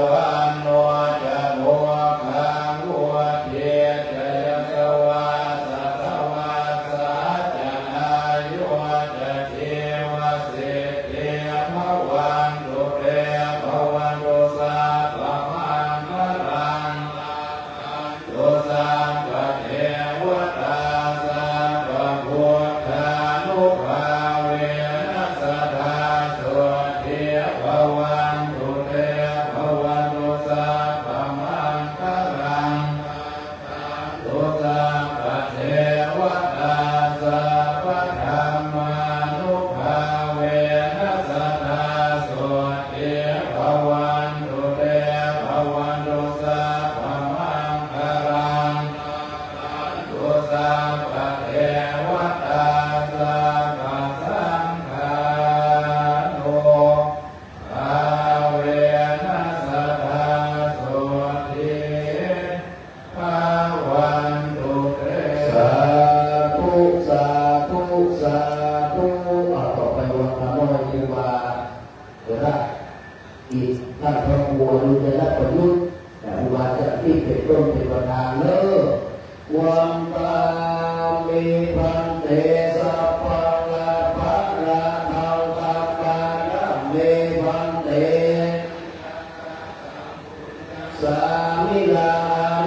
วันโนจะโมขังวัวเทียจยสวาสัตวาสาจะอายุจะเทวสิทธิภวันตุเตภวันตุสัพพมังคลังตุสัพพเทวตาสัพพพุทธานุภาเวนัสสทธาสุทิภวันตุเตภวันตุสัพพมังคลังตุสัพพเทวตาสัพพธรรมานุภาเวนัสสทธาสุทิภวันตุเตภวันตุสัพพมังคลังตุสัพพเทวตาสัพพสังฆานุภาเวนัสสทธาสุทิภวันตุเต สาธุสาธุสาธุต่อไปวันพระนอยที่ว่าเดี๋ยวนะอีกท่านพระครูอนุญาตประยุทธ์แต่ว่าจะที่เป็นต้นเป็นประธานเลิกวังตามีพันเตสัพพะละภะละเทากัปปะนะเมพันเต สามิลา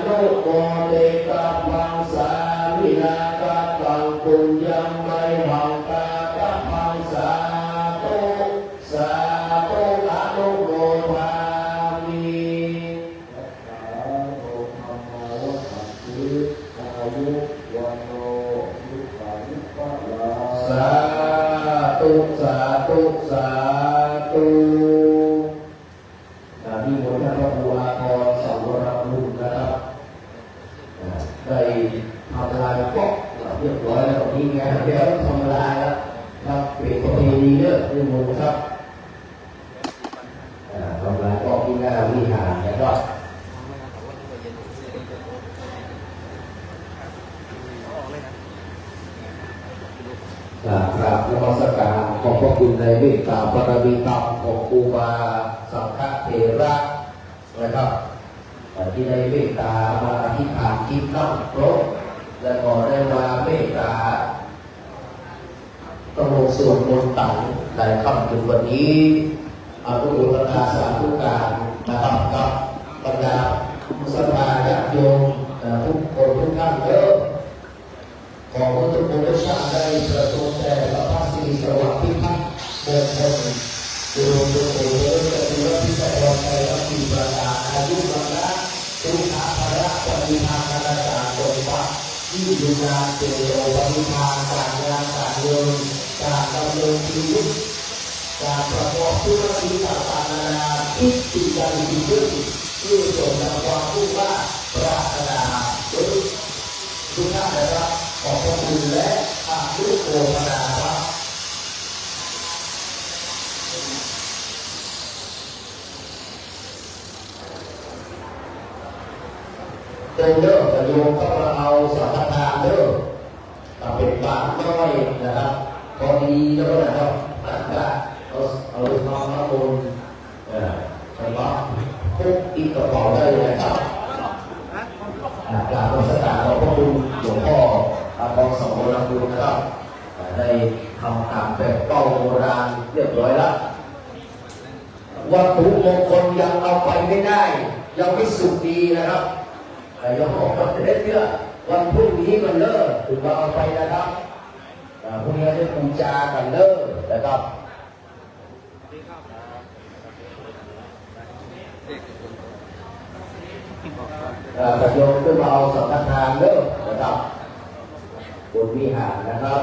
นุโมเตกัปปังสามิลากัปปังปุญญังไมหังกากัปปังสาธุสาธุอนุโมทามิสาธุสาธุสาธุนิมนต์ท่านพระครูอาภรณ์สังวรบุญนะครับได้ทำลายก๊อกเรียบร้อยแล้วนี่ไงเดี๋ยวทำลายแล้วครับเป็นประเพณีเยอะนิมนต์ครับทำลายก๊อกที่หน้าวิหารนะครับ กราบนมัสการขอบพระคุณในเมตตาบารมีธรรมของครูบาสังฆเถระนะครับที่ได้เมตตามาอธิษฐานจิตตั้งโปรดและก็ได้มาเมตตาต้องลงส่วนบนตังในค่ำถึงวันนี้อนุโมทนาสาธุการนะครับกับบรรดาศรัทธาญาติโยมทุกคนทุกท่านเด้อขอพระทุกคนได้สร้างได้ประสบแต่พระพักตรีสวัสดิ์พิพัฒน์มงคลดูดูโอ้โหจะดูว่าพิจารณาใจรับปีประกาศอายุวันละทุกขาภระปฏิภาณการจารตนวัดที่อยู่งานเจริญปฏิภาณการงานการเงินการดำเนินชีวิตการประกอบธุรกิจต่างๆนานาคิดจิตใจดีขึ้นเพื่อส่งนำความผู้ว่าปรารถนาทุกท่านนะครับขอบพระคุณและอนุโมทนาครับ เดินเด้อจะโยมก็มาเอาสังฆทานเด้อถ้าเป็นบาทน้อยนะครับพอดีแล้วนะครับเอาน้องน้ำมนต์ไปรับคุกอีกกระเป๋าได้เลยนะครับกราบนมัสการขอบพระคุณหลวงพ่ออาภรณ์สังวรบุญนะครับได้ทำตามแบบเป้าโบราณเรียบร้อยแล้ววัตถุมงคลยังเอาไปไม่ได้ยังไม่สุกดีนะครับยังออกมาเรื่อยๆวันพรุ่งนี้มันเลิกถึงมาเอาไปนะครับพรุ่งนี้จะปูจากันเลิกนะครับประโยชน์ขึ้นมาเอาสังฆทานเลิกนะครับบนวิหารนะครับ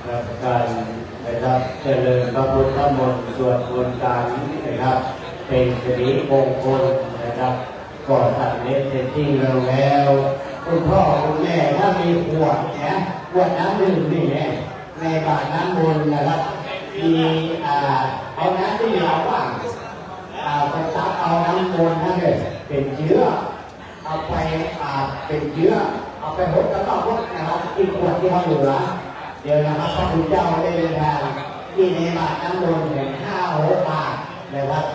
รับการนะครับเจริญพระพุทธมนต์สวดมนต์กันนะครับเป็นสิริมงคลนะครับก่อสัตว์เล็กเสร็จที่เราแล้วคุณพ่อคุณแม่ถ้ามีขวดเนี่ยขวดน้ำดื่มนี่เนี่ยในบาตรน้ำมนต์นะครับมีเอาน้ำที่เราว่างไปตักเอาน้ำมนต์นั่นเลยเป็นเชื้อเอาไปเป็นเชื้อเอาไปหดแล้วก็พดนะครับอีกขวดที่เขาเหลือเดี๋ยวนะครับพระคุณเจ้าได้เดินทางที่ในบาตรน้ำมนต์ถึง5-6 บาทนะครับ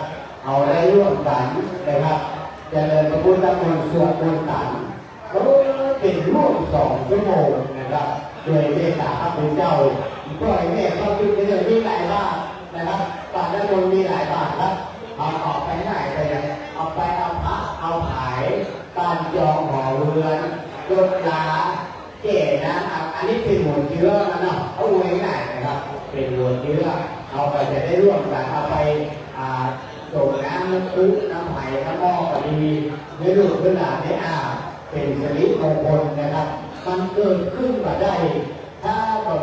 เอาได้ร่วมกันนะครับเจริญพระพุทธมนต์สวดมนต์กันก็เป็นร่วม2 ชั่วโมงนะครับโดยเมตตาพระคุณเจ้าก็ให้แม่เขาคิดไปเลยมีหลายบาทนะครับบาตรน้ำมนต์มีหลายบาทครับเอาออกไปไหนไปเลยเอาไปเอาพระเอาขายการจองหอเรือนรถลาเก๋นะอันนี้เป็นหัวเชื้อนะเนาะเอาไว้ไหนนะครับเป็นหัวเชื้อเอาไปจะได้ร่วมกันเอาไปส่งน้ำน้ำพุน้ำไผ่น้ำหม้อก็ดีในรูปขนาดนี้เป็นสิริมงคลนะครับมันเกิดขึ้นมาได้ถ้าเรา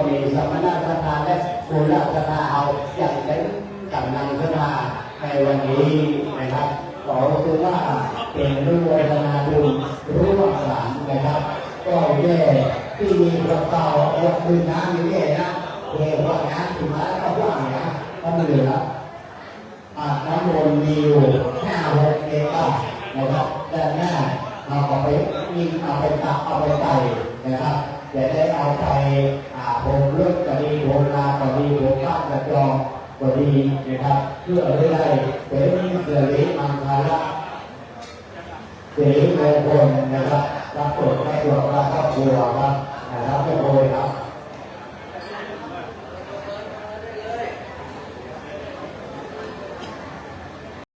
มีสมณศรัทธาและกุลศรัทธาเอาอย่างเต็มกำลังศรัทธาในวันนี้นะครับขอถือว่าเป็นรุ่งโรจนาบุญร่วมสามนะครับก็แย่ที่มีกระเป๋าเอาคืนน้ำนี่แย่นะเทว่าน้ำถึงมาแล้วก็ว่างนะก็เหลือน้ำมนต์มีอยู่5-6 เมตรนะครับด้านหน้าเอาไปยิงเอาไปตักเอาไปใส่นะครับจะได้เอาไปผมเลือกก็ดีผมลาก็ดีผมข้าวกระจองก็ดีนะครับเพื่อได้เป็นสิริมังคละสิริมงคลนะครับรับผลให้ตัวครอบครัวครับนะครับไม่โวยครับ